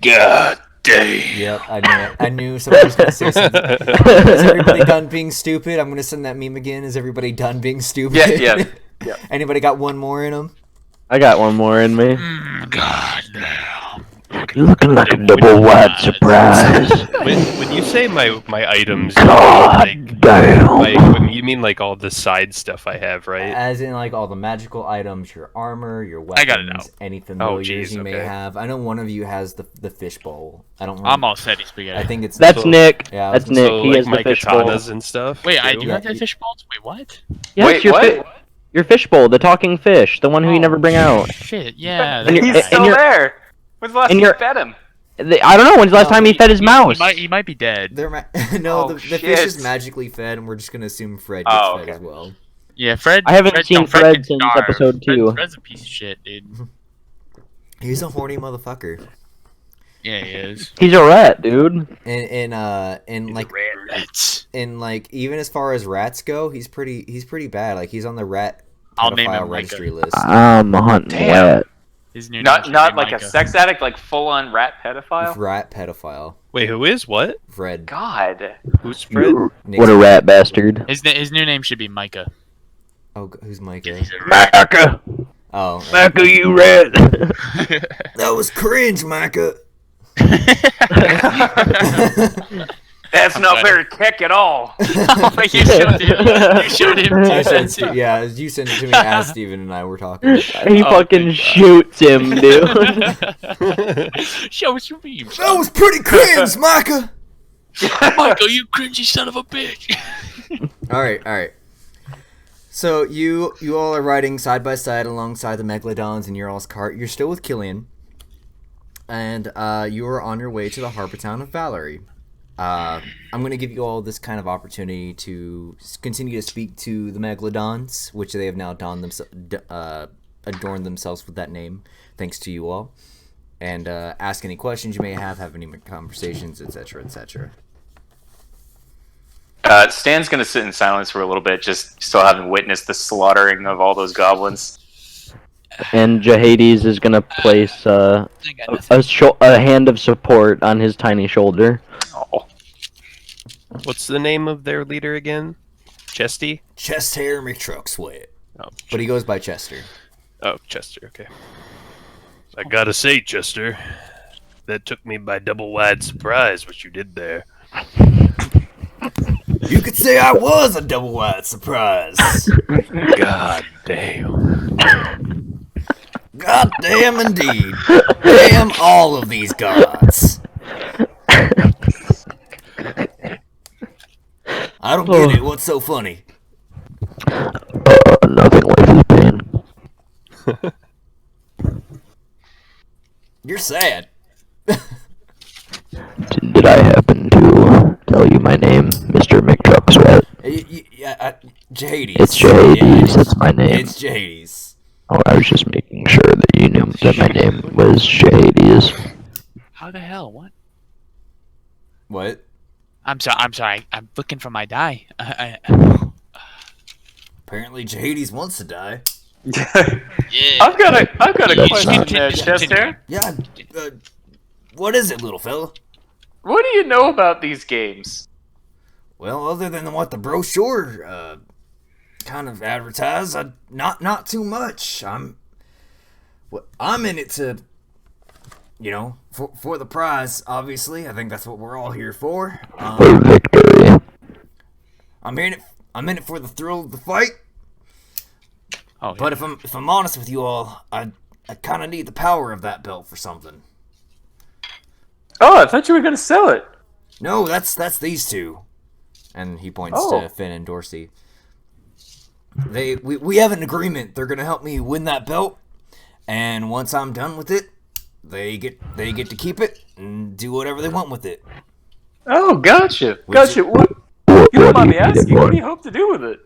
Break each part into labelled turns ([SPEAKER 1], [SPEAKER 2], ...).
[SPEAKER 1] God damn.
[SPEAKER 2] Yep, I knew it. I knew someone was gonna say something. Is everybody done being stupid? I'm gonna send that meme again. Is everybody done being stupid?
[SPEAKER 1] Yeah.
[SPEAKER 2] Anybody got one more in them?
[SPEAKER 3] I got one more in me.
[SPEAKER 1] God damn.
[SPEAKER 3] You're looking like a double wide surprise.
[SPEAKER 4] When you say my items,
[SPEAKER 3] God
[SPEAKER 4] when you mean like all the side stuff I have, right?
[SPEAKER 2] As in, like, all the magical items, your armor, your weapons,
[SPEAKER 1] I got it now.
[SPEAKER 2] any familiars
[SPEAKER 4] geez,
[SPEAKER 2] you may
[SPEAKER 4] okay.
[SPEAKER 2] have. I know one of you has the fishbowl. I don't.
[SPEAKER 1] I'm all steady spaghetti.
[SPEAKER 2] I think it's
[SPEAKER 3] That's Nick.
[SPEAKER 2] Yeah, I was
[SPEAKER 3] That's
[SPEAKER 2] gonna
[SPEAKER 3] Nick.
[SPEAKER 4] So,
[SPEAKER 3] He
[SPEAKER 4] like
[SPEAKER 3] has
[SPEAKER 4] my
[SPEAKER 3] the fishbowl.
[SPEAKER 4] katanas and stuff.
[SPEAKER 1] Wait, I
[SPEAKER 4] too?
[SPEAKER 1] do have that fish balls? Wait, what?
[SPEAKER 3] Yes,
[SPEAKER 1] Wait,
[SPEAKER 3] your
[SPEAKER 1] what?
[SPEAKER 3] Your fishbowl, the talking fish, the one who you never bring out.
[SPEAKER 1] Shit, yeah.
[SPEAKER 3] And
[SPEAKER 1] that
[SPEAKER 3] you're-
[SPEAKER 1] guy.
[SPEAKER 3] and you're-
[SPEAKER 5] there. When's the last
[SPEAKER 3] and
[SPEAKER 5] time you
[SPEAKER 3] you're-
[SPEAKER 5] fed him?
[SPEAKER 3] I don't know. When's the last time he fed his mouse?
[SPEAKER 1] He might be dead.
[SPEAKER 2] They're no,
[SPEAKER 5] Oh,
[SPEAKER 2] the fish
[SPEAKER 5] shit.
[SPEAKER 2] is magically fed, and we're just gonna assume Fred gets
[SPEAKER 5] Oh,
[SPEAKER 2] fed
[SPEAKER 5] okay.
[SPEAKER 2] as well.
[SPEAKER 1] Yeah, Fred.
[SPEAKER 3] I haven't seen Fred
[SPEAKER 1] gets
[SPEAKER 3] since
[SPEAKER 1] starved.
[SPEAKER 3] episode 2.
[SPEAKER 1] Fred's a piece of shit, dude.
[SPEAKER 2] He's a horny motherfucker.
[SPEAKER 1] Yeah, he is.
[SPEAKER 3] He's a rat, dude.
[SPEAKER 2] And
[SPEAKER 1] Rats.
[SPEAKER 2] even as far as rats go, he's pretty bad. Like, he's on the rat
[SPEAKER 1] I'll name
[SPEAKER 2] pedophile
[SPEAKER 1] him
[SPEAKER 2] registry
[SPEAKER 1] Micah.
[SPEAKER 2] list.
[SPEAKER 3] I'm hunting
[SPEAKER 5] Damn.
[SPEAKER 3] rat.
[SPEAKER 1] His new name
[SPEAKER 5] Not
[SPEAKER 1] should
[SPEAKER 5] not
[SPEAKER 1] be
[SPEAKER 5] like
[SPEAKER 1] Micah.
[SPEAKER 5] a sex addict, like full-on rat pedophile.
[SPEAKER 2] Rat pedophile.
[SPEAKER 4] Wait, who is what?
[SPEAKER 2] Fred.
[SPEAKER 5] God.
[SPEAKER 4] Who's Fred?
[SPEAKER 3] What a rat bastard.
[SPEAKER 1] His new name should be Micah.
[SPEAKER 2] Oh, who's Micah?
[SPEAKER 1] He's a rat.
[SPEAKER 3] Micah!
[SPEAKER 2] Oh,
[SPEAKER 3] Micah, you rat!
[SPEAKER 2] that was cringe, Micah.
[SPEAKER 5] That's not very tech at all.
[SPEAKER 1] You showed him. You showed him
[SPEAKER 2] I
[SPEAKER 1] too.
[SPEAKER 2] said, yeah, you sent it to me as Steven and I were talking.
[SPEAKER 3] He
[SPEAKER 1] Oh,
[SPEAKER 3] fucking
[SPEAKER 1] good God.
[SPEAKER 3] shoots him, dude.
[SPEAKER 1] Show us your memes.
[SPEAKER 2] That was pretty cringe, Micah.
[SPEAKER 1] Michael, you cringy son of a bitch.
[SPEAKER 2] All right. So you all are riding side by side alongside the Megalodons in your all's cart. You're still with Killian, and you are on your way to the harbor town of Valerie. I'm going to give you all this kind of opportunity to continue to speak to the Megalodons, which they have now adorned themselves with that name, thanks to you all, and ask any questions you may have any conversations, etc., etc.
[SPEAKER 5] Stan's gonna sit in silence for a little bit, just still having witnessed the slaughtering of all those goblins.
[SPEAKER 3] And Jahades is gonna place a hand of support on his tiny shoulder.
[SPEAKER 5] Oh.
[SPEAKER 4] What's the name of their leader again? Chesty?
[SPEAKER 2] Chest hair McTruck Sweat.
[SPEAKER 4] Oh,
[SPEAKER 2] But he goes by Chester.
[SPEAKER 4] oh, Chester. Okay. I gotta say, Chester, that took me by double wide surprise what you did there.
[SPEAKER 2] You could say I was a double wide surprise.
[SPEAKER 4] God damn.
[SPEAKER 2] God damn indeed. Damn all of these gods. I don't get it. What's so funny?
[SPEAKER 3] Nothing like his pain.
[SPEAKER 2] You're sad.
[SPEAKER 3] Did I happen to tell you my name, Mr. McTrucksrat?
[SPEAKER 2] Jades.
[SPEAKER 3] It's Jahades, that's my name.
[SPEAKER 2] It's Jades.
[SPEAKER 3] Oh, I was just making sure that you knew that my name was Jahades.
[SPEAKER 1] How the hell? What?
[SPEAKER 2] What?
[SPEAKER 1] I'm sorry. I'm looking for my die.
[SPEAKER 2] Apparently Jades wants to die.
[SPEAKER 1] Yeah.
[SPEAKER 5] I've got a
[SPEAKER 3] That's
[SPEAKER 5] question,
[SPEAKER 3] not-
[SPEAKER 5] Chester.
[SPEAKER 2] Yeah, what is it, little fella?
[SPEAKER 5] What do you know about these games?
[SPEAKER 2] Well, other than what the brochure kind of advertised, not too much. I'm in it to, for the prize. Obviously, I think that's what we're all here for.
[SPEAKER 3] For victory.
[SPEAKER 2] I'm in it for the thrill of the fight.
[SPEAKER 1] Oh,
[SPEAKER 2] But if I'm honest with you all, I kind of need the power of that belt for something.
[SPEAKER 5] Oh, I thought you were gonna sell it.
[SPEAKER 2] No, that's these two. And he points
[SPEAKER 5] Oh.
[SPEAKER 2] to Finn and Dorsey. We have an agreement. They're gonna help me win that belt, and once I'm done with it, they get to keep it and do whatever they want with it.
[SPEAKER 5] Oh, gotcha.
[SPEAKER 2] Which-
[SPEAKER 5] Gotcha. What?
[SPEAKER 3] What
[SPEAKER 5] You don't
[SPEAKER 3] do
[SPEAKER 5] mind
[SPEAKER 3] you
[SPEAKER 5] me
[SPEAKER 3] need it
[SPEAKER 5] asking? What
[SPEAKER 3] for?
[SPEAKER 5] do you hope to do with it?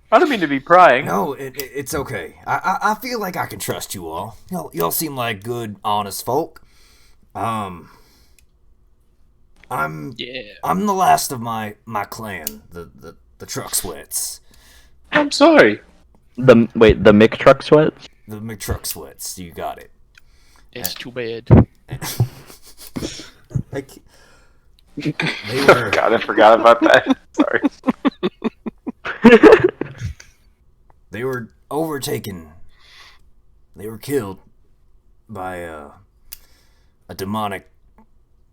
[SPEAKER 5] I don't mean to be prying.
[SPEAKER 2] No, it's okay. I feel like I can trust you all. Y'all seem like good, honest folk. I'm the last of my clan, the Truck Sweats,
[SPEAKER 5] I'm sorry.
[SPEAKER 3] The McTrucksweats?
[SPEAKER 2] the McTruck Sweats. You got it.
[SPEAKER 1] It's too bad.
[SPEAKER 2] Like, they were
[SPEAKER 5] God, I forgot about that. Sorry.
[SPEAKER 2] they were overtaken. They were killed by a demonic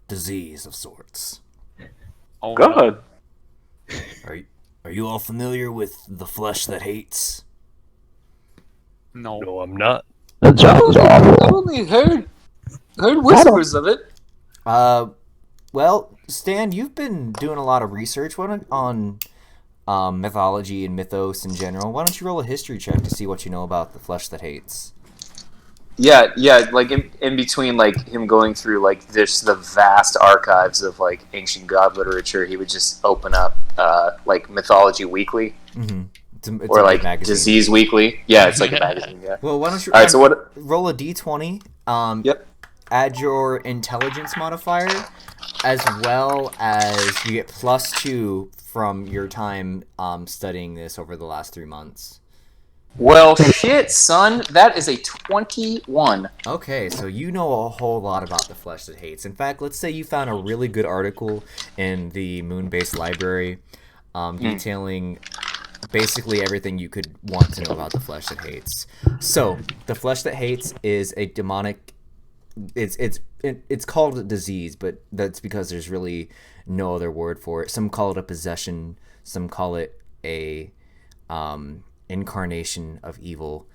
[SPEAKER 2] disease of sorts.
[SPEAKER 1] Oh,
[SPEAKER 5] God.
[SPEAKER 2] Are you all familiar with the flesh that hates?
[SPEAKER 1] No.
[SPEAKER 4] No, I'm not.
[SPEAKER 3] That sounds awful.
[SPEAKER 6] I've only heard whispers of it.
[SPEAKER 2] Well, Stan, you've been doing a lot of research on mythology and mythos in general. Why don't you roll a history check to see what you know about the flesh that hates?
[SPEAKER 6] Yeah, like in between like him going through like the vast archives of like ancient god literature, he would just open up like Mythology Weekly
[SPEAKER 2] Mm-hmm. It's
[SPEAKER 6] or
[SPEAKER 2] a
[SPEAKER 6] like
[SPEAKER 2] good magazine.
[SPEAKER 6] Disease Weekly. Yeah, it's like a magazine. Yeah.
[SPEAKER 2] Well, why don't you
[SPEAKER 6] All right, so what?
[SPEAKER 2] roll a d20?
[SPEAKER 6] Yep.
[SPEAKER 2] Add your intelligence modifier, as well as you get +2 from your time studying this over the last 3 months.
[SPEAKER 6] Well, shit, son, that is a 21.
[SPEAKER 2] Okay, so you know a whole lot about the flesh that hates. In fact, let's say you found a really good article in the Moonbase library detailing basically everything you could want to know about the flesh that hates. So, the flesh that hates is a demonic. It's called a disease, but that's because there's really no other word for it. Some call it a possession. Some call it a incarnation of evil.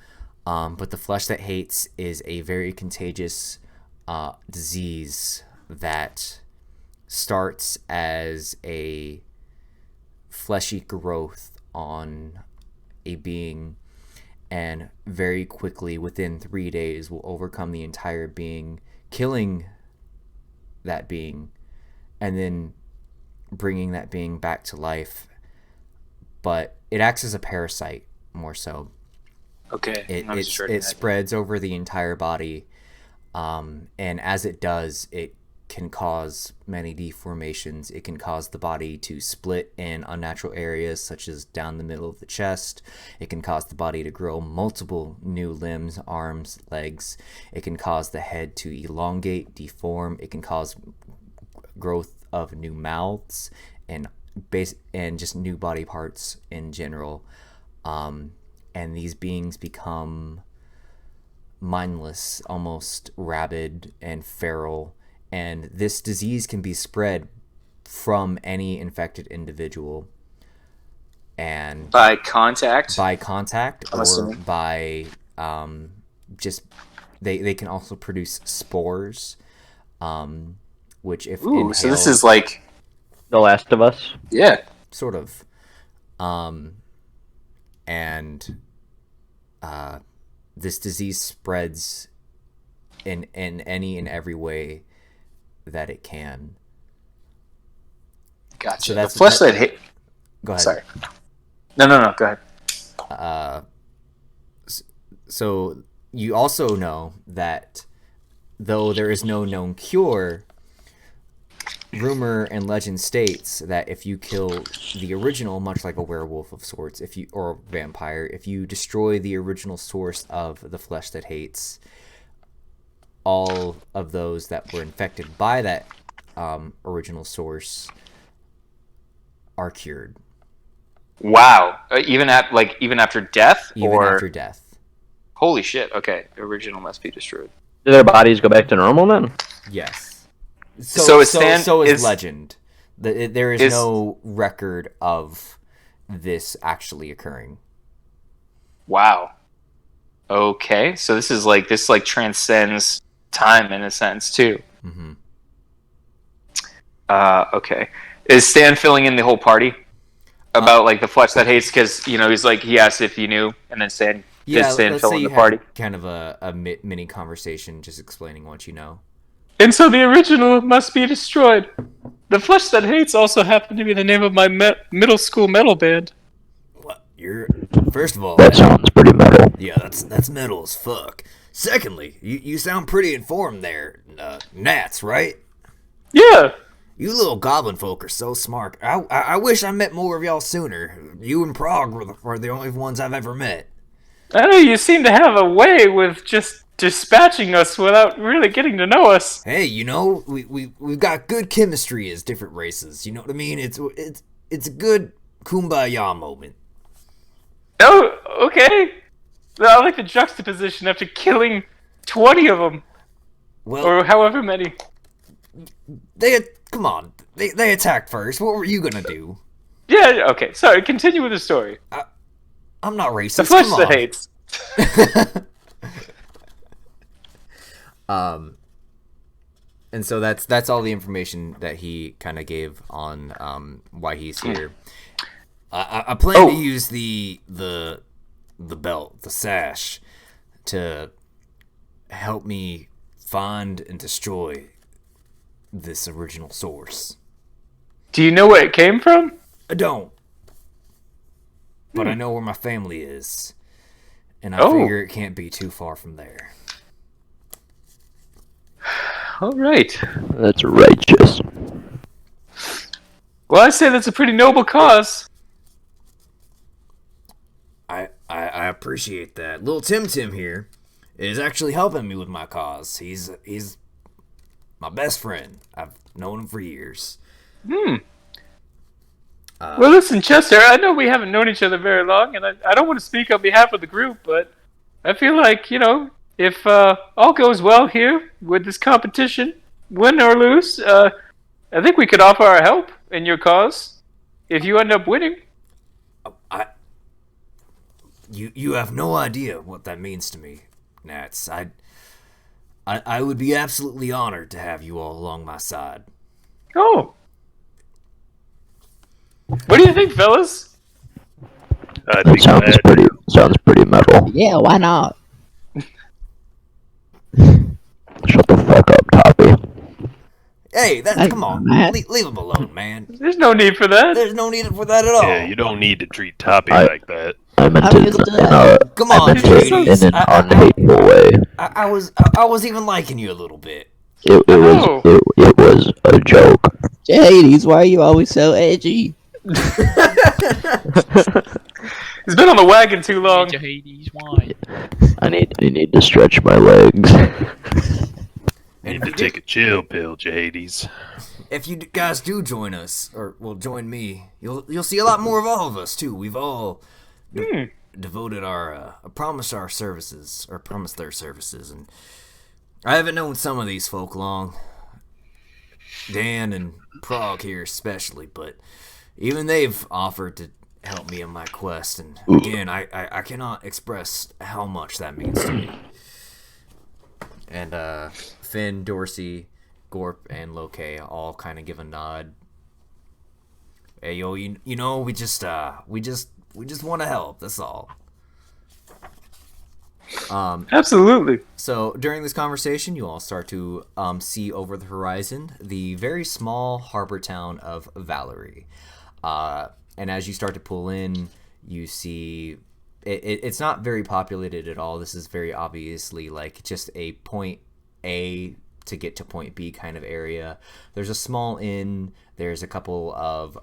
[SPEAKER 2] But the flesh that hates is a very contagious disease that starts as a fleshy growth on a being, and very quickly, within 3 days, will overcome the entire being, killing that being, and then bringing that being back to life. But it acts as a parasite, more so.
[SPEAKER 6] Okay.
[SPEAKER 2] It spreads over the entire body, and as it does, it can cause many deformations. It can cause the body to split in unnatural areas, such as down the middle of the chest. It can cause the body to grow multiple new limbs, arms, legs. It can cause the head to elongate, deform. It can cause growth of new mouths and just new body parts in general. And these beings become mindless, almost rabid and feral. And this disease can be spread from any infected individual, and
[SPEAKER 6] By contact.
[SPEAKER 2] or
[SPEAKER 6] assuming.
[SPEAKER 2] by just they can also produce spores, which if
[SPEAKER 6] Ooh, so this
[SPEAKER 2] inhaled-
[SPEAKER 6] is like,
[SPEAKER 3] The Last of Us.
[SPEAKER 6] yeah.
[SPEAKER 2] sort of, and this disease spreads in any and every way that it can.
[SPEAKER 6] Gotcha.
[SPEAKER 2] So
[SPEAKER 6] The
[SPEAKER 2] that's-
[SPEAKER 6] flesh that hate.
[SPEAKER 2] Go ahead.
[SPEAKER 6] Sorry. No, go ahead.
[SPEAKER 2] So you also know that though there is no known cure, rumor and legend states that if you kill the original, much like a werewolf of sorts, or a vampire, if you destroy the original source of the flesh that hates, all of those that were infected by that original source are cured,
[SPEAKER 6] Wow. Even after death,
[SPEAKER 2] even
[SPEAKER 6] or
[SPEAKER 2] after death.
[SPEAKER 6] holy shit. Okay, original must be destroyed.
[SPEAKER 3] Do their bodies go back to normal then?
[SPEAKER 2] Yes.
[SPEAKER 6] So is
[SPEAKER 2] legend. There is no record of this actually occurring.
[SPEAKER 6] Wow. Okay, so this like transcends time in a sense too.
[SPEAKER 2] Mm-hmm.
[SPEAKER 6] Okay. Is Stan filling in the whole party about like the flesh that hates? Because he's like, he asked if you knew, and then Stan
[SPEAKER 2] Yeah,
[SPEAKER 6] Stan
[SPEAKER 2] let's
[SPEAKER 6] fill
[SPEAKER 2] say
[SPEAKER 6] in
[SPEAKER 2] you
[SPEAKER 6] the party.
[SPEAKER 2] had kind of a mini conversation, just explaining what you know.
[SPEAKER 6] And so the original must be destroyed. The flesh that hates also happened to be the name of my middle school metal band.
[SPEAKER 2] What? First of all,
[SPEAKER 3] That sounds pretty metal.
[SPEAKER 2] yeah, that's metal as fuck. Secondly, you sound pretty informed there, Nats, right?
[SPEAKER 6] Yeah.
[SPEAKER 2] You little goblin folk are so smart. I wish I met more of y'all sooner. You and Prague were the only ones I've ever met.
[SPEAKER 6] I know you seem to have a way with just dispatching us without really getting to know us.
[SPEAKER 2] Hey, we've got good chemistry as different races. You know what I mean? It's a good kumbaya moment.
[SPEAKER 6] Oh, okay. I like the juxtaposition after killing 20 of them.
[SPEAKER 2] Well,
[SPEAKER 6] Or however many.
[SPEAKER 2] come on. They attacked first. What were you gonna do?
[SPEAKER 6] Yeah, okay. Sorry, continue with the story.
[SPEAKER 2] I'm not racist.
[SPEAKER 6] The flesh
[SPEAKER 2] Come
[SPEAKER 6] that
[SPEAKER 2] on.
[SPEAKER 6] hates.
[SPEAKER 2] And so that's all the information that he kind of gave on why he's here. I plan to use the belt, the sash, to help me find and destroy this original source.
[SPEAKER 6] Do you know where it came from?
[SPEAKER 2] I don't, but I know where my family is, and I
[SPEAKER 6] Oh.
[SPEAKER 2] figure it can't be too far from there.
[SPEAKER 6] All right.
[SPEAKER 3] That's righteous.
[SPEAKER 6] Well, I say that's a pretty noble cause.
[SPEAKER 2] I appreciate that. Little Tim here is actually helping me with my cause. He's my best friend. I've known him for years.
[SPEAKER 6] Well, listen, Chester, I know we haven't known each other very long, and I don't want to speak on behalf of the group, but I feel like, if all goes well here with this competition, win or lose, I think we could offer our help in your cause if you end up winning.
[SPEAKER 2] You have no idea what that means to me, Nats. I would be absolutely honored to have you all along my side.
[SPEAKER 6] Oh. What do you think, fellas?
[SPEAKER 4] I
[SPEAKER 3] That
[SPEAKER 4] think
[SPEAKER 3] sounds pretty metal.
[SPEAKER 7] Yeah, why not?
[SPEAKER 3] Shut the fuck up, Toppy.
[SPEAKER 2] Hey,
[SPEAKER 7] Hey,
[SPEAKER 2] come on,
[SPEAKER 7] Matt.
[SPEAKER 2] leave him alone, man.
[SPEAKER 6] There's no need for that.
[SPEAKER 2] There's no need for that at all.
[SPEAKER 4] Yeah, you don't need to treat Toppy
[SPEAKER 3] I-
[SPEAKER 4] like that.
[SPEAKER 3] I meant
[SPEAKER 7] How
[SPEAKER 3] it
[SPEAKER 7] is
[SPEAKER 3] in
[SPEAKER 7] that?
[SPEAKER 2] Come
[SPEAKER 3] I
[SPEAKER 2] on,
[SPEAKER 3] meant it
[SPEAKER 2] Hades.
[SPEAKER 3] in an unhateful way.
[SPEAKER 2] I was even liking you a little bit.
[SPEAKER 3] It was a joke.
[SPEAKER 7] Hades, why are you always so edgy?
[SPEAKER 6] He's been on the wagon too long.
[SPEAKER 1] Hades, why?
[SPEAKER 3] I need to stretch my legs.
[SPEAKER 4] Need to take a chill pill, Jades.
[SPEAKER 2] If you guys do join us, or join me, you'll see a lot more of all of us too. We've all devoted promised their services, and I haven't known some of these folk long. Dan and Prague here especially, but even they've offered to help me in my quest, and again, I cannot express how much that means to me. And Finn, Dorsey, Gorp, and Loke all kind of give a nod. Hey, yo, we just want to help. That's all.
[SPEAKER 6] Absolutely.
[SPEAKER 2] So during this conversation, you all start to see over the horizon the very small harbor town of Valerie. And as you start to pull in, you see it's not very populated at all. This is very obviously like just a point A to get to point B kind of area. There's a small inn. There's a couple of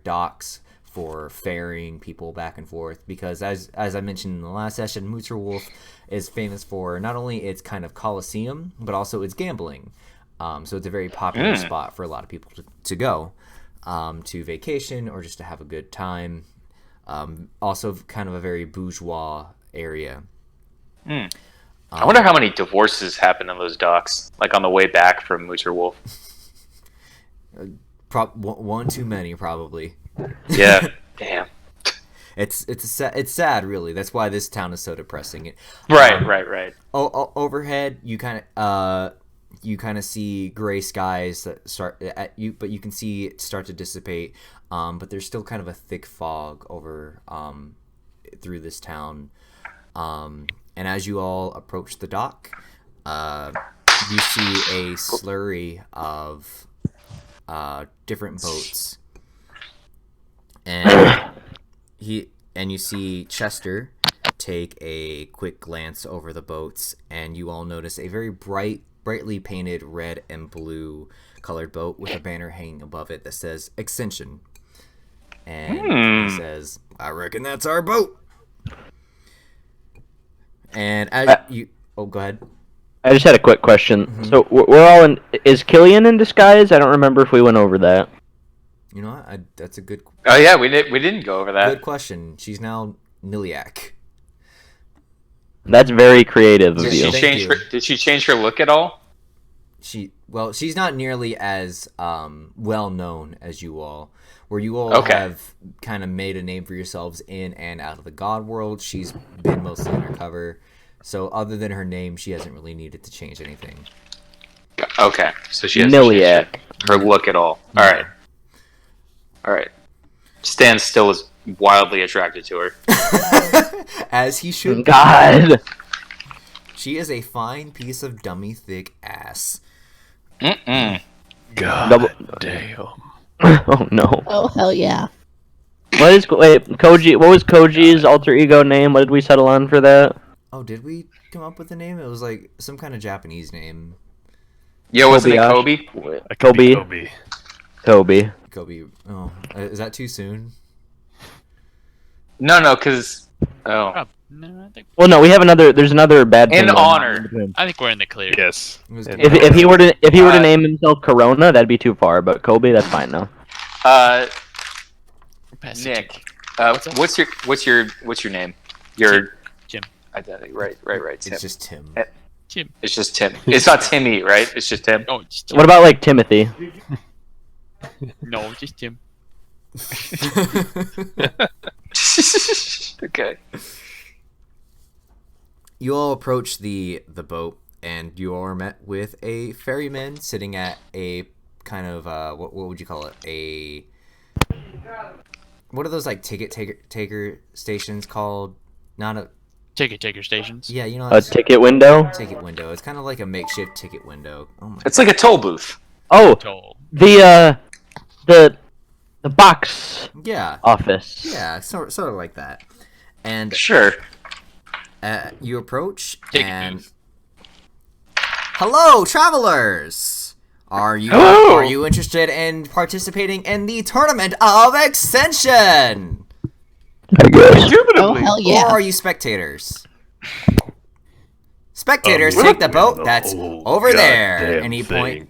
[SPEAKER 2] docks for ferrying people back and forth, because as I mentioned in the last session, Mooser Wolf is famous for not only its kind of coliseum, but also its gambling. So it's a very popular spot for a lot of people to go to vacation or just to have a good time. Also kind of a very bourgeois area.
[SPEAKER 6] I wonder how many divorces happen in those docks, like on the way back from Mooser Wolf.
[SPEAKER 2] One too many, probably.
[SPEAKER 6] Yeah. Damn.
[SPEAKER 2] It's sad, really. That's why this town is so depressing.
[SPEAKER 6] Right.
[SPEAKER 2] Overhead, you kind of see gray skies that start at you, but you can see it start to dissipate. But there's still kind of a thick fog over through this town. And as you all approach the dock, you see a slurry of different boats, and you see Chester take a quick glance over the boats, and you all notice a very brightly painted red and blue colored boat with a banner hanging above it that says Ascension. And he says, "I reckon that's our boat." And as you, go ahead.
[SPEAKER 3] I just had a quick question.
[SPEAKER 2] Mm-hmm.
[SPEAKER 3] So we're all in. Is Killian in disguise? I don't remember if we went over that.
[SPEAKER 2] You know what? That's a good.
[SPEAKER 6] Oh yeah, we didn't go over that.
[SPEAKER 2] Good question. She's now Niliac.
[SPEAKER 3] That's very creative of
[SPEAKER 6] Did
[SPEAKER 3] you.
[SPEAKER 6] Did she change her look at all?
[SPEAKER 2] She's not nearly as well known as you all. Where you all have kind of made a name for yourselves in and out of the god world, she's been mostly undercover. So other than her name, she hasn't really needed to change anything.
[SPEAKER 6] Okay, so she has
[SPEAKER 3] Niliac.
[SPEAKER 6] her look at all. All right. Stan still is wildly attracted to her.
[SPEAKER 2] As he should.
[SPEAKER 3] God.
[SPEAKER 2] She is a fine piece of dummy thick ass.
[SPEAKER 4] God damn.
[SPEAKER 3] Oh no.
[SPEAKER 7] Oh, hell yeah.
[SPEAKER 3] Koji? What was Koji's alter ego name? What did we settle on for that?
[SPEAKER 2] Oh, did we come up with a name? It was like some kind of Japanese name.
[SPEAKER 6] Yeah, wasn't it Kobe?
[SPEAKER 3] Kobe.
[SPEAKER 2] Kobe. Oh, is that too soon?
[SPEAKER 6] No, because
[SPEAKER 1] No, I think
[SPEAKER 3] Well, no, we have another. There's another bad.
[SPEAKER 6] In
[SPEAKER 3] thing
[SPEAKER 6] honor.
[SPEAKER 1] we're in the clear.
[SPEAKER 4] Yes.
[SPEAKER 3] If he were to name himself Corona, that'd be too far. But Kobe, that's fine now.
[SPEAKER 1] We're past the
[SPEAKER 6] Nick,
[SPEAKER 1] What's up?
[SPEAKER 6] what's your name? Your
[SPEAKER 1] Jim.
[SPEAKER 6] identity. Right. Tim.
[SPEAKER 2] It's just Tim.
[SPEAKER 1] Jim.
[SPEAKER 6] It's just Tim. It's not Timmy, right? It's just Tim.
[SPEAKER 1] Oh, just Jim.
[SPEAKER 3] What about like Timothy?
[SPEAKER 1] No, just Jim.
[SPEAKER 6] Okay.
[SPEAKER 2] You all approach the boat, and you all are met with a ferryman sitting at a kind of what would you call it? What are those like ticket taker stations called? Not a
[SPEAKER 1] Ticket taker stations.
[SPEAKER 2] yeah, you know
[SPEAKER 3] A ticket window?
[SPEAKER 2] ticket window. It's kind of like a makeshift ticket window. Oh my!
[SPEAKER 6] It's like a toll booth.
[SPEAKER 3] Oh,
[SPEAKER 1] Toll.
[SPEAKER 3] the box
[SPEAKER 2] Yeah,
[SPEAKER 3] office.
[SPEAKER 2] yeah, sort of like that. And
[SPEAKER 6] Sure.
[SPEAKER 2] you approach
[SPEAKER 1] Ticket
[SPEAKER 2] and
[SPEAKER 1] booth.
[SPEAKER 2] hello, travelers. Are
[SPEAKER 6] Hello.
[SPEAKER 2] you interested in participating in the tournament of Ascension?
[SPEAKER 3] I guess.
[SPEAKER 7] Oh,
[SPEAKER 6] Indubitably.
[SPEAKER 7] hell
[SPEAKER 2] Or
[SPEAKER 7] yeah.
[SPEAKER 2] are you spectators? Spectators,
[SPEAKER 4] I'm
[SPEAKER 2] take the
[SPEAKER 4] looking
[SPEAKER 2] boat
[SPEAKER 4] at
[SPEAKER 2] that's
[SPEAKER 4] the whole
[SPEAKER 2] over there.
[SPEAKER 4] goddamn
[SPEAKER 2] And he point.
[SPEAKER 4] thing.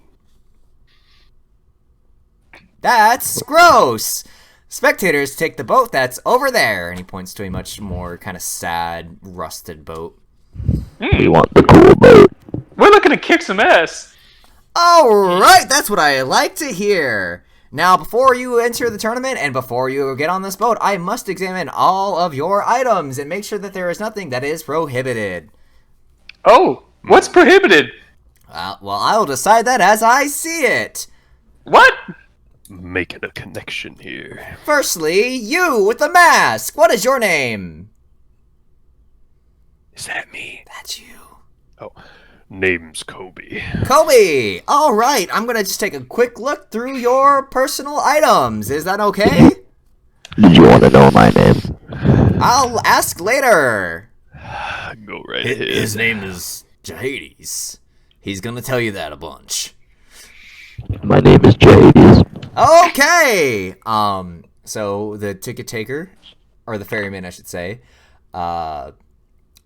[SPEAKER 2] That's gross. Spectators, take the boat that's over there. And he points to a much more kind of sad, rusted boat.
[SPEAKER 3] We want the cool boat.
[SPEAKER 6] We're looking to kick some ass.
[SPEAKER 2] All right, that's what I like to hear. Now, before you enter the tournament and before you get on this boat, I must examine all of your items and make sure that there is nothing that is prohibited.
[SPEAKER 6] Oh, what's prohibited?
[SPEAKER 2] Well, I'll decide that as I see it.
[SPEAKER 6] What?
[SPEAKER 4] Making a connection here.
[SPEAKER 2] Firstly, you with the mask. What is your name?
[SPEAKER 4] Is that me?
[SPEAKER 2] That's you.
[SPEAKER 4] Oh, name's Kobe.
[SPEAKER 2] Kobe. All right, I'm going to just take a quick look through your personal items. Is that okay?
[SPEAKER 3] Did you want to know my name?
[SPEAKER 2] I'll ask later.
[SPEAKER 4] Go right ahead.
[SPEAKER 2] His name is Jahades. He's going to tell you that a bunch.
[SPEAKER 3] My name is Jades.
[SPEAKER 2] Okay. So the ticket taker, or the ferryman, I should say,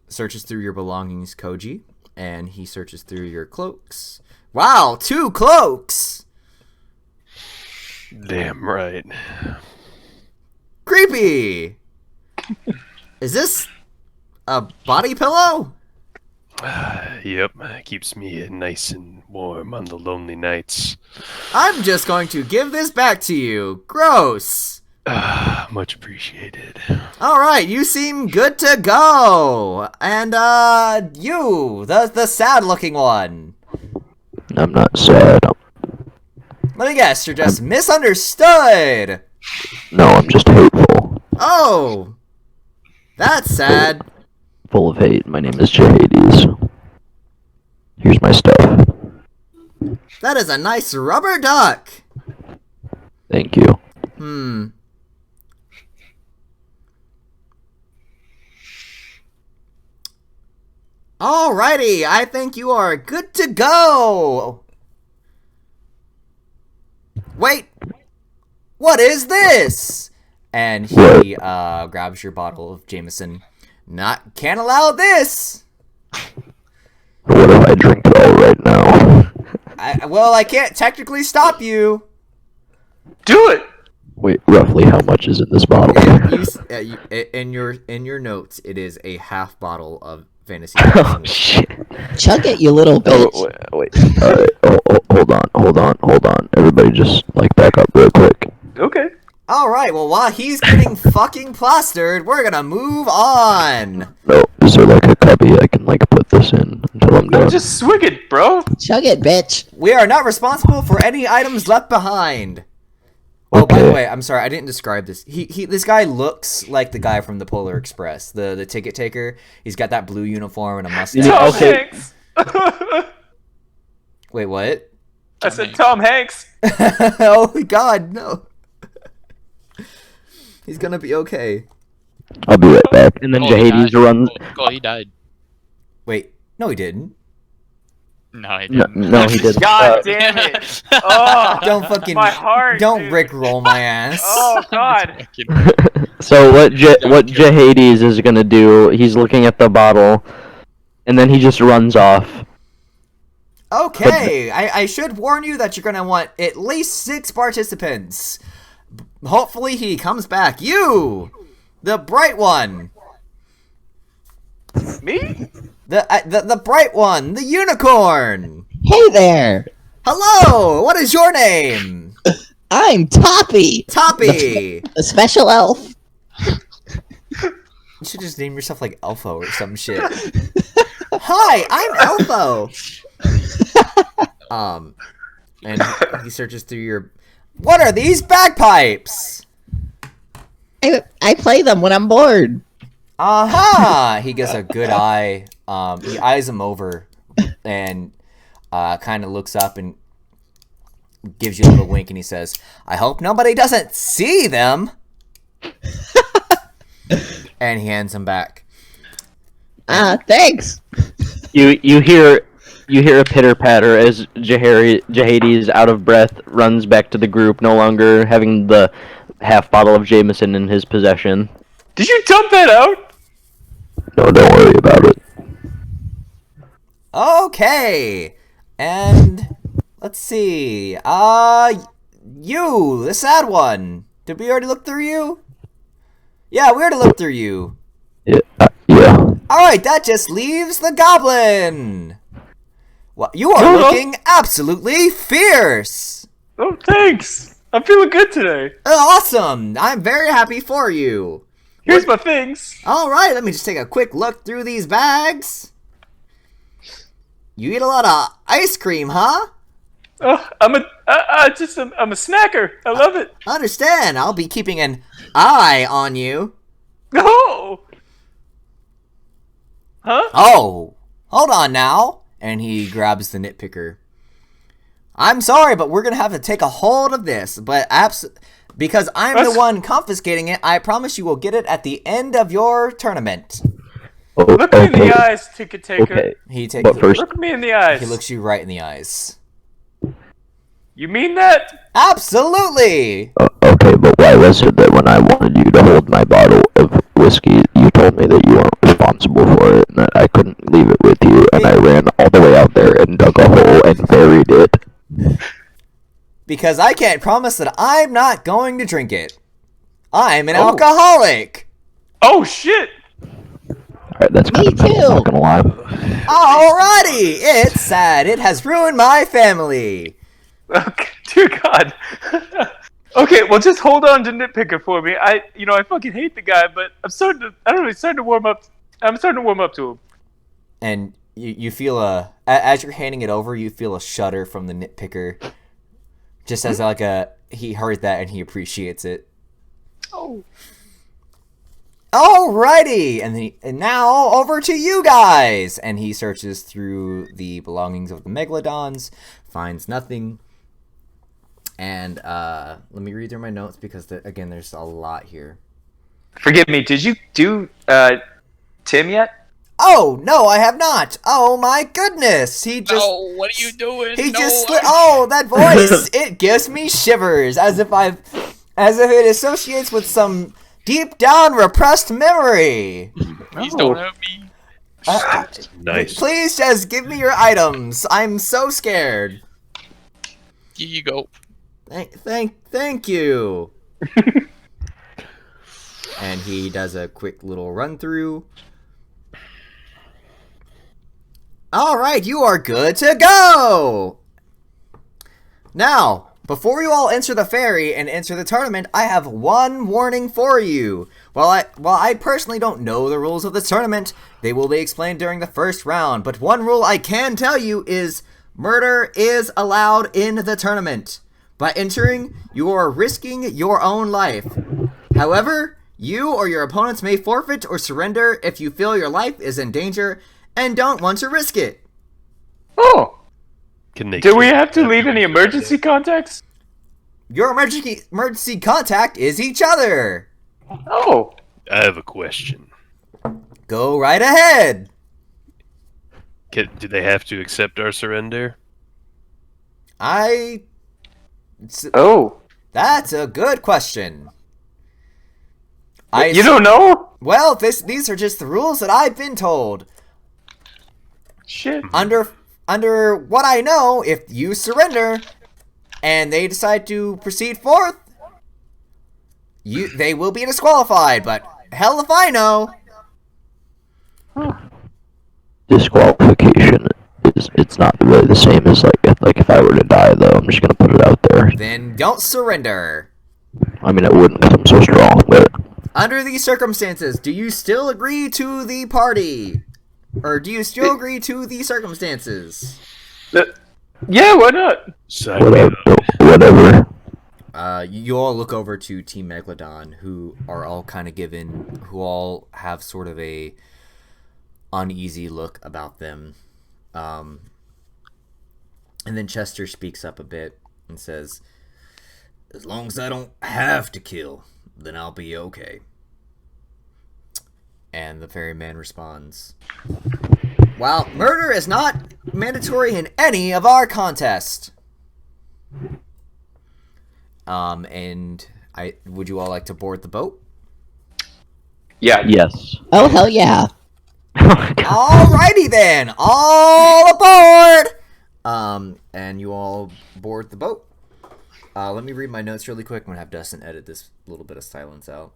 [SPEAKER 2] searches through your belongings, Koji, and he searches through your cloaks. Wow, 2 cloaks!
[SPEAKER 4] Damn right.
[SPEAKER 2] Creepy! Is this a body pillow?
[SPEAKER 4] Yep, keeps me nice and warm on the lonely nights.
[SPEAKER 2] I'm just going to give this back to you. Gross.
[SPEAKER 4] Much appreciated.
[SPEAKER 2] All right, you seem good to go. And you, the sad-looking one.
[SPEAKER 3] I'm not sad.
[SPEAKER 2] Let me guess, you're just misunderstood.
[SPEAKER 3] No, I'm just hateful.
[SPEAKER 2] Oh, that's sad.
[SPEAKER 3] Full of hate. My name is Jades. Here's my stuff.
[SPEAKER 2] That is a nice rubber duck.
[SPEAKER 3] Thank you.
[SPEAKER 2] Alrighty, I think you are good to go. Wait, what is this? And he grabs your bottle of Jameson. Can't allow this!
[SPEAKER 3] What if I drink it all right now?
[SPEAKER 2] I can't technically stop you.
[SPEAKER 5] Do it.
[SPEAKER 3] Wait, roughly how much is in this bottle?
[SPEAKER 2] In your notes, it is a half bottle of fantasy.
[SPEAKER 3] Oh shit!
[SPEAKER 7] Chug it, you little bitch.
[SPEAKER 3] Oh, wait. All right. Hold on. Everybody, just back up real quick.
[SPEAKER 6] Okay.
[SPEAKER 2] All right. Well, while he's getting fucking plastered, we're gonna move on.
[SPEAKER 3] No, is there a cubby I can put this in until I'm
[SPEAKER 6] No,
[SPEAKER 3] done?
[SPEAKER 6] just swig it, bro.
[SPEAKER 7] Chug it, bitch.
[SPEAKER 2] We are not responsible for any items left behind. Oh, by the way, I'm sorry, I didn't describe this. This guy looks like the guy from the Polar Express, the ticket taker. He's got that blue uniform and a mustache.
[SPEAKER 6] Tom
[SPEAKER 3] Okay.
[SPEAKER 6] Hanks.
[SPEAKER 2] Wait, what?
[SPEAKER 6] I said Tom Hanks.
[SPEAKER 2] Oh my God, no. He's gonna be okay.
[SPEAKER 3] I'll be right back. And then
[SPEAKER 1] Oh,
[SPEAKER 3] Jahades runs.
[SPEAKER 1] Oh, he died.
[SPEAKER 2] Wait, no, he didn't.
[SPEAKER 1] No, he
[SPEAKER 3] No,
[SPEAKER 1] didn't.
[SPEAKER 3] no, he didn't.
[SPEAKER 6] God damn it. Oh,
[SPEAKER 2] Don't fucking
[SPEAKER 6] my heart.
[SPEAKER 2] don't
[SPEAKER 6] dude.
[SPEAKER 2] rickroll my ass.
[SPEAKER 6] Oh God.
[SPEAKER 3] So what Jahades is gonna do? He's looking at the bottle, and then he just runs off.
[SPEAKER 2] Okay, I should warn you that you're gonna want at least 6 participants. Hopefully he comes back. You, the bright one.
[SPEAKER 6] Me?
[SPEAKER 2] The bright one, the unicorn.
[SPEAKER 7] Hey there.
[SPEAKER 2] Hello, what is your name?
[SPEAKER 7] I'm Toppy,
[SPEAKER 2] Toppy.
[SPEAKER 7] the special elf.
[SPEAKER 2] You should just name yourself like Elfo or some shit. Hi, I'm Elfo. And he searches through your. What are these bagpipes?
[SPEAKER 7] I play them when I'm bored.
[SPEAKER 2] Aha! He gives a good eye. He eyes him over and kind of looks up and gives you a little wink and he says, I hope nobody doesn't see them. And he hands them back.
[SPEAKER 7] Thanks.
[SPEAKER 3] You hear a pitter patter as Jahades, out of breath, runs back to the group, no longer having the half bottle of Jameson in his possession.
[SPEAKER 6] Did you dump that out?
[SPEAKER 3] No, don't worry about it.
[SPEAKER 2] Okay. And let's see. You, the sad one. Did we already look through you? Yeah, we already looked through you.
[SPEAKER 3] Yeah. Yeah.
[SPEAKER 2] Alright, that just leaves the goblin. Well, you are looking absolutely fierce.
[SPEAKER 6] Oh, thanks. I'm feeling good today.
[SPEAKER 2] Awesome. I'm very happy for you.
[SPEAKER 6] Here's my things.
[SPEAKER 2] Alright, let me just take a quick look through these bags. You eat a lot of ice cream, huh?
[SPEAKER 6] Oh, I'm a snacker. I love it.
[SPEAKER 2] Understand. I'll be keeping an eye on you.
[SPEAKER 6] Oh. Huh?
[SPEAKER 2] Oh, hold on now. And he grabs the nitpicker. I'm sorry, but we're going to have to take a hold of this. But because I'm the one confiscating it, I promise you will get it at the end of your tournament.
[SPEAKER 3] Oh,
[SPEAKER 6] Look me in the eyes, ticket taker.
[SPEAKER 3] Okay.
[SPEAKER 2] He takes.
[SPEAKER 3] But first,
[SPEAKER 6] Look me in the eyes.
[SPEAKER 2] He looks you right in the eyes.
[SPEAKER 6] You mean that?
[SPEAKER 2] Absolutely.
[SPEAKER 3] okay, but why was it that when I wanted you to hold my bottle of whiskey, you told me that you weren't responsible for it and that I couldn't leave it with you, and I ran all the way out there and dug a hole and buried it?
[SPEAKER 2] Because I can't promise that I'm not going to drink it. I'm an alcoholic.
[SPEAKER 6] Oh shit!
[SPEAKER 3] Alright, that's kind of metal, not gonna lie.
[SPEAKER 2] Alrighty, it's sad. It has ruined my family.
[SPEAKER 6] Okay, dear God. Okay, well, just hold on to nitpicker for me. I fucking hate the guy, but I'm starting to warm up. I'm starting to warm up to him.
[SPEAKER 2] And you feel as you're handing it over, you feel a shudder from the nitpicker. Just as he heard that and he appreciates it.
[SPEAKER 6] Oh.
[SPEAKER 2] Alrighty, and now over to you guys. And he searches through the belongings of the megalodons, finds nothing. And let me read through my notes because again, there's a lot here.
[SPEAKER 5] Forgive me. Did you do Tim yet?
[SPEAKER 2] Oh no, I have not. Oh my goodness, he just.
[SPEAKER 1] Oh, what are you doing?
[SPEAKER 2] He
[SPEAKER 1] No,
[SPEAKER 2] just. Oh, that voice! It gives me shivers, as if I've as if it associates with some deep down repressed memory.
[SPEAKER 1] Please don't hurt me.
[SPEAKER 4] Nice.
[SPEAKER 2] Please just give me your items. I'm so scared.
[SPEAKER 1] Here you go.
[SPEAKER 2] Thank you. And he does a quick little run through. All right, you are good to go. Now, before you all enter the ferry and enter the tournament, I have one warning for you. While I personally don't know the rules of the tournament, they will be explained during the first round. But one rule I can tell you is murder is allowed in the tournament. By entering, you are risking your own life. However, you or your opponents may forfeit or surrender if you feel your life is in danger and don't want to risk it.
[SPEAKER 6] Oh,
[SPEAKER 4] Can they
[SPEAKER 6] do we have to leave any emergency contacts?
[SPEAKER 2] Your emergency contact is each other.
[SPEAKER 6] Oh,
[SPEAKER 4] I have a question.
[SPEAKER 2] Go right ahead.
[SPEAKER 4] Do they have to accept our surrender?
[SPEAKER 2] Oh, that's a good question.
[SPEAKER 6] you don't know?
[SPEAKER 2] Well, these are just the rules that I've been told.
[SPEAKER 6] Shit.
[SPEAKER 2] Under what I know, if you surrender and they decide to proceed forth, they will be disqualified, but hell if I know.
[SPEAKER 3] Disqualification it's not really the same as like if I were to die though. I'm just gonna put it out there.
[SPEAKER 2] Then don't surrender.
[SPEAKER 3] I mean, it wouldn't because I'm so strong, but
[SPEAKER 2] Under these circumstances, do you still agree to the party? Or do you still agree to the circumstances?
[SPEAKER 6] Yeah, why not?
[SPEAKER 4] Sign me up.
[SPEAKER 3] whatever.
[SPEAKER 2] You all look over to Team Megalodon, who are all kind of who all have sort of a uneasy look about them. And then Chester speaks up a bit and says, "As long as I don't have to kill, then I'll be okay." And the ferryman responds, "While murder is not mandatory in any of our contests." And would you all like to board the boat?
[SPEAKER 6] Yeah.
[SPEAKER 3] Yes.
[SPEAKER 7] Oh, hell yeah.
[SPEAKER 2] Alrighty then, all aboard! And you all board the boat. Let me read my notes really quick. I'm gonna have Dustin edit this little bit of silence out.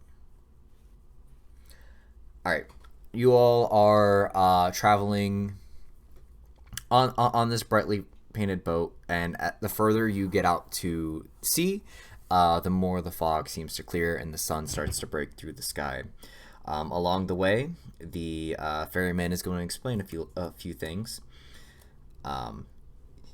[SPEAKER 2] Alright, you all are traveling on this brightly painted boat, and the further you get out to sea, the more the fog seems to clear and the sun starts to break through the sky. Along the way, the ferryman is going to explain a few things.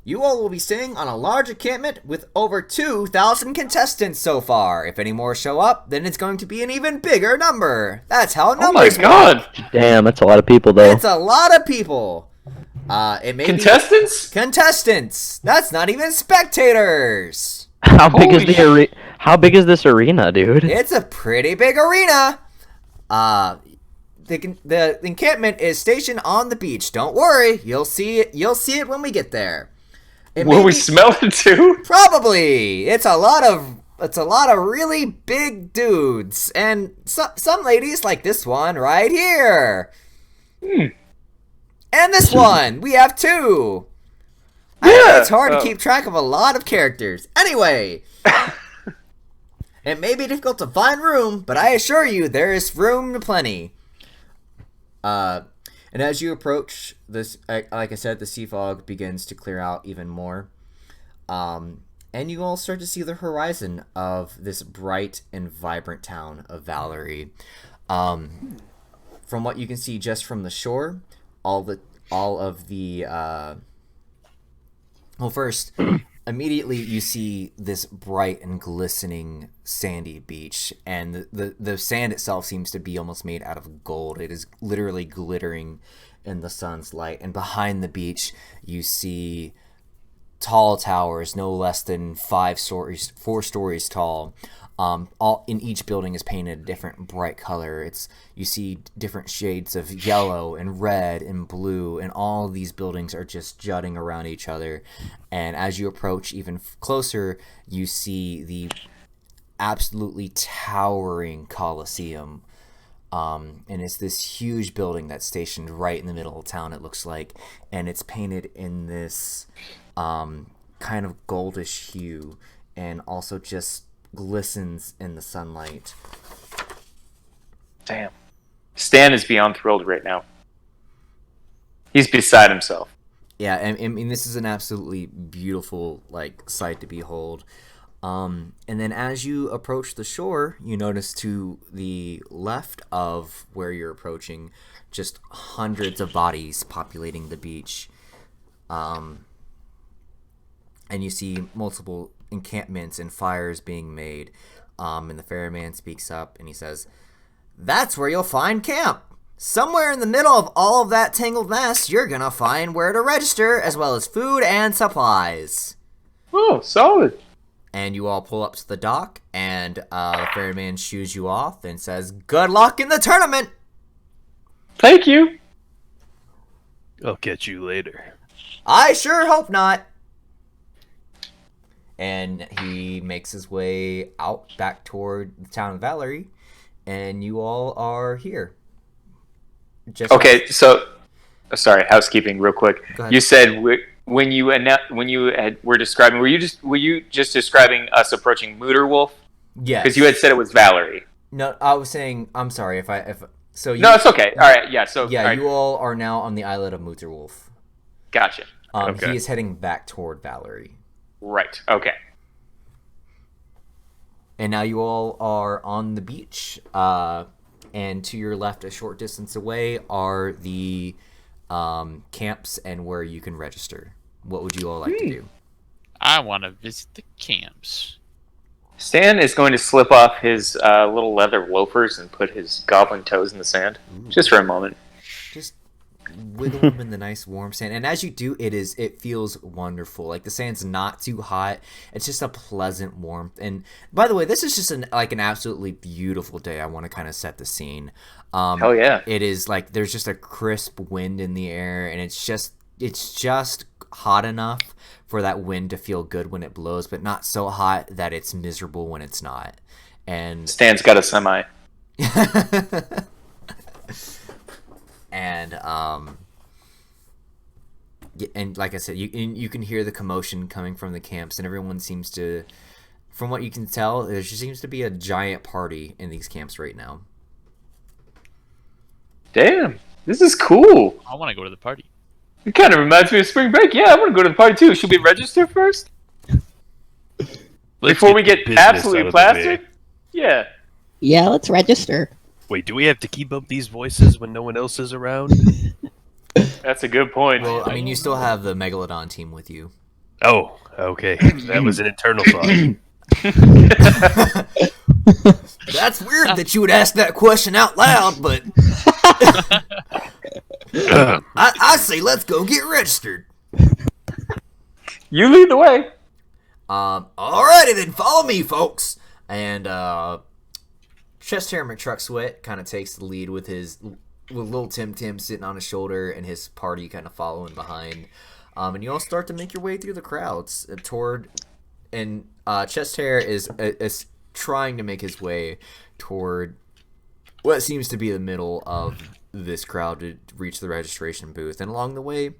[SPEAKER 2] You all will be staying on a large encampment with over 2,000 contestants so far. If any more show up, then it's going to be an even bigger number. That's how
[SPEAKER 6] Oh my
[SPEAKER 2] numbers work.
[SPEAKER 6] god.
[SPEAKER 3] Damn, that's a lot of people though.
[SPEAKER 2] It's a lot of people. It may
[SPEAKER 6] Contestants?
[SPEAKER 2] be contestants. That's not even spectators.
[SPEAKER 3] How big is
[SPEAKER 6] Holy
[SPEAKER 3] the How big is this arena, dude?
[SPEAKER 2] It's a pretty big arena. The encampment is stationed on the beach. Don't worry, you'll see it. You'll see it when we get there.
[SPEAKER 6] Will we smell it too?
[SPEAKER 2] Probably. It's a lot of really big dudes, and some ladies like this one right here. And this one. We have two.
[SPEAKER 6] Yeah.
[SPEAKER 2] It's hard to keep track of a lot of characters. Anyway, it may be difficult to find room, but I assure you there is room plenty. And as you approach this, like I said, the sea fog begins to clear out even more. And you all start to see the horizon of this bright and vibrant town of Valerie. From what you can see just from the shore, first, immediately you see this bright and glistening sandy beach, and the sand itself seems to be almost made out of gold. It is literally glittering in the sun's light, and behind the beach you see tall towers, no less than 4 stories tall. All in each building is painted a different bright color. You see different shades of yellow and red and blue, and all of these buildings are just jutting around each other. And as you approach even closer, you see absolutely towering coliseum. And it's this huge building that's stationed right in the middle of town, it looks like. And it's painted in this kind of goldish hue and also just glistens in the sunlight.
[SPEAKER 5] Damn. Stan is beyond thrilled right now. He's beside himself.
[SPEAKER 2] Yeah, and I mean, this is an absolutely beautiful sight to behold. And then as you approach the shore, you notice to the left of where you're approaching just hundreds of bodies populating the beach. And you see multiple encampments and fires being made. And the ferryman speaks up and he says, "That's where you'll find camp. Somewhere in the middle of all of that tangled mess, you're gonna find where to register, as well as food and supplies."
[SPEAKER 6] Oh, solid.
[SPEAKER 2] And you all pull up to the dock, and the ferryman shoos you off and says, "Good luck in the tournament!"
[SPEAKER 6] Thank you.
[SPEAKER 4] I'll catch you later.
[SPEAKER 2] I sure hope not. And he makes his way out back toward the town of Valerie, and you all are here. Just
[SPEAKER 5] Okay, so sorry, housekeeping real quick.
[SPEAKER 2] Go ahead.
[SPEAKER 5] You said when you were describing, were you just describing us approaching Mooterwolf?
[SPEAKER 2] Yes.
[SPEAKER 5] Because you had said it was Valerie.
[SPEAKER 2] No, I was saying, I'm sorry if so you,
[SPEAKER 5] No, it's okay. All right, yeah. So
[SPEAKER 2] yeah,
[SPEAKER 5] all right,
[SPEAKER 2] you all are now on the islet of Mutterwolf.
[SPEAKER 5] gotcha.
[SPEAKER 4] Okay.
[SPEAKER 2] He is heading back toward Valerie.
[SPEAKER 5] Right. Okay.
[SPEAKER 2] And now you all are on the beach, and to your left, a short distance away, are the camps and where you can register. What would you all like to do?
[SPEAKER 1] I want to visit the camps.
[SPEAKER 5] Stan is going to slip off his little leather loafers and put his goblin toes in the sand, just for a moment.
[SPEAKER 2] Just wiggle them in the nice warm sand, and as you do, it feels wonderful. Like the sand's not too hot; it's just a pleasant warmth. And by the way, this is just an absolutely beautiful day. I want to kind of set the scene.
[SPEAKER 5] Hell yeah!
[SPEAKER 2] It is like there's just a crisp wind in the air, and it's just hot enough for that wind to feel good when it blows, but not so hot that it's miserable when it's not. And
[SPEAKER 5] Stan's got a semi.
[SPEAKER 2] and like I said, you can hear the commotion coming from the camps, and everyone seems to, from what you can tell, there just seems to be a giant party in these camps right now.
[SPEAKER 5] Damn, this is cool.
[SPEAKER 1] I want to go to the party.
[SPEAKER 6] It kind of reminds me of spring break. Yeah, I want to go to the party too. Should we register first? Before we get
[SPEAKER 4] business out
[SPEAKER 6] absolutely
[SPEAKER 4] of the
[SPEAKER 6] plastic?
[SPEAKER 4] way.
[SPEAKER 6] Yeah.
[SPEAKER 7] Yeah, let's register.
[SPEAKER 4] Wait, do we have to keep up these voices when no one else is around?
[SPEAKER 6] That's a good point.
[SPEAKER 2] Well, I mean, you still have the Megalodon team with you.
[SPEAKER 4] Oh, okay. That was an internal thought.
[SPEAKER 2] That's weird that you would ask that question out loud, but I say let's go get registered.
[SPEAKER 6] You lead the way.
[SPEAKER 2] Alrighty then, follow me, folks. And Chest Hair McTruck Sweat kind of takes the lead with little Tim sitting on his shoulder and his party kind of following behind. And you all start to make your way through the crowds and Chest Hair is trying to make his way toward what seems to be the middle of this crowd to reach the registration booth. And along the way,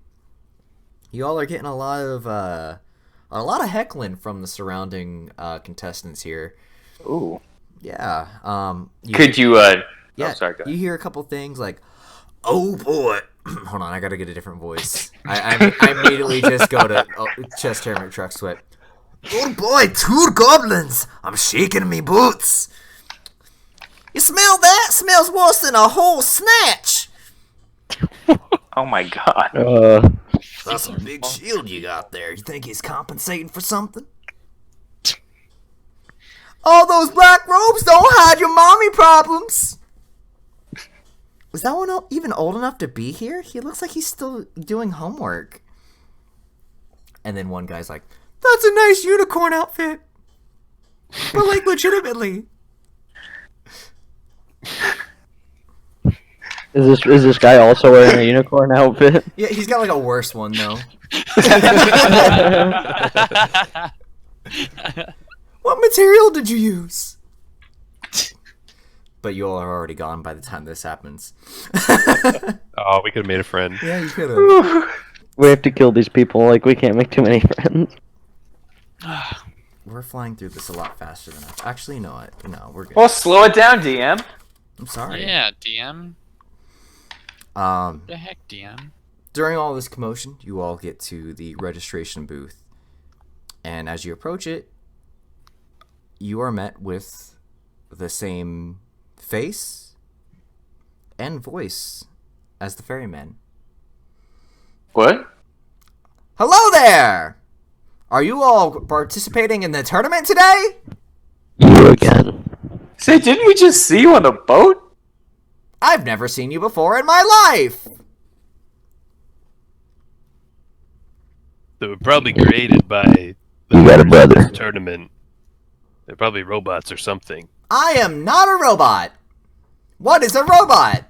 [SPEAKER 2] you all are getting a lot of heckling from the surrounding contestants here.
[SPEAKER 5] Ooh.
[SPEAKER 2] Yeah.
[SPEAKER 5] Could you?
[SPEAKER 2] Yeah.
[SPEAKER 5] Oh, sorry. Go ahead.
[SPEAKER 2] You hear a couple things like, "Oh boy." Hold on, I gotta get a different voice. I immediately just go to Chest Hair McTruck Sweat. "Oh boy, 2 goblins! I'm shaking me boots. You smell that? Smells worse than a whole snatch.
[SPEAKER 5] Oh my god.
[SPEAKER 2] That's a big shield you got there. You think he's compensating for something? All those black robes don't hide your mommy problems." Was that one even old enough to be here? He looks like he's still doing homework. And then one guy's like, "That's a nice unicorn outfit. But like legitimately."
[SPEAKER 3] Is this guy also wearing a unicorn outfit?
[SPEAKER 2] Yeah, he's got like a worse one though. "What material did you use?" but you all are already gone by the time this happens.
[SPEAKER 4] Oh, we could have made a friend.
[SPEAKER 2] Yeah, you could have.
[SPEAKER 8] We have to kill these people. Like, we can't make too many friends.
[SPEAKER 2] We're flying through this a lot faster than us. Actually, no, no, we're good.
[SPEAKER 5] Well, slow it down, DM.
[SPEAKER 2] I'm sorry.
[SPEAKER 1] Yeah, DM. The heck, DM.
[SPEAKER 2] During all this commotion, you all get to the registration booth. And as you approach it, you are met with the same face and voice as the ferryman.
[SPEAKER 5] What?
[SPEAKER 2] Hello there! Are you all participating in the tournament today?
[SPEAKER 3] You again.
[SPEAKER 5] Say, didn't we just see you on the boat?
[SPEAKER 2] I've never seen you before in my life!
[SPEAKER 4] They were probably created by the
[SPEAKER 3] You got a
[SPEAKER 4] winners of
[SPEAKER 3] brother.
[SPEAKER 4] this tournament. They're probably robots or something.
[SPEAKER 2] I am not a robot! What is a robot?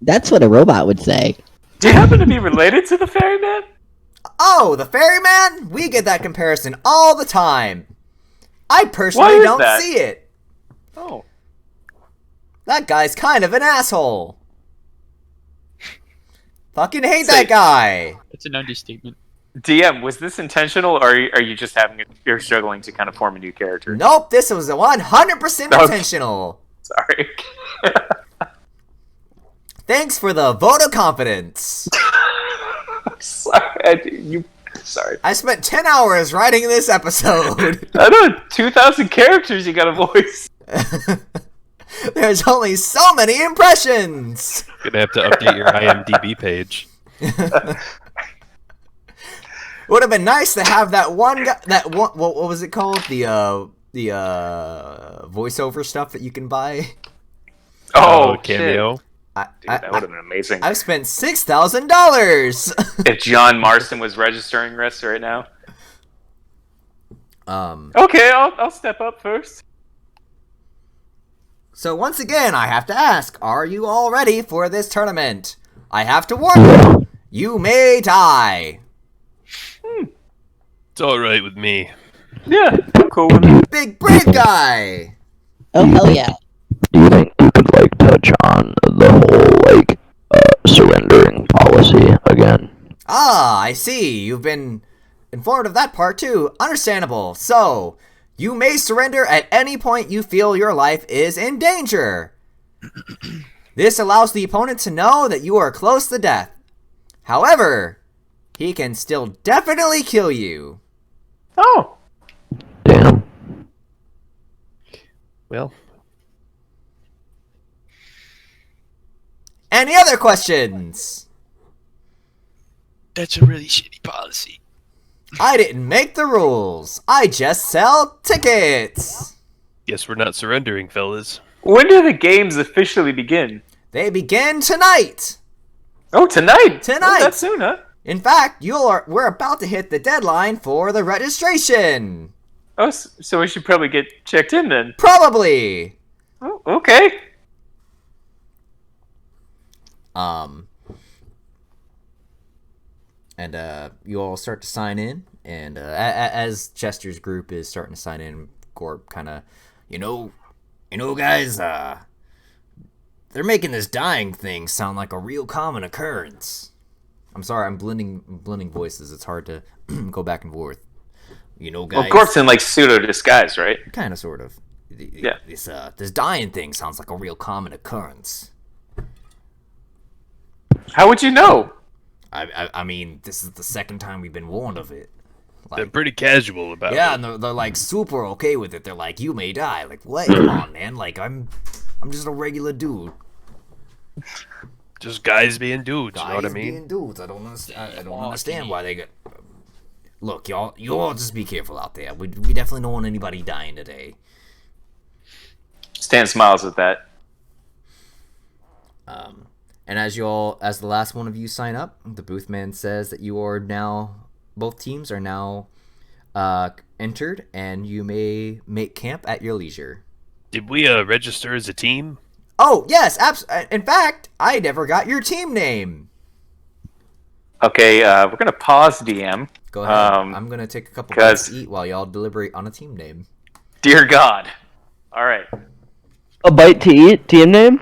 [SPEAKER 7] That's what a robot would say.
[SPEAKER 5] Do you happen to be related to the ferryman?
[SPEAKER 2] Oh, the ferryman? We get that comparison all the time. I
[SPEAKER 5] Why
[SPEAKER 2] personally
[SPEAKER 5] is
[SPEAKER 2] don't
[SPEAKER 5] that?
[SPEAKER 2] see it.
[SPEAKER 5] Oh.
[SPEAKER 2] That guy's kind of an asshole. Fucking hate
[SPEAKER 5] Say-
[SPEAKER 2] that guy.
[SPEAKER 1] It's an understatement.
[SPEAKER 5] DM, was this intentional, or are you just you're struggling to kind of form a new character?
[SPEAKER 2] Nope, this was 100%
[SPEAKER 5] Okay.
[SPEAKER 2] intentional.
[SPEAKER 5] Sorry.
[SPEAKER 2] Thanks for the vote of confidence.
[SPEAKER 5] Sorry. Sorry.
[SPEAKER 2] I spent 10 hours writing this episode.
[SPEAKER 5] I know, 2,000 characters you got a voice.
[SPEAKER 2] There's only so many impressions.
[SPEAKER 4] Gonna have to update your IMDb page.
[SPEAKER 2] Would have been nice to have that one guy, what was it called? The voiceover stuff that you can buy.
[SPEAKER 5] Oh,
[SPEAKER 4] cameo.
[SPEAKER 5] Shit. Dude, that would have been amazing.
[SPEAKER 2] I've spent $6,000.
[SPEAKER 5] If John Marston was registering us right now.
[SPEAKER 2] Um.
[SPEAKER 5] Okay, I'll step up first.
[SPEAKER 2] So once again, I have to ask: are you all ready for this tournament? I have to warn you: you may die.
[SPEAKER 4] It's all right with me.
[SPEAKER 5] Yeah, I'm cool with it.
[SPEAKER 2] Big brave guy.
[SPEAKER 7] Oh, hell yeah.
[SPEAKER 3] Do you think you could, like, touch on the whole, like, surrendering policy again?
[SPEAKER 2] Ah, I see. You've been informed of that part too. Understandable. So, you may surrender at any point you feel your life is in danger. This allows the opponent to know that you are close to death. However, he can still definitely kill you.
[SPEAKER 5] Oh.
[SPEAKER 3] Damn.
[SPEAKER 4] Well,
[SPEAKER 2] Any other questions?
[SPEAKER 1] That's a really shitty policy.
[SPEAKER 2] I didn't make the rules. I just sell tickets.
[SPEAKER 4] guess we're not surrendering, fellas.
[SPEAKER 5] When do the games officially begin?
[SPEAKER 2] They begin tonight.
[SPEAKER 5] Oh, tonight!
[SPEAKER 2] Tonight.
[SPEAKER 5] Oh, that soon, huh?
[SPEAKER 2] In fact, we're about to hit the deadline for the registration.
[SPEAKER 5] Oh, so we should probably get checked in then.
[SPEAKER 2] Probably.
[SPEAKER 5] Oh, okay.
[SPEAKER 2] And you all start to sign in, and as Chester's group is starting to sign in, Gorb kind of, you know, guys, they're making this dying thing sound like a real common occurrence. I'm sorry, I'm blending voices. It's hard to go back and forth. You know, guys.
[SPEAKER 5] Well, Gorp's in like pseudo disguise, right?
[SPEAKER 2] Kind of, sort of.
[SPEAKER 5] Yeah.
[SPEAKER 2] This dying thing sounds like a real common occurrence.
[SPEAKER 5] How would you know?
[SPEAKER 2] I mean, this is the second time we've been warned of it.
[SPEAKER 4] They're pretty casual about
[SPEAKER 2] Yeah,
[SPEAKER 4] it.
[SPEAKER 2] and they're like super okay with it. They're like, you may die. Like, what? Come on, man. Like, I'm just a regular dude.
[SPEAKER 4] Just guys being dudes, you know what I
[SPEAKER 2] Guys
[SPEAKER 4] mean?
[SPEAKER 2] being dudes. I don't understand why they get. Look, y'all, you all just be careful out there. We definitely don't want anybody dying today.
[SPEAKER 5] Stan smiles at that.
[SPEAKER 2] And as the last one of you sign up, the booth man says that you are now, both teams are now entered, and you may make camp at your leisure.
[SPEAKER 4] Did we register as a team?
[SPEAKER 2] Oh, yes, in fact, I never got your team name.
[SPEAKER 5] Okay, we're gonna pause DM.
[SPEAKER 2] Go ahead. I'm going to take a couple
[SPEAKER 5] 'cause-
[SPEAKER 2] bites to eat while y'all deliberate on a team name.
[SPEAKER 5] Dear God. All right.
[SPEAKER 8] A bite to eat? Team name?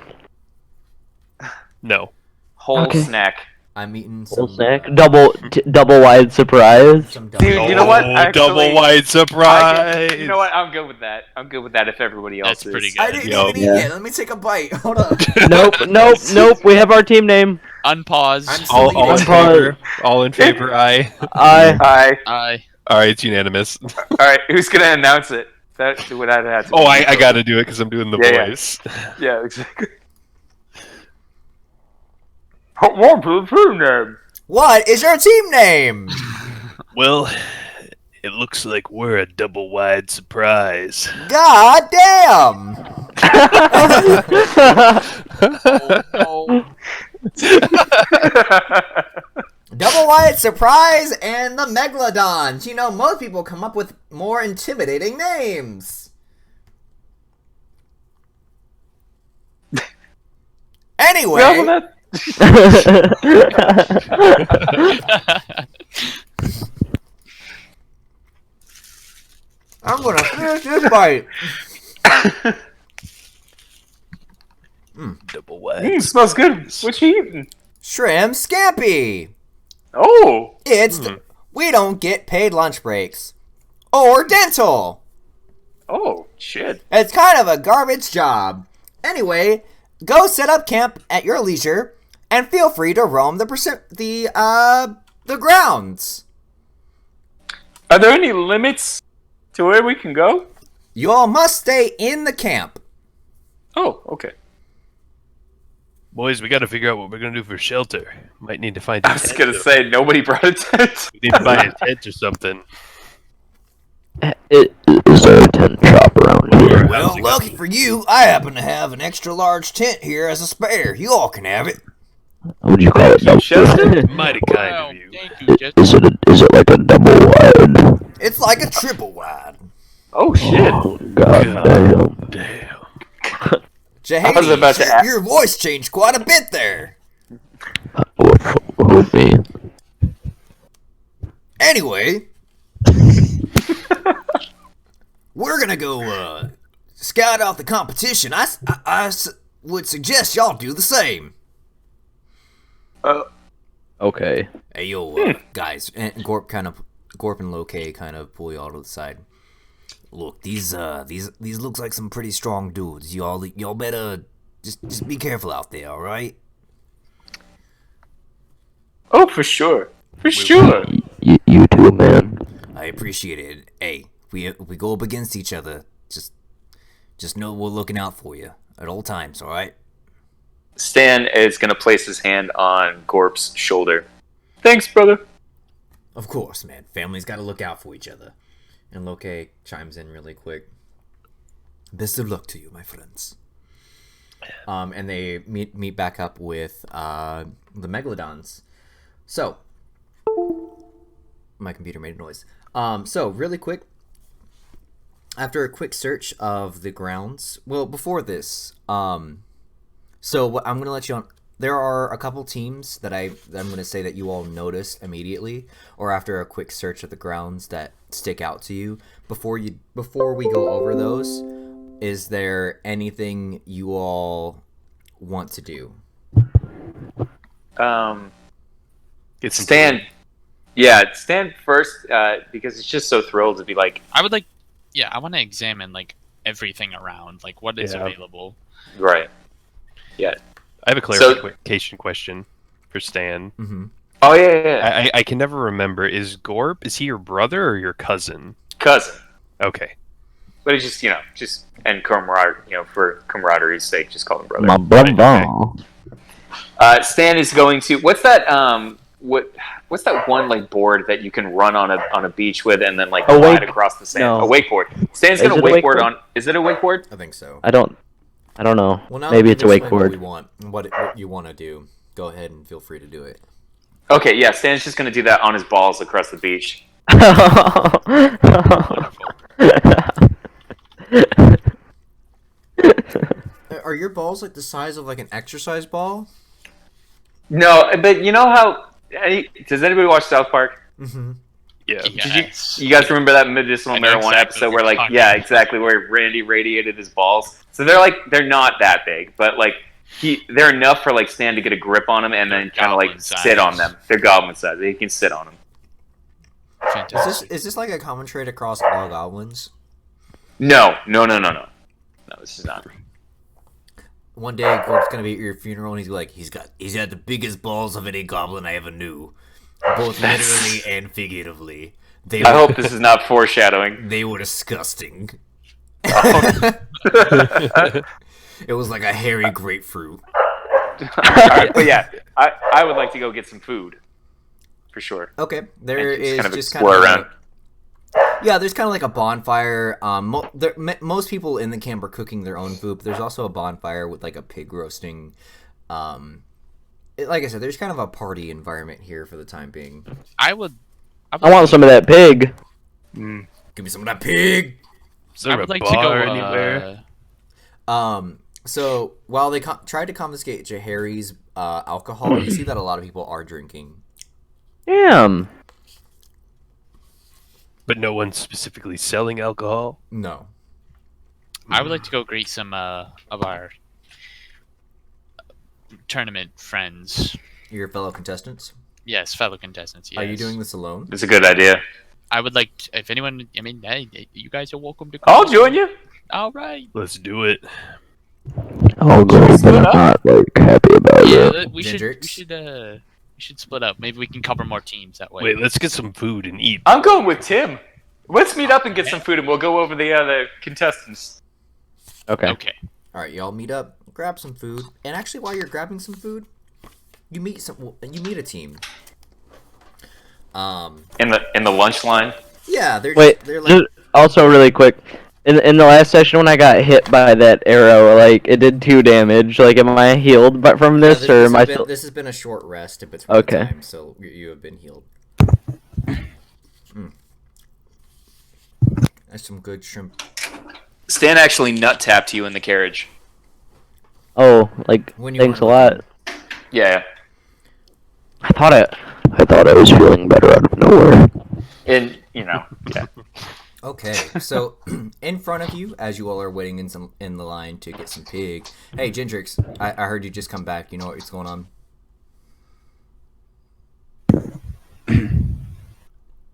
[SPEAKER 4] No.
[SPEAKER 5] Whole
[SPEAKER 8] Okay.
[SPEAKER 5] snack.
[SPEAKER 2] I'm eating
[SPEAKER 8] Full
[SPEAKER 2] some
[SPEAKER 8] snack. Double wide surprise.
[SPEAKER 2] some
[SPEAKER 5] Dude,
[SPEAKER 2] double.
[SPEAKER 5] you know what?
[SPEAKER 4] Oh,
[SPEAKER 5] Actually,
[SPEAKER 4] double wide surprise.
[SPEAKER 5] You know what? I'm good with that. I'm good with that if everybody else
[SPEAKER 1] That's
[SPEAKER 5] is.
[SPEAKER 1] pretty
[SPEAKER 2] I
[SPEAKER 1] good.
[SPEAKER 2] didn't
[SPEAKER 4] Yo.
[SPEAKER 2] even eat yet. Let me take a bite. Hold on.
[SPEAKER 8] Nope. We have our team name.
[SPEAKER 1] Unpause.
[SPEAKER 2] I'm still
[SPEAKER 4] All in
[SPEAKER 2] eating.
[SPEAKER 4] favor? All in favor? Aye.
[SPEAKER 8] I.
[SPEAKER 5] Aye.
[SPEAKER 1] Aye.
[SPEAKER 4] All right, it's unanimous.
[SPEAKER 5] All right, who's gonna announce it? That would have to.
[SPEAKER 4] Oh, I got to do it because I'm doing the
[SPEAKER 5] Yeah.
[SPEAKER 4] voice.
[SPEAKER 5] Yeah, exactly. What team name?
[SPEAKER 2] What is your team name?
[SPEAKER 4] Well, it looks like we're a double wide surprise.
[SPEAKER 2] God damn!
[SPEAKER 1] Oh,
[SPEAKER 2] Double Wyatt Surprise and the Megalodons. You know, most people come up with more intimidating names. Anyway,
[SPEAKER 5] Well, that-
[SPEAKER 2] I'm gonna finish this bite.
[SPEAKER 4] Double wide.
[SPEAKER 5] smells good. What you eating?
[SPEAKER 2] Shrimp Scampi.
[SPEAKER 5] Oh,
[SPEAKER 2] It's we don't get paid lunch breaks or dental.
[SPEAKER 5] oh, shit.
[SPEAKER 2] It's kind of a garbage job. Anyway, go set up camp at your leisure and feel free to roam the grounds.
[SPEAKER 5] Are there any limits to where we can go?
[SPEAKER 2] You all must stay in the camp.
[SPEAKER 5] Oh, okay.
[SPEAKER 4] Boys, we got to figure out what we're gonna do for shelter. Might need to find. A
[SPEAKER 5] I was
[SPEAKER 4] tent
[SPEAKER 5] gonna
[SPEAKER 4] or-
[SPEAKER 5] say nobody brought a tent.
[SPEAKER 4] we need to buy a tent or something.
[SPEAKER 3] Is there a tent shop around here?
[SPEAKER 2] Well, lucky for you, I happen to have an extra large tent here as a spare. You all can have it.
[SPEAKER 3] Would you call it double?
[SPEAKER 5] Chester?
[SPEAKER 4] Mighty kind
[SPEAKER 1] wow.
[SPEAKER 4] of you.
[SPEAKER 1] Thank you, Jess.
[SPEAKER 3] Is it like a double wide?
[SPEAKER 2] It's like a triple wide.
[SPEAKER 5] Oh shit!
[SPEAKER 3] Oh, God damn.
[SPEAKER 4] Damn.
[SPEAKER 2] Jahady,
[SPEAKER 5] I was about to ask-
[SPEAKER 2] your voice changed quite a bit there.
[SPEAKER 3] Who me?
[SPEAKER 2] Anyway, we're gonna go scout out the competition. I would suggest y'all do the same.
[SPEAKER 8] Okay.
[SPEAKER 2] Hey yo, guys, and Gorp and Loke kind of pull y'all to the side. Look, these looks like some pretty strong dudes. Y'all better just be careful out there, all right?
[SPEAKER 5] Oh, for sure, for sure.
[SPEAKER 3] You too, man.
[SPEAKER 2] I appreciate it. Hey, if we go up against each other, just know we're looking out for you at all times, all right?
[SPEAKER 5] Stan is gonna place his hand on Gorp's shoulder. Thanks, brother.
[SPEAKER 2] Of course, man. Families got to look out for each other. And Loke chimes in really quick. Best of luck to you, my friends. And they meet back up with the Megalodons. So, my computer made a noise. So really quick, after a quick search of the grounds, well, before this, so what I'm gonna let you on. There are a couple teams that I'm going to say that you all notice immediately, or after a quick search of the grounds that stick out to you. Before we go over those, is there anything you all want to do?
[SPEAKER 4] Get some
[SPEAKER 5] Stan. Yeah, Stan first because he's just so thrilled to be like,
[SPEAKER 1] I would like, yeah, I want to examine like everything around, like what is
[SPEAKER 4] Yeah.
[SPEAKER 1] available.
[SPEAKER 5] right. Yeah.
[SPEAKER 4] I have a clarification question for Stan.
[SPEAKER 2] Mm-hmm.
[SPEAKER 5] Oh yeah.
[SPEAKER 4] I can never remember. Is Gorp, is he your brother or your cousin?
[SPEAKER 5] Cousin.
[SPEAKER 4] Okay.
[SPEAKER 5] But it's just and camaraderie, for camaraderie's sake, just call him brother.
[SPEAKER 3] My brother.
[SPEAKER 5] Stan is going to what's that what's that one like board that you can run on a beach with and then like
[SPEAKER 8] A
[SPEAKER 5] glide
[SPEAKER 8] wake-
[SPEAKER 5] across the sand?
[SPEAKER 8] no.
[SPEAKER 5] A wakeboard. Stan's
[SPEAKER 8] Is
[SPEAKER 5] gonna
[SPEAKER 8] it a
[SPEAKER 5] wakeboard
[SPEAKER 8] wakeboard?
[SPEAKER 5] on. Is it a wakeboard?
[SPEAKER 2] I think so.
[SPEAKER 8] I don't know.
[SPEAKER 2] Well, now
[SPEAKER 8] Maybe
[SPEAKER 2] that
[SPEAKER 8] it's a
[SPEAKER 2] we've explained what we
[SPEAKER 8] wakeboard.
[SPEAKER 2] want, what you want to do. Go ahead and feel free to do it.
[SPEAKER 5] Okay, yeah. Stan's just gonna do that on his balls across the beach.
[SPEAKER 2] Are your balls like the size of like an exercise ball?
[SPEAKER 5] No, but you know how? Does anybody watch South Park?
[SPEAKER 2] Mm-hmm.
[SPEAKER 4] Yeah.
[SPEAKER 1] Yes.
[SPEAKER 5] You guys remember that medicinal
[SPEAKER 1] I know
[SPEAKER 5] marijuana
[SPEAKER 1] exactly
[SPEAKER 5] episode
[SPEAKER 1] what
[SPEAKER 5] where,
[SPEAKER 1] you're
[SPEAKER 5] like,
[SPEAKER 1] talking
[SPEAKER 5] yeah,
[SPEAKER 1] about.
[SPEAKER 5] exactly, where Randy radiated his balls? So they're not that big, but like they're enough for like Stan to get a grip on them and
[SPEAKER 1] They're
[SPEAKER 5] then kind of like
[SPEAKER 1] goblin
[SPEAKER 5] sit on
[SPEAKER 1] size.
[SPEAKER 5] them. They're goblin size. He can sit on them.
[SPEAKER 1] Fantastic.
[SPEAKER 2] Is this like a common trait across all goblins?
[SPEAKER 5] No, this is not.
[SPEAKER 2] One day, Gorp's gonna be at your funeral, and he's like, he's had the biggest balls of any goblin I ever knew, both literally and figuratively.
[SPEAKER 5] I hope this is not foreshadowing.
[SPEAKER 2] They were disgusting.
[SPEAKER 5] Oh.
[SPEAKER 2] It was like a hairy grapefruit.
[SPEAKER 5] Alright, but yeah, I would like to go get some food. For sure.
[SPEAKER 2] Okay, there
[SPEAKER 5] And
[SPEAKER 2] is
[SPEAKER 5] kind of
[SPEAKER 2] just
[SPEAKER 5] explore
[SPEAKER 2] kind of
[SPEAKER 5] around.
[SPEAKER 2] yeah, there's kind of like a bonfire. Most people in the camp are cooking their own food, but there's also a bonfire with like a pig roasting. Like I said, there's kind of a party environment here for the time being.
[SPEAKER 8] I want some of that pig.
[SPEAKER 2] Give me some of that pig.
[SPEAKER 4] Is there
[SPEAKER 1] I
[SPEAKER 4] a
[SPEAKER 1] would like
[SPEAKER 4] bar
[SPEAKER 1] to go
[SPEAKER 4] anywhere?
[SPEAKER 2] So while they tried to confiscate Jahari's alcohol, you see that a lot of people are drinking.
[SPEAKER 8] Damn.
[SPEAKER 4] But no one's specifically selling alcohol.
[SPEAKER 2] No.
[SPEAKER 1] I would like to go greet some of our tournament friends.
[SPEAKER 2] Your fellow contestants.
[SPEAKER 1] Yes, fellow contestants. Yes.
[SPEAKER 2] Are you doing this alone?
[SPEAKER 5] It's a good idea.
[SPEAKER 1] I would like, if anyone. I mean, hey, you guys are welcome to.
[SPEAKER 5] I'll join you.
[SPEAKER 1] All right.
[SPEAKER 4] Let's do it.
[SPEAKER 3] I'll go, but I'm not like happy about
[SPEAKER 1] Yeah,
[SPEAKER 3] it.
[SPEAKER 1] we should split up. Maybe we can cover more teams that way.
[SPEAKER 4] Wait, let's get some food and eat.
[SPEAKER 5] I'm going with Tim. Let's meet up and get some food, and we'll go over the other contestants.
[SPEAKER 8] Okay.
[SPEAKER 1] Okay.
[SPEAKER 2] All right, y'all meet up, grab some food, and actually, while you're grabbing some food, you meet a team.
[SPEAKER 5] In the lunch line.
[SPEAKER 2] Yeah, they're
[SPEAKER 8] Wait.
[SPEAKER 2] they're like
[SPEAKER 8] Just also, really quick, in the last session when I got hit by that arrow, like it did 2 damage. Like, am I healed? But from
[SPEAKER 2] yeah,
[SPEAKER 8] this, or am I
[SPEAKER 2] this,
[SPEAKER 8] still?
[SPEAKER 2] this has been a short rest in between
[SPEAKER 8] Okay.
[SPEAKER 2] times, so you have been healed. That's some good shrimp.
[SPEAKER 5] Stan actually nut tapped you in the carriage.
[SPEAKER 8] Oh, like
[SPEAKER 2] When you
[SPEAKER 8] thanks a
[SPEAKER 2] weren't
[SPEAKER 8] lot.
[SPEAKER 5] Yeah.
[SPEAKER 3] I thought I was feeling better out of nowhere.
[SPEAKER 5] And, yeah.
[SPEAKER 2] Okay, so in front of you, as you all are waiting in the line to get some pig. Hey, Gendrix, I heard you just come back. You know what's going on?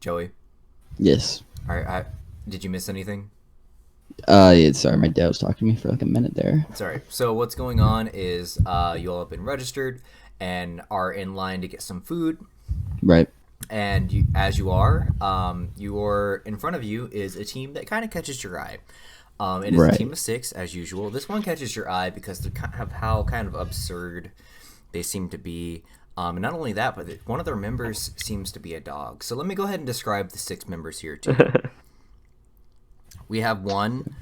[SPEAKER 2] Joey,
[SPEAKER 7] Yes.
[SPEAKER 2] all right, did you miss anything?
[SPEAKER 7] Yeah, sorry, my dad was talking to me for like a minute there.
[SPEAKER 2] Sorry. So what's going on is you all have been registered and are in line to get some food.
[SPEAKER 7] Right.
[SPEAKER 2] And as you are in front of you is a team that kind of catches your eye. It is a
[SPEAKER 7] Right.
[SPEAKER 2] team of 6 as usual. This one catches your eye because of how kind of absurd they seem to be. And not only that, but one of their members seems to be a dog. So let me go ahead and describe the 6 members here too. We have one.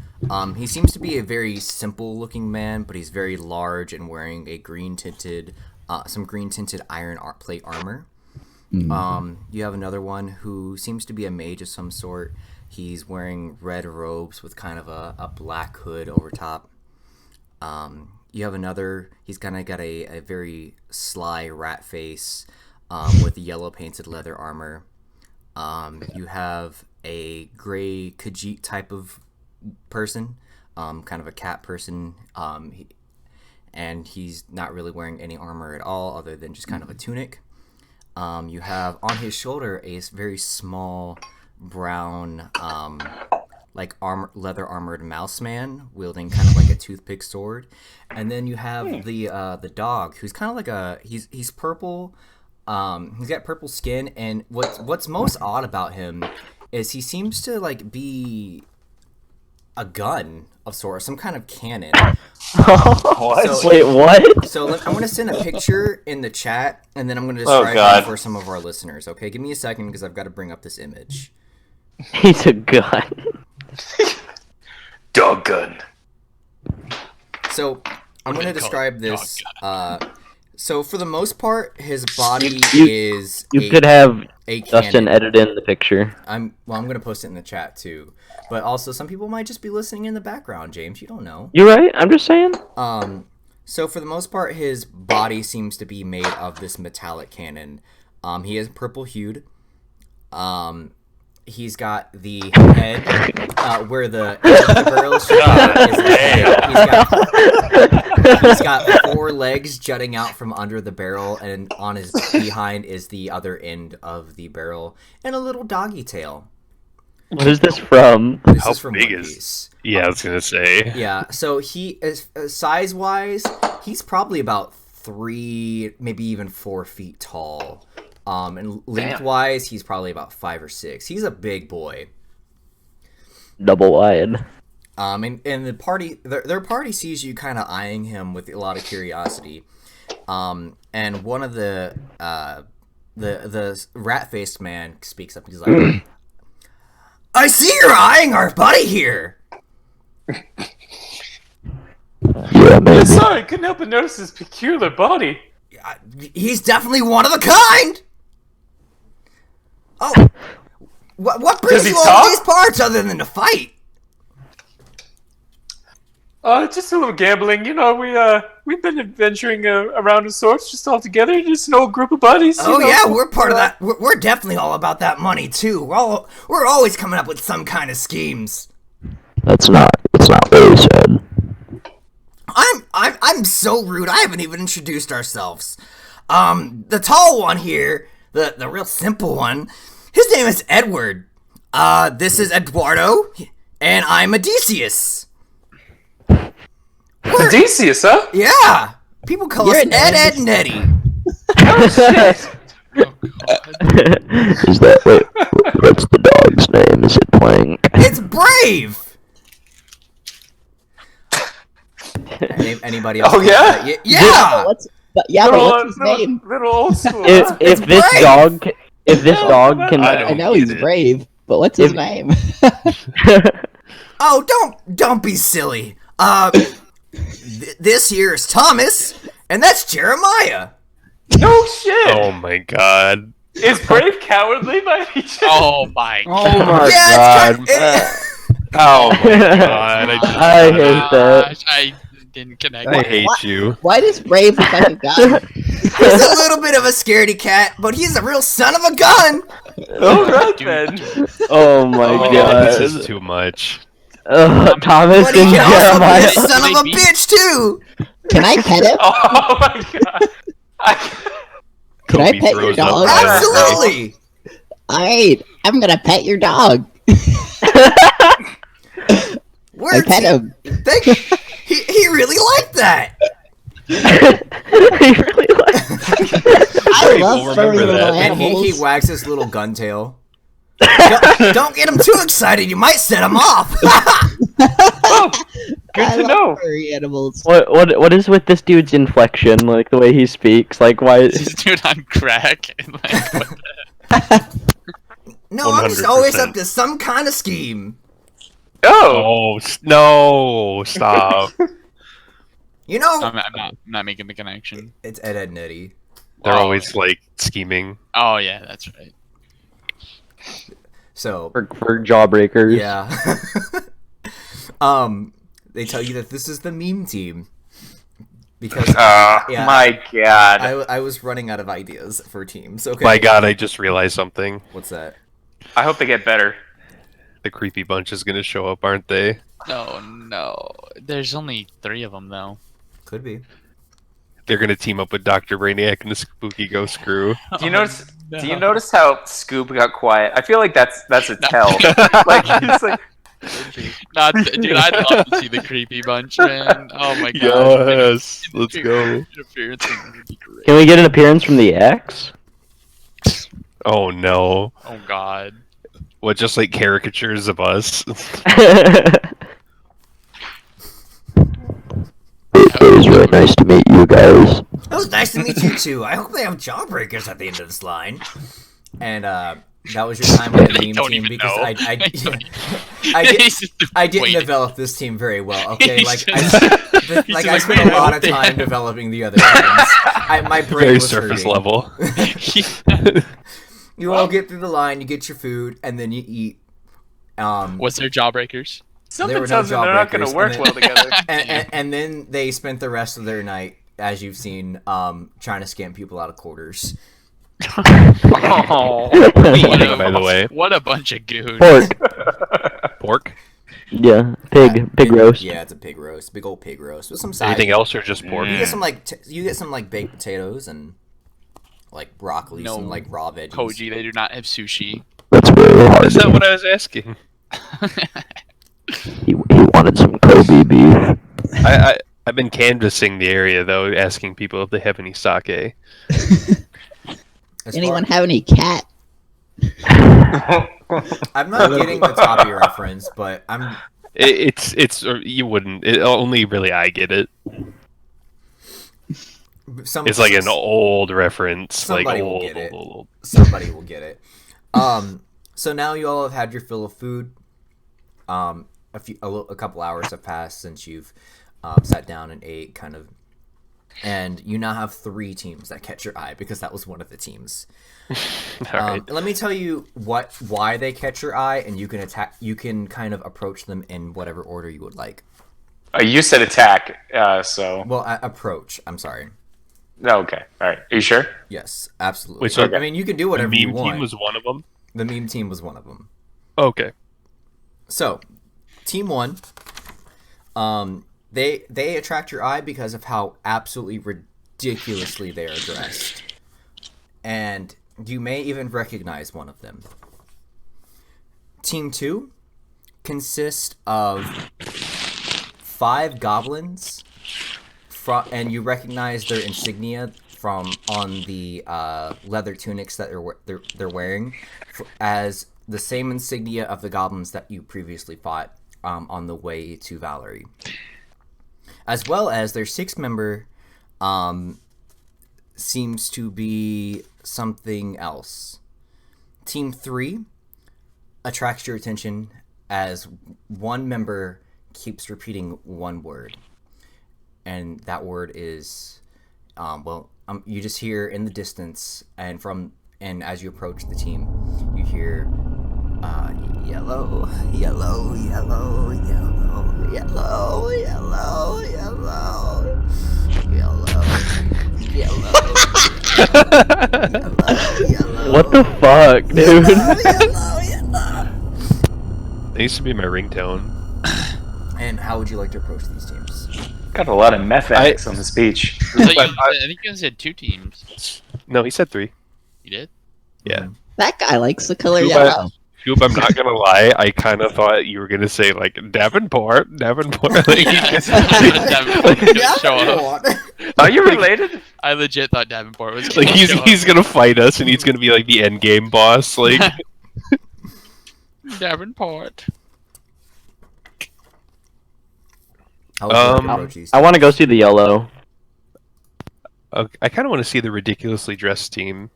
[SPEAKER 2] He seems to be a very simple-looking man, but he's very large and wearing a some green-tinted iron plate armor. You have another one who seems to be a mage of some sort. He's wearing red robes with kind of a black hood over top. You have another. He's kind of got a very sly rat face with yellow painted leather armor. You have a gray Khajiit type of person, kind of a cat person, and he's not really wearing any armor at all other than just kind of a tunic. You have on his shoulder a very small brown leather armored mouse man wielding kind of like a toothpick sword, and then you have the dog who's kind of like he's purple. He's got purple skin, and what's most odd about him is he seems to like be a gun of sorts, some kind of cannon.
[SPEAKER 5] What?
[SPEAKER 8] Wait, what?
[SPEAKER 2] So I'm going to send a picture in the chat, and then I'm going to
[SPEAKER 5] Oh,
[SPEAKER 2] describe
[SPEAKER 5] God.
[SPEAKER 2] it for some of our listeners. Okay, give me a second because I've got to bring up this image.
[SPEAKER 8] He's a gun.
[SPEAKER 5] Dog gun.
[SPEAKER 2] So I'm going to
[SPEAKER 1] gonna call
[SPEAKER 2] describe
[SPEAKER 1] it
[SPEAKER 2] this. So for the most part, his body
[SPEAKER 8] You-
[SPEAKER 2] is
[SPEAKER 8] You could have
[SPEAKER 2] a
[SPEAKER 8] Dustin
[SPEAKER 2] cannon.
[SPEAKER 8] edit in the picture.
[SPEAKER 2] I'm going to post it in the chat too. But also, some people might just be listening in the background, James. You don't know.
[SPEAKER 8] You're right. I'm just saying.
[SPEAKER 2] So for the most part, his body seems to be made of this metallic cannon. He is purple hued. he's got the head where the barrel is. He's got 4 legs jutting out from under the barrel, and on his behind is the other end of the barrel, and a little doggy tail.
[SPEAKER 8] What is this from?
[SPEAKER 2] This
[SPEAKER 4] How
[SPEAKER 2] is from
[SPEAKER 4] big
[SPEAKER 2] One
[SPEAKER 4] is-
[SPEAKER 2] Piece.
[SPEAKER 4] Yeah, I was gonna say.
[SPEAKER 2] Yeah, so he is size-wise, he's probably about 3, maybe even 4 feet tall. And lengthwise, he's probably about 5 or 6. He's a big boy.
[SPEAKER 8] Double wide.
[SPEAKER 2] And the party, their party sees you kind of eyeing him with a lot of curiosity. And one of the rat-faced man speaks up. He's like, "I see you're eyeing our buddy here."
[SPEAKER 3] Yeah, maybe.
[SPEAKER 6] Sorry, couldn't help but notice his peculiar body.
[SPEAKER 2] He's definitely one of a kind. Oh, what brings
[SPEAKER 6] Does he
[SPEAKER 2] you all
[SPEAKER 6] talk?
[SPEAKER 2] to these parts other than to fight?
[SPEAKER 6] Just a little gambling. You know, we've been adventuring around of sorts, just all together, just an old group of buddies.
[SPEAKER 2] Oh
[SPEAKER 6] you know.
[SPEAKER 2] yeah, we're part of that. We're definitely all about that money too. We're always coming up with some kind of schemes.
[SPEAKER 3] That's not what he said.
[SPEAKER 2] I'm so rude. I haven't even introduced ourselves. The tall one here, the real simple one, his name is Edward. This is Eduardo, and I'm Odysseus.
[SPEAKER 6] Odysseus, huh?
[SPEAKER 2] Yeah, people call
[SPEAKER 7] You're
[SPEAKER 2] us
[SPEAKER 7] an
[SPEAKER 2] Ed,
[SPEAKER 7] Ed.
[SPEAKER 2] and Eddie.
[SPEAKER 6] Oh shit!
[SPEAKER 3] Is that wait? What's the dog's name? Is it Plank?
[SPEAKER 2] It's Brave. Anybody else?
[SPEAKER 6] Oh, yeah?
[SPEAKER 2] Yeah.
[SPEAKER 7] What's what's his name?
[SPEAKER 6] Little old school.
[SPEAKER 8] If this
[SPEAKER 2] Brave.
[SPEAKER 8] dog, if this dog can,
[SPEAKER 7] I know he's brave, but what's his name?
[SPEAKER 2] Oh, don't be silly. This here is Thomas, and that's Jeremiah.
[SPEAKER 6] No shit!
[SPEAKER 4] Oh my god.
[SPEAKER 6] Is Brave cowardly by any chance?
[SPEAKER 1] Oh my
[SPEAKER 8] oh
[SPEAKER 1] god.
[SPEAKER 8] my
[SPEAKER 2] Yeah,
[SPEAKER 8] god,
[SPEAKER 4] Oh my god.
[SPEAKER 8] I hate that.
[SPEAKER 1] Gosh, I didn't connect.
[SPEAKER 4] I hate you.
[SPEAKER 7] Why does Brave look like a gun?
[SPEAKER 2] He's a little bit of a scaredy cat, but he's a real son of a gun.
[SPEAKER 6] Alright then.
[SPEAKER 8] Oh my
[SPEAKER 4] Oh,
[SPEAKER 8] god.
[SPEAKER 4] this is too much.
[SPEAKER 8] Thomas
[SPEAKER 2] But he
[SPEAKER 8] and
[SPEAKER 2] can also be
[SPEAKER 8] Jeremiah.
[SPEAKER 2] a son of a bitch too.
[SPEAKER 7] Can I pet him?
[SPEAKER 6] Oh my god.
[SPEAKER 7] Can I
[SPEAKER 4] Toby
[SPEAKER 7] pet your
[SPEAKER 4] throws up
[SPEAKER 7] dog?
[SPEAKER 4] right
[SPEAKER 2] Absolutely.
[SPEAKER 7] Alright, I'm gonna pet your dog.
[SPEAKER 2] Where
[SPEAKER 7] I pet him.
[SPEAKER 2] He really liked that.
[SPEAKER 8] He really likes.
[SPEAKER 7] I
[SPEAKER 4] We'll
[SPEAKER 7] love furry
[SPEAKER 4] remember
[SPEAKER 7] little
[SPEAKER 4] that.
[SPEAKER 2] And
[SPEAKER 7] animals.
[SPEAKER 2] he wags his little gun tail. Don't get him too excited. You might set him off.
[SPEAKER 6] Good
[SPEAKER 7] I
[SPEAKER 6] to
[SPEAKER 7] love
[SPEAKER 6] know.
[SPEAKER 7] furry animals.
[SPEAKER 8] What is with this dude's inflection? Like the way he speaks. Like why?
[SPEAKER 1] This dude on crack. And like, what the-
[SPEAKER 2] No, I'm just always
[SPEAKER 4] 100%.
[SPEAKER 2] up to some kind of scheme.
[SPEAKER 6] Oh.
[SPEAKER 4] Oh, no, stop.
[SPEAKER 2] You know,
[SPEAKER 1] I'm not making the connection.
[SPEAKER 2] it's Ed, Ed, and Eddie.
[SPEAKER 4] They're
[SPEAKER 1] Oh.
[SPEAKER 4] always like scheming.
[SPEAKER 1] Oh yeah, that's right.
[SPEAKER 2] So,
[SPEAKER 8] For jawbreakers.
[SPEAKER 2] yeah. They tell you that this is the meme team. Because Yeah.
[SPEAKER 5] My god.
[SPEAKER 2] I was running out of ideas for teams. Okay.
[SPEAKER 4] My god, I just realized something.
[SPEAKER 2] What's that?
[SPEAKER 5] I hope they get better.
[SPEAKER 4] The creepy bunch is gonna show up, aren't they?
[SPEAKER 1] No. There's only 3 of them though.
[SPEAKER 2] Could be.
[SPEAKER 4] They're gonna team up with Dr. Brainiac and the Spooky Ghost Crew.
[SPEAKER 5] Do you notice? Do you notice how Scoob got quiet? I feel like that's a tell. Like he's like,
[SPEAKER 1] Dude, I'd love to see the creepy bunch, man. Oh my god.
[SPEAKER 4] Yes, let's go.
[SPEAKER 1] Interference would be great.
[SPEAKER 8] Can we get an appearance from the X?
[SPEAKER 4] Oh no.
[SPEAKER 1] Oh god.
[SPEAKER 4] What, just like caricatures of us?
[SPEAKER 3] It was really nice to meet you guys.
[SPEAKER 2] It was nice to meet you too. I hope they have jawbreakers at the end of this line. And that was your time with the
[SPEAKER 1] They
[SPEAKER 2] meme
[SPEAKER 1] don't
[SPEAKER 2] team
[SPEAKER 1] even
[SPEAKER 2] because
[SPEAKER 1] know.
[SPEAKER 2] I
[SPEAKER 1] They don't
[SPEAKER 2] I didn't
[SPEAKER 1] Wait.
[SPEAKER 2] develop this team very well. Okay,
[SPEAKER 1] He's
[SPEAKER 2] like
[SPEAKER 1] just-
[SPEAKER 2] I
[SPEAKER 1] like,
[SPEAKER 2] spent a lot of time developing the other teams. My brain
[SPEAKER 4] Very
[SPEAKER 2] was
[SPEAKER 4] surface
[SPEAKER 2] hurting.
[SPEAKER 4] level.
[SPEAKER 2] You all get through the line, you get your food, and then you eat.
[SPEAKER 1] Was there jawbreakers?
[SPEAKER 6] something
[SPEAKER 2] were no
[SPEAKER 6] tells me they're not going
[SPEAKER 2] jawbreakers,
[SPEAKER 6] to work
[SPEAKER 2] and
[SPEAKER 6] well together.
[SPEAKER 2] and then they spent the rest of their night, as you've seen, trying to scam people out of quarters.
[SPEAKER 5] Oh,
[SPEAKER 4] Eating, by the way.
[SPEAKER 1] What a bunch of goons.
[SPEAKER 8] Pork.
[SPEAKER 4] Pork?
[SPEAKER 8] Yeah, pig roast.
[SPEAKER 2] Yeah, it's a pig roast, big old pig roast with some side.
[SPEAKER 4] Anything else or just pork?
[SPEAKER 2] You get some like baked potatoes and like broccoli,
[SPEAKER 1] No.
[SPEAKER 2] some like raw veggies.
[SPEAKER 1] Koji, they do not have sushi.
[SPEAKER 3] That's very hard.
[SPEAKER 4] That's not what I was asking.
[SPEAKER 3] He wanted some Kobe beef.
[SPEAKER 4] I've been canvassing the area though, asking people if they have any sake.
[SPEAKER 2] As
[SPEAKER 7] Anyone
[SPEAKER 2] far-
[SPEAKER 7] have any cat?
[SPEAKER 2] I'm not getting the Toppy reference, but I'm.
[SPEAKER 4] It's or you wouldn't. Only really I get it. It's like an old reference,
[SPEAKER 2] Somebody
[SPEAKER 4] like
[SPEAKER 2] will
[SPEAKER 4] old,
[SPEAKER 2] get it.
[SPEAKER 4] old.
[SPEAKER 2] Somebody will get it. So now you all have had your fill of food. A couple hours have passed since you've sat down and ate, kind of, and you now have 3 teams that catch your eye because that was one of the teams.
[SPEAKER 4] All right.
[SPEAKER 2] Let me tell you why they catch your eye, and you can attack. You can kind of approach them in whatever order you would like.
[SPEAKER 5] You said attack, so.
[SPEAKER 2] Well, approach. I'm sorry.
[SPEAKER 5] No, okay. All right. Are you sure?
[SPEAKER 2] Yes, absolutely.
[SPEAKER 4] Wait, so
[SPEAKER 2] I mean, you can do
[SPEAKER 4] The
[SPEAKER 2] whatever you
[SPEAKER 4] meme
[SPEAKER 2] want.
[SPEAKER 4] team was one of them.
[SPEAKER 2] The meme team was one of them.
[SPEAKER 4] Okay.
[SPEAKER 2] So, team 1, they attract your eye because of how absolutely ridiculously they are dressed, and you may even recognize one of them. Team 2 consists of 5 goblins, and you recognize their insignia from on the leather tunics that they're wearing, as the same insignia of the goblins that you previously fought on the way to Valerie. As well as their 6-member seems to be something else. Team 3 attracts your attention as one member keeps repeating one word. And that word is, you just hear in the distance, and as you approach the team, you hear, yellow, yellow, yellow, yellow, yellow, yellow, yellow, yellow, yellow.
[SPEAKER 8] What the fuck, dude?
[SPEAKER 4] That used to be my ringtone.
[SPEAKER 2] And how would you like to approach these teams?
[SPEAKER 5] Got a lot of meth addicts on this beach.
[SPEAKER 1] I think you guys had 2 teams.
[SPEAKER 4] No, he said 3.
[SPEAKER 1] You did?
[SPEAKER 4] Yeah.
[SPEAKER 7] That guy likes the color
[SPEAKER 4] Scoop,
[SPEAKER 7] yellow.
[SPEAKER 4] Scoop, I'm not gonna lie. I kind of thought you were gonna say like Davenport. Like,
[SPEAKER 1] Davenport was gonna show up.
[SPEAKER 5] Are you related?
[SPEAKER 1] I legit thought Davenport was
[SPEAKER 4] like
[SPEAKER 1] gonna show up.
[SPEAKER 4] he's gonna fight us, and he's gonna be like the end game boss. Like,
[SPEAKER 1] Davenport.
[SPEAKER 2] How would you like to approach these
[SPEAKER 8] I want to go see the yellow.
[SPEAKER 4] I kind of want to see the ridiculously dressed team.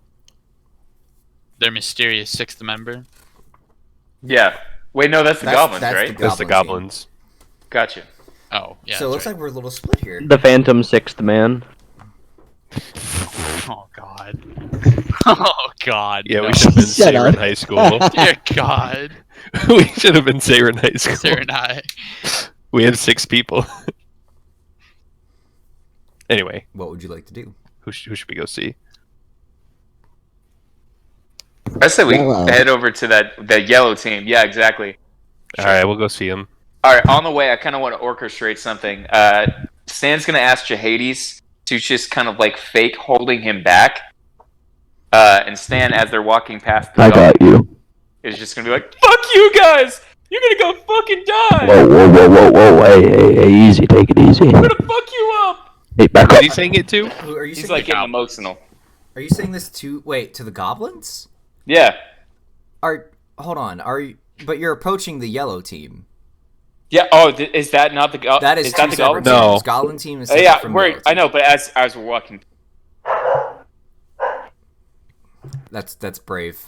[SPEAKER 1] Their mysterious 6th member.
[SPEAKER 5] Yeah. Wait, no, that's the goblins, right?
[SPEAKER 4] That's the goblins.
[SPEAKER 5] Gotcha.
[SPEAKER 1] Oh, yeah.
[SPEAKER 2] So it looks like we're a little split here.
[SPEAKER 8] The Phantom 6th man.
[SPEAKER 1] Oh, God. Oh, God.
[SPEAKER 4] Yeah,
[SPEAKER 1] no.
[SPEAKER 4] we should have been
[SPEAKER 7] Shut
[SPEAKER 4] Sayer in
[SPEAKER 7] up.
[SPEAKER 4] high school.
[SPEAKER 1] Dear God.
[SPEAKER 4] We should have been Sayer in high school.
[SPEAKER 1] Sarah and I.
[SPEAKER 4] We had 6 people. Anyway,
[SPEAKER 2] What would you like to do?
[SPEAKER 4] who should we go see?
[SPEAKER 5] I said we
[SPEAKER 7] Yellow.
[SPEAKER 5] head over to that yellow team. Yeah, exactly.
[SPEAKER 4] All right, we'll go see him.
[SPEAKER 5] All right, on the way, I kind of want to orchestrate something. Stan's going to ask Jahades to just kind of like fake holding him back. And Stan, as they're walking past the
[SPEAKER 3] I
[SPEAKER 5] dog,
[SPEAKER 3] got you.
[SPEAKER 5] is just going to be like, "Fuck you guys! You're going to go fucking die!
[SPEAKER 3] Whoa, whoa, whoa, whoa, whoa! Hey, easy, take it easy.
[SPEAKER 5] I'm going to fuck you up!"
[SPEAKER 3] Hey, back
[SPEAKER 4] Who's
[SPEAKER 3] up.
[SPEAKER 4] he saying it to?
[SPEAKER 2] Who are you?
[SPEAKER 5] He's
[SPEAKER 2] saying,
[SPEAKER 5] like getting emotional.
[SPEAKER 2] are you saying this to the goblins?
[SPEAKER 5] Yeah.
[SPEAKER 2] Hold on. But you're approaching the yellow team.
[SPEAKER 5] Yeah. Oh, is that not the
[SPEAKER 2] That is
[SPEAKER 5] is that
[SPEAKER 2] two
[SPEAKER 5] the
[SPEAKER 2] separate
[SPEAKER 5] goblin?
[SPEAKER 4] No.
[SPEAKER 2] teams. Goblin team is
[SPEAKER 5] Oh,
[SPEAKER 2] separate
[SPEAKER 5] yeah,
[SPEAKER 2] from yellow
[SPEAKER 5] I
[SPEAKER 2] team.
[SPEAKER 5] know, but as we're walking,
[SPEAKER 2] That's brave.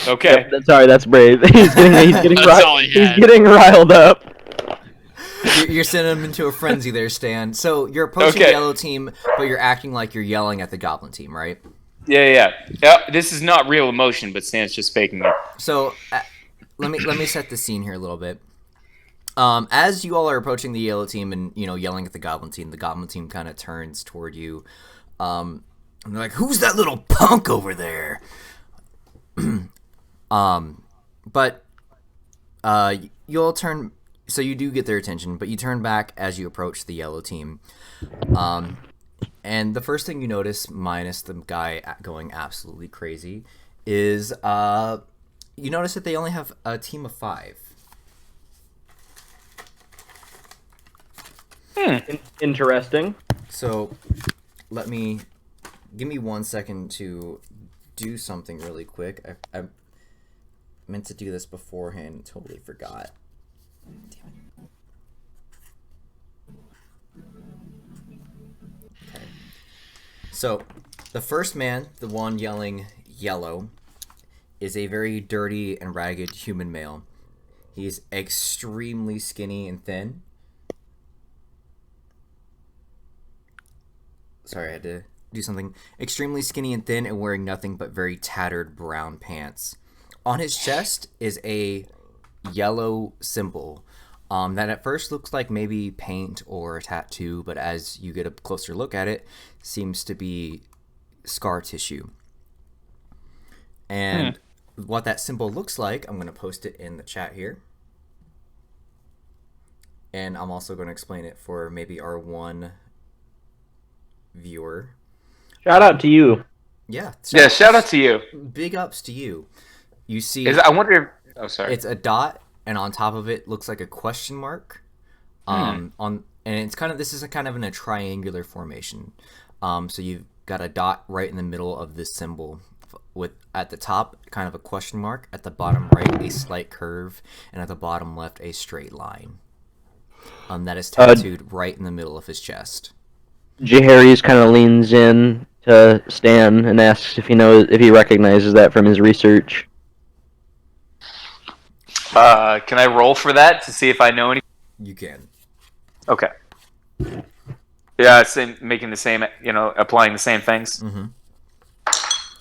[SPEAKER 5] okay.
[SPEAKER 8] Sorry, that's brave. He's getting
[SPEAKER 1] That's all he had.
[SPEAKER 8] riled up.
[SPEAKER 2] You're sending them into a frenzy there, Stan. So you're approaching
[SPEAKER 5] Okay.
[SPEAKER 2] the yellow team, but you're acting like you're yelling at the goblin team, right?
[SPEAKER 5] Yeah. This is not real emotion, but Stan's just faking it.
[SPEAKER 2] So let me set the scene here a little bit. As you all are approaching the yellow team and yelling at the goblin team kind of turns toward you, And they're like, "Who's that little punk over there?" But you all turn. So you do get their attention, but you turn back as you approach the yellow team. And the first thing you notice, minus the guy going absolutely crazy, is you notice that they only have a team of 5.
[SPEAKER 8] Interesting.
[SPEAKER 2] So give me 1 second to do something really quick. I meant to do this beforehand and totally forgot. Damn it. Okay. So, the first man, the one yelling yellow, is a very dirty and ragged human male. He's extremely skinny and thin. Sorry, I had to do something. Extremely skinny and thin and wearing nothing but very tattered brown pants. On his chest is a yellow symbol that at first looks like maybe paint or a tattoo, but as you get a closer look at it, seems to be scar tissue. And what that symbol looks like, I'm going to post it in the chat here. And I'm also going to explain it for maybe our one viewer.
[SPEAKER 8] Shout out to you.
[SPEAKER 2] Yeah.
[SPEAKER 5] Shout out to you.
[SPEAKER 2] Big ups to you. You see,
[SPEAKER 5] I wonder if... Oh, sorry.
[SPEAKER 2] it's a dot, and on top of it looks like a question mark. And it's kind of, this is kind of in a triangular formation. So you've got a dot right in the middle of this symbol, with at the top kind of a question mark, at the bottom right a slight curve, and at the bottom left a straight line. That is tattooed right in the middle of his chest.
[SPEAKER 8] Jaharis kind of leans in to Stan and asks if he recognizes that from his research.
[SPEAKER 5] Can I roll for that to see if I know any?
[SPEAKER 2] You can.
[SPEAKER 5] Okay. Yeah, making the same, applying the same things.
[SPEAKER 2] Mm-hmm.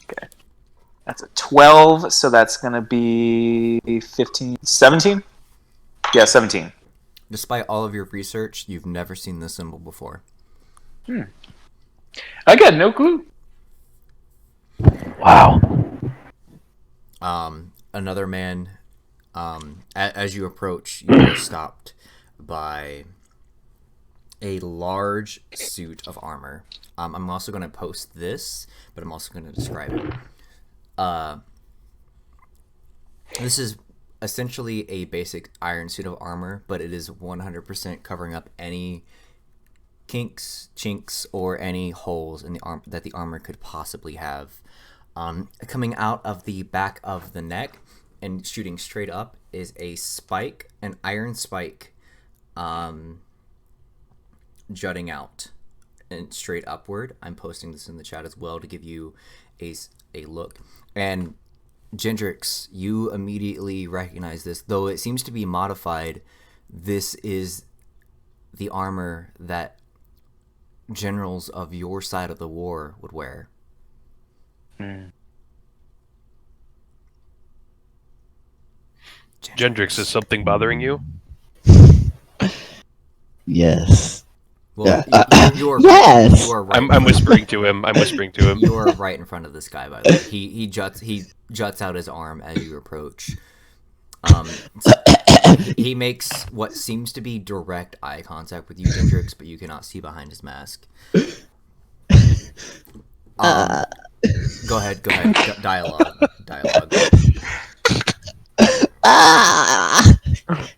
[SPEAKER 5] Okay. That's a 12, so that's going to be 15, 17? Yeah, 17.
[SPEAKER 2] Despite all of your research, you've never seen this symbol before.
[SPEAKER 6] I got no clue.
[SPEAKER 8] Wow.
[SPEAKER 2] Another man, as you approach, you are stopped by a large suit of armor. I'm also going to post this, but I'm also going to describe it. This is essentially a basic iron suit of armor, but it is 100% covering up any kinks, chinks, or any holes in the arm that the armor could possibly have. Coming out of the back of the neck and shooting straight up is a spike, an iron spike, jutting out and straight upward. I'm posting this in the chat as well to give you a look. And Gendrix, you immediately recognize this, though it seems to be modified. This is the armor that generals of your side of the war would wear.
[SPEAKER 4] Gendrix, is something bothering you?
[SPEAKER 7] Yes.
[SPEAKER 2] Well, you are
[SPEAKER 7] Yes!
[SPEAKER 2] You are right.
[SPEAKER 4] I'm whispering to him.
[SPEAKER 2] You are right in front of this guy, by the way. He juts out his arm as you approach. He makes what seems to be direct eye contact with you, Gendrix, but you cannot see behind his mask. Go ahead. Dialogue.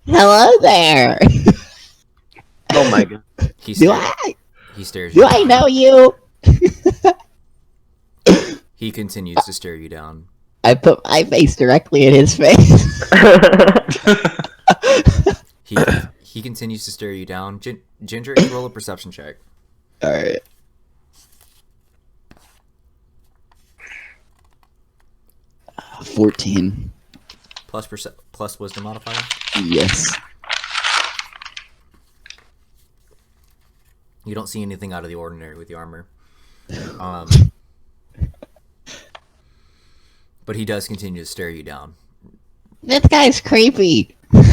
[SPEAKER 7] Hello there.
[SPEAKER 8] Oh my god.
[SPEAKER 2] He
[SPEAKER 7] Do
[SPEAKER 2] stares
[SPEAKER 7] Do
[SPEAKER 2] you
[SPEAKER 7] I
[SPEAKER 2] down.
[SPEAKER 7] know you?
[SPEAKER 2] He continues to stare you down.
[SPEAKER 7] I put my face directly in his face.
[SPEAKER 2] He continues to stare you down. Gendrix, roll a perception check.
[SPEAKER 7] Alright. Uh, 14.
[SPEAKER 2] Plus wisdom modifier.
[SPEAKER 7] Yes.
[SPEAKER 2] You don't see anything out of the ordinary with the armor. But he does continue to stare you down.
[SPEAKER 7] This guy's creepy.
[SPEAKER 1] Would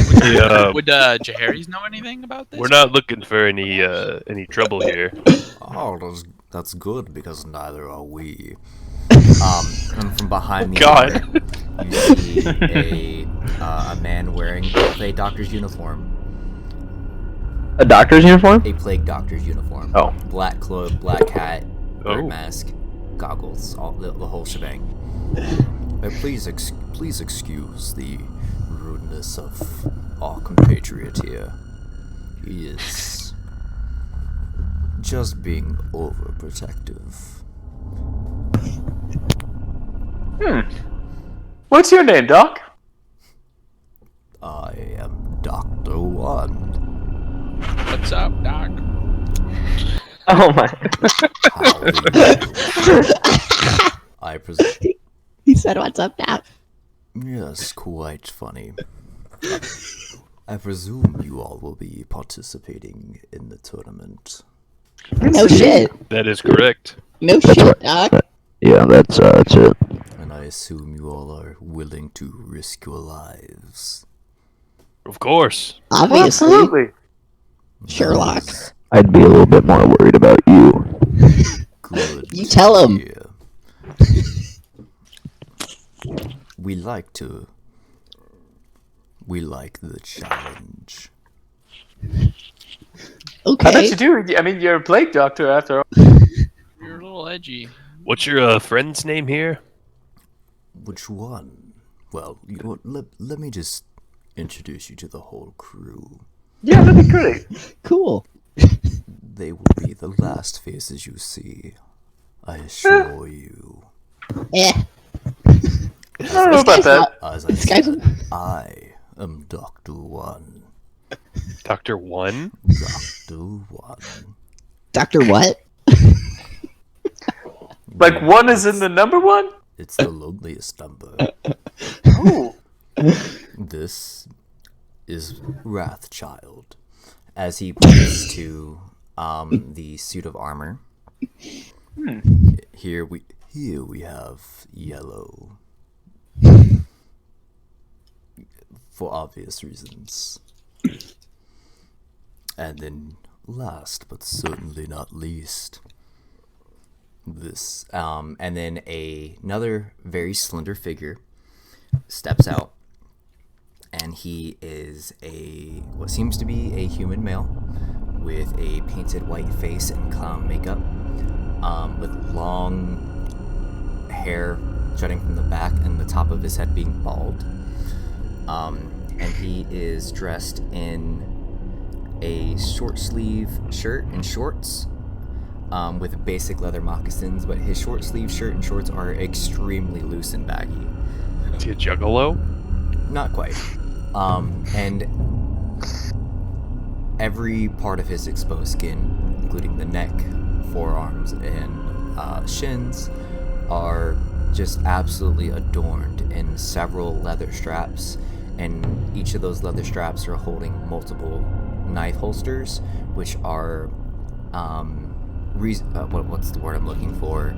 [SPEAKER 1] Jaharis know anything about this?
[SPEAKER 4] We're not looking for any trouble here.
[SPEAKER 2] Oh, That's good because neither are we. And from behind the
[SPEAKER 6] God.
[SPEAKER 2] armor, you see a man wearing a doctor's uniform.
[SPEAKER 8] A doctor's uniform?
[SPEAKER 2] A plague doctor's uniform.
[SPEAKER 8] Oh.
[SPEAKER 2] Black cloak, black hat, bird
[SPEAKER 4] Oh.
[SPEAKER 2] mask, goggles, all the whole shebang. Please excuse the rudeness of our compatriot here. He is just being overprotective.
[SPEAKER 6] What's your name, Doc?
[SPEAKER 2] I am Dr. One.
[SPEAKER 1] What's up, Doc?
[SPEAKER 8] Oh my.
[SPEAKER 2] How do you do? I presume.
[SPEAKER 7] He said, "What's up, Doc?"
[SPEAKER 2] Yes, quite funny. I presume you all will be participating in the tournament.
[SPEAKER 7] No shit.
[SPEAKER 4] That is correct.
[SPEAKER 7] No shit, Doc.
[SPEAKER 3] Yeah, that's it.
[SPEAKER 2] And I assume you all are willing to risk your lives.
[SPEAKER 4] Of course.
[SPEAKER 7] Obviously,
[SPEAKER 6] Absolutely.
[SPEAKER 7] Sherlock.
[SPEAKER 2] Nice.
[SPEAKER 3] I'd be a little bit more worried about you.
[SPEAKER 2] Good.
[SPEAKER 7] You tell him.
[SPEAKER 2] hear. We like the challenge.
[SPEAKER 6] I
[SPEAKER 7] Okay.
[SPEAKER 6] bet you do. I mean, you're a plague doctor after all.
[SPEAKER 1] You're a little edgy.
[SPEAKER 4] What's your friend's name here?
[SPEAKER 2] Which one? Well, you know what, let me just introduce you to the whole crew.
[SPEAKER 6] Yeah, that'd be great.
[SPEAKER 7] Cool.
[SPEAKER 2] They will be the last faces you see. I assure you.
[SPEAKER 7] Eh.
[SPEAKER 6] I don't know about that.
[SPEAKER 2] As I
[SPEAKER 7] This guy's
[SPEAKER 2] said, I am Dr. One.
[SPEAKER 4] Dr. One?
[SPEAKER 2] Dr. One.
[SPEAKER 7] Doctor what?
[SPEAKER 6] Like one is in the number one?
[SPEAKER 2] It's the loneliest number.
[SPEAKER 6] Oh.
[SPEAKER 2] This is Wrathchild. As he points to the suit of armor. Here we have Yellow. For obvious reasons. And then last but certainly not least, this and then another very slender figure steps out, and he is what seems to be a human male with a painted white face and clown makeup, with long hair jutting from the back and the top of his head being bald. And he is dressed in a short sleeve shirt and shorts, with basic leather moccasins, but his short sleeve shirt and shorts are extremely loose and baggy.
[SPEAKER 4] Is he a juggalo?
[SPEAKER 2] Not quite. And every part of his exposed skin, including the neck, forearms, and shins, are just absolutely adorned in several leather straps, and each of those leather straps are holding multiple knife holsters, which are what's the word I'm looking for?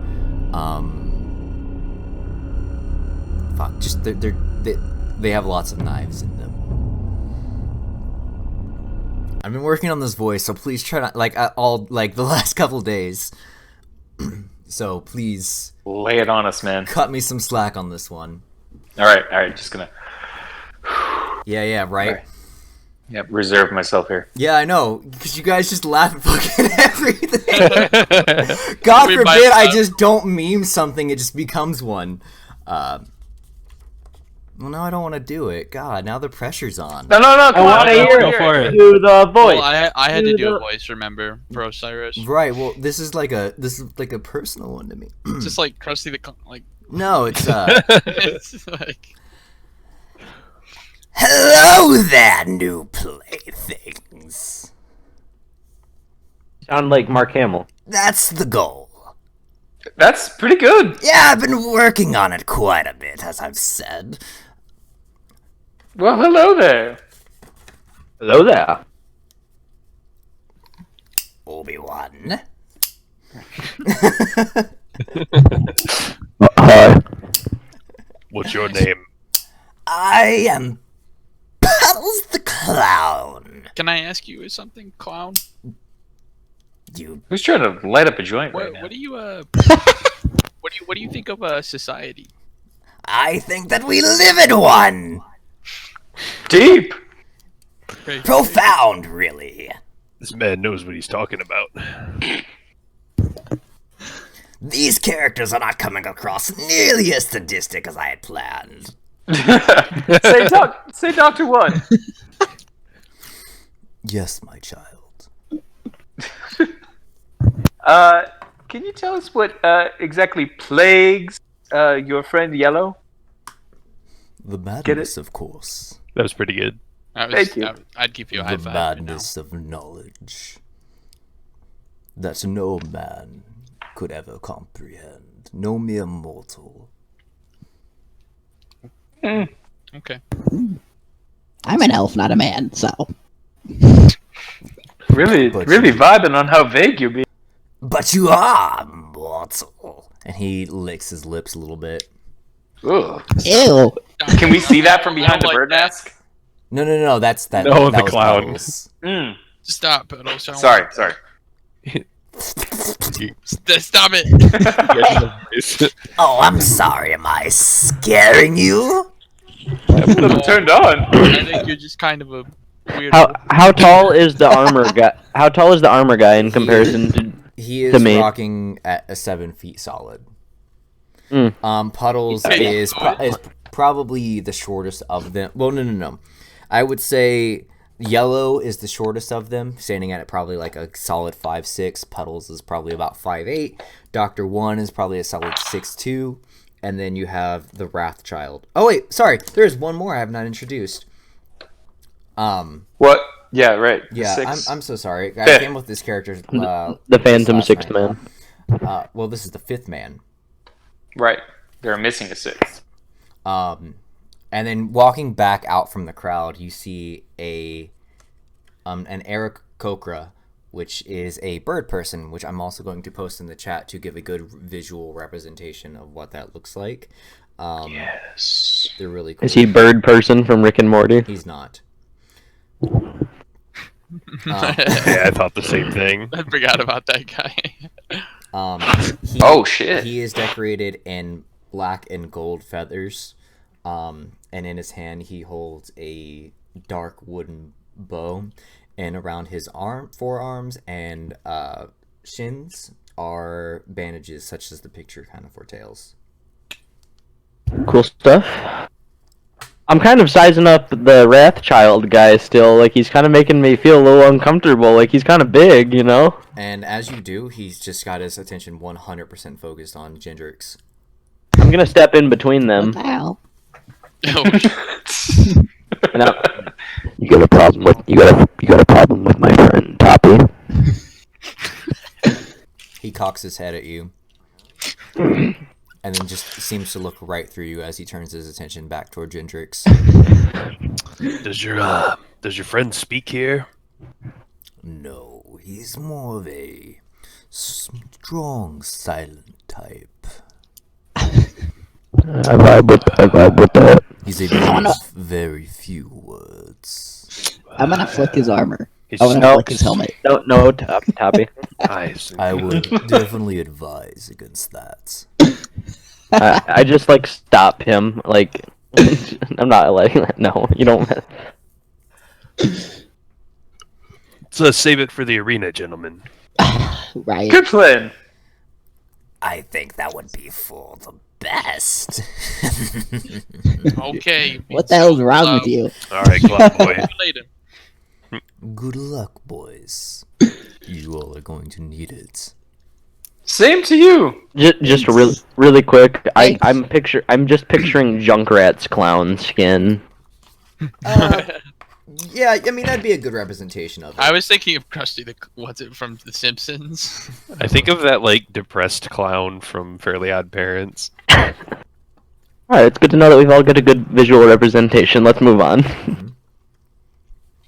[SPEAKER 2] Just they have lots of knives in them. I've been working on this voice, so please try not the last couple days. So please
[SPEAKER 6] Lay it on us, man.
[SPEAKER 2] cut me some slack on this one.
[SPEAKER 6] All right. Just gonna.
[SPEAKER 2] Yeah, right.
[SPEAKER 6] All right. Yep, reserve myself here.
[SPEAKER 2] Yeah, I know, because you guys just laugh at fucking everything. God
[SPEAKER 1] We
[SPEAKER 2] forbid
[SPEAKER 1] might
[SPEAKER 2] I
[SPEAKER 1] not.
[SPEAKER 2] just don't meme something, it just becomes one. Well, now I don't want to do it. God, now the pressure's on.
[SPEAKER 6] No, come
[SPEAKER 8] I
[SPEAKER 6] on,
[SPEAKER 8] want to hear
[SPEAKER 4] go
[SPEAKER 8] it.
[SPEAKER 4] for it.
[SPEAKER 8] Do the voice.
[SPEAKER 1] Well, I had to do
[SPEAKER 8] the-
[SPEAKER 1] a voice, remember, for Osiris.
[SPEAKER 2] Right, well, this is like a personal one to me.
[SPEAKER 1] Just like Krusty like
[SPEAKER 2] No, it's
[SPEAKER 1] it's like
[SPEAKER 2] hello there, new playthings.
[SPEAKER 8] Sound like Mark Hamill.
[SPEAKER 2] That's the goal.
[SPEAKER 6] That's pretty good.
[SPEAKER 2] Yeah, I've been working on it quite a bit, as I've said.
[SPEAKER 6] Well, hello there.
[SPEAKER 8] Hello there.
[SPEAKER 2] Obi-Wan.
[SPEAKER 3] Hi.
[SPEAKER 4] What's your name?
[SPEAKER 2] I am Puddles the Clown.
[SPEAKER 1] can I ask you something, clown?
[SPEAKER 2] You
[SPEAKER 6] Who's trying to light up a joint right
[SPEAKER 1] What,
[SPEAKER 6] now?
[SPEAKER 1] what do you what do you think of society?
[SPEAKER 2] I think that we live in one!
[SPEAKER 6] Deep.
[SPEAKER 1] Right.
[SPEAKER 2] Profound, really.
[SPEAKER 4] This man knows what he's talking about.
[SPEAKER 2] These characters are not coming across nearly as sadistic as I had planned.
[SPEAKER 6] Say Doctor One.
[SPEAKER 2] Yes, my child.
[SPEAKER 6] Can you tell us what exactly plagues your friend Yellow?
[SPEAKER 2] The madness, of course.
[SPEAKER 4] That was pretty good.
[SPEAKER 6] Thank you.
[SPEAKER 1] I'd give you a high
[SPEAKER 2] The
[SPEAKER 1] five. right now.
[SPEAKER 2] madness of knowledge that no man could ever comprehend. No mere mortal.
[SPEAKER 1] Okay.
[SPEAKER 7] I'm an elf, not a man, so.
[SPEAKER 6] Really
[SPEAKER 2] But
[SPEAKER 6] vibing on how vague you're being.
[SPEAKER 2] But you are mortal. And he licks his lips a little bit.
[SPEAKER 6] Ugh.
[SPEAKER 7] Ew.
[SPEAKER 5] Can we see that from
[SPEAKER 1] I
[SPEAKER 5] behind the
[SPEAKER 1] don't
[SPEAKER 5] bird
[SPEAKER 1] like that.
[SPEAKER 5] mask?
[SPEAKER 2] No, that's that.
[SPEAKER 4] No,
[SPEAKER 2] that
[SPEAKER 4] the
[SPEAKER 2] was
[SPEAKER 4] clown.
[SPEAKER 2] Puddles.
[SPEAKER 5] Mm.
[SPEAKER 1] Stop, Puddles. I don't
[SPEAKER 5] Sorry,
[SPEAKER 1] like
[SPEAKER 5] sorry.
[SPEAKER 1] that. Stop it.
[SPEAKER 2] Oh, I'm sorry. Am I scaring you?
[SPEAKER 6] I'm turned on.
[SPEAKER 1] I think you're just kind of a weird.
[SPEAKER 8] How tall is the armor guy? How tall is the armor guy in comparison to?
[SPEAKER 2] He is
[SPEAKER 8] To me.
[SPEAKER 2] rocking at a 7 feet solid.
[SPEAKER 8] Mm.
[SPEAKER 2] Puddles is probably the shortest of them. Well, no. I would say Yellow is the shortest of them, standing at probably like a solid 5'6". Puddles is probably about 5'8". Dr. One is probably a solid 6'2". And then you have the Wrathchild. Oh wait, sorry. There's one more I have not introduced.
[SPEAKER 6] What? Yeah, right.
[SPEAKER 2] Yeah,
[SPEAKER 6] Six.
[SPEAKER 2] I'm so sorry. I
[SPEAKER 6] Fifth.
[SPEAKER 2] came with this character.
[SPEAKER 8] The Phantom
[SPEAKER 2] last
[SPEAKER 8] Sixth
[SPEAKER 2] night.
[SPEAKER 8] Man.
[SPEAKER 2] Well, this is the 5th man.
[SPEAKER 5] Right. They're missing a sixth.
[SPEAKER 2] And then walking back out from the crowd, you see an Eric Kokra, which is a bird person, which I'm also going to post in the chat to give a good visual representation of what that looks like.
[SPEAKER 6] Yes.
[SPEAKER 2] They're really cool.
[SPEAKER 8] Is he Bird Person from Rick and Morty?
[SPEAKER 2] He's not.
[SPEAKER 4] Yeah, I thought the same thing.
[SPEAKER 1] I forgot about that guy.
[SPEAKER 5] Oh, shit.
[SPEAKER 2] He is decorated in black and gold feathers, and in his hand he holds a dark wooden bow, and around his forearms and shins are bandages such as the picture kind of foretells.
[SPEAKER 8] Cool stuff. I'm kind of sizing up the Wrathchild guy still. Like, he's kind of making me feel a little uncomfortable. Like, he's kind of big, you know?
[SPEAKER 2] And as you do, he's just got his attention 100% focused on Gendrix.
[SPEAKER 8] I'm gonna step in between
[SPEAKER 7] What
[SPEAKER 8] them.
[SPEAKER 7] the hell?
[SPEAKER 8] And I-
[SPEAKER 3] You got a problem with my friend Toppy?
[SPEAKER 2] He cocks his head at you, and then just seems to look right through you as he turns his attention back toward Gendrix.
[SPEAKER 4] Does your friend speak here?
[SPEAKER 2] No, he's more of a strong, silent type.
[SPEAKER 3] I vibe with that.
[SPEAKER 2] He's a man of very few words.
[SPEAKER 7] I'm gonna flick his armor.
[SPEAKER 4] He's
[SPEAKER 7] I wanna
[SPEAKER 8] no.
[SPEAKER 7] flick his helmet.
[SPEAKER 8] No, Toppy.
[SPEAKER 4] nice.
[SPEAKER 2] I would definitely advise against that.
[SPEAKER 8] I just, like, stop him. Like, I'm not like, no, you don't.
[SPEAKER 4] Let's save it for the arena, gentlemen.
[SPEAKER 7] Right.
[SPEAKER 6] Good plan.
[SPEAKER 2] I think that would be for the best.
[SPEAKER 1] Okay.
[SPEAKER 7] What the hell's wrong with you?
[SPEAKER 4] All right, Club Boy.
[SPEAKER 1] Later.
[SPEAKER 2] Good luck, boys. You all are going to need it.
[SPEAKER 6] Same to you.
[SPEAKER 8] Just really quick.
[SPEAKER 7] Thanks.
[SPEAKER 8] I'm just picturing Junkrat's clown skin.
[SPEAKER 2] Yeah, I mean, that'd be a good representation of it.
[SPEAKER 1] I was thinking of Krusty the what's it from The Simpsons?
[SPEAKER 4] I think of that like depressed clown from Fairly Odd Parents.
[SPEAKER 8] Alright, it's good to know that we've all got a good visual representation. Let's move on.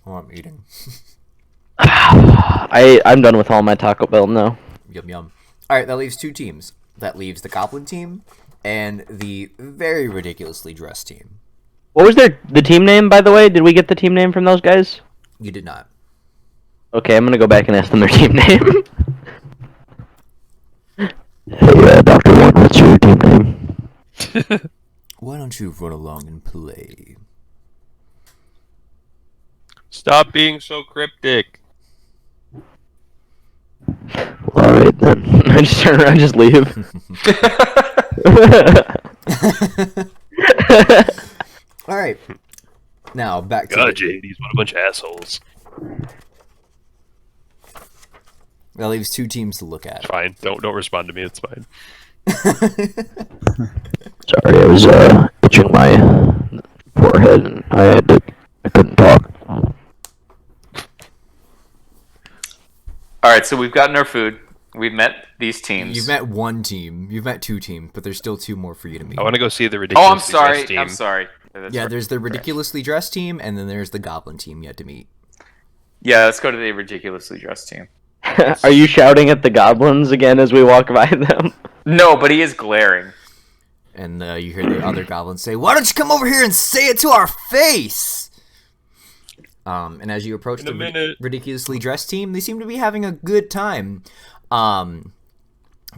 [SPEAKER 2] Oh, I'm eating.
[SPEAKER 8] I'm done with all my Taco Bell now.
[SPEAKER 2] Yum yum. Alright, that leaves 2 teams. That leaves the Goblin team and the very ridiculously dressed team.
[SPEAKER 8] What was the team name, by the way? Did we get the team name from those guys?
[SPEAKER 2] You did not.
[SPEAKER 8] Okay, I'm gonna go back and ask them their team name.
[SPEAKER 3] Hey, Dr. One, what's your team name?
[SPEAKER 2] Why don't you run along and play?
[SPEAKER 4] Stop being so cryptic.
[SPEAKER 3] Alright then.
[SPEAKER 8] I just turn around and just leave.
[SPEAKER 2] All right. Now back to
[SPEAKER 4] God, JD's what a bunch of assholes.
[SPEAKER 2] that leaves two teams to look at.
[SPEAKER 4] It's fine. Don't respond to me. It's fine.
[SPEAKER 3] Sorry, I was itching my forehead and I couldn't talk.
[SPEAKER 5] All right, so we've gotten our food. We've met these teams.
[SPEAKER 2] You've met one team. You've met two teams, but there's still two more for you to meet.
[SPEAKER 4] I want to go see the ridiculous.
[SPEAKER 5] Oh, I'm sorry. I'm sorry. That's
[SPEAKER 2] Yeah,
[SPEAKER 5] right.
[SPEAKER 2] there's the ridiculously dressed team, and then there's the goblin team yet to meet.
[SPEAKER 5] Yeah, let's go to the ridiculously dressed team.
[SPEAKER 8] Are you shouting at the goblins again as we walk by them?
[SPEAKER 5] No, but he is glaring.
[SPEAKER 2] And you hear the other goblins say, "Why don't you come over here and say it to our face?" And as you approach
[SPEAKER 4] In a
[SPEAKER 2] the
[SPEAKER 4] minute.
[SPEAKER 2] ridiculously dressed team, they seem to be having a good time.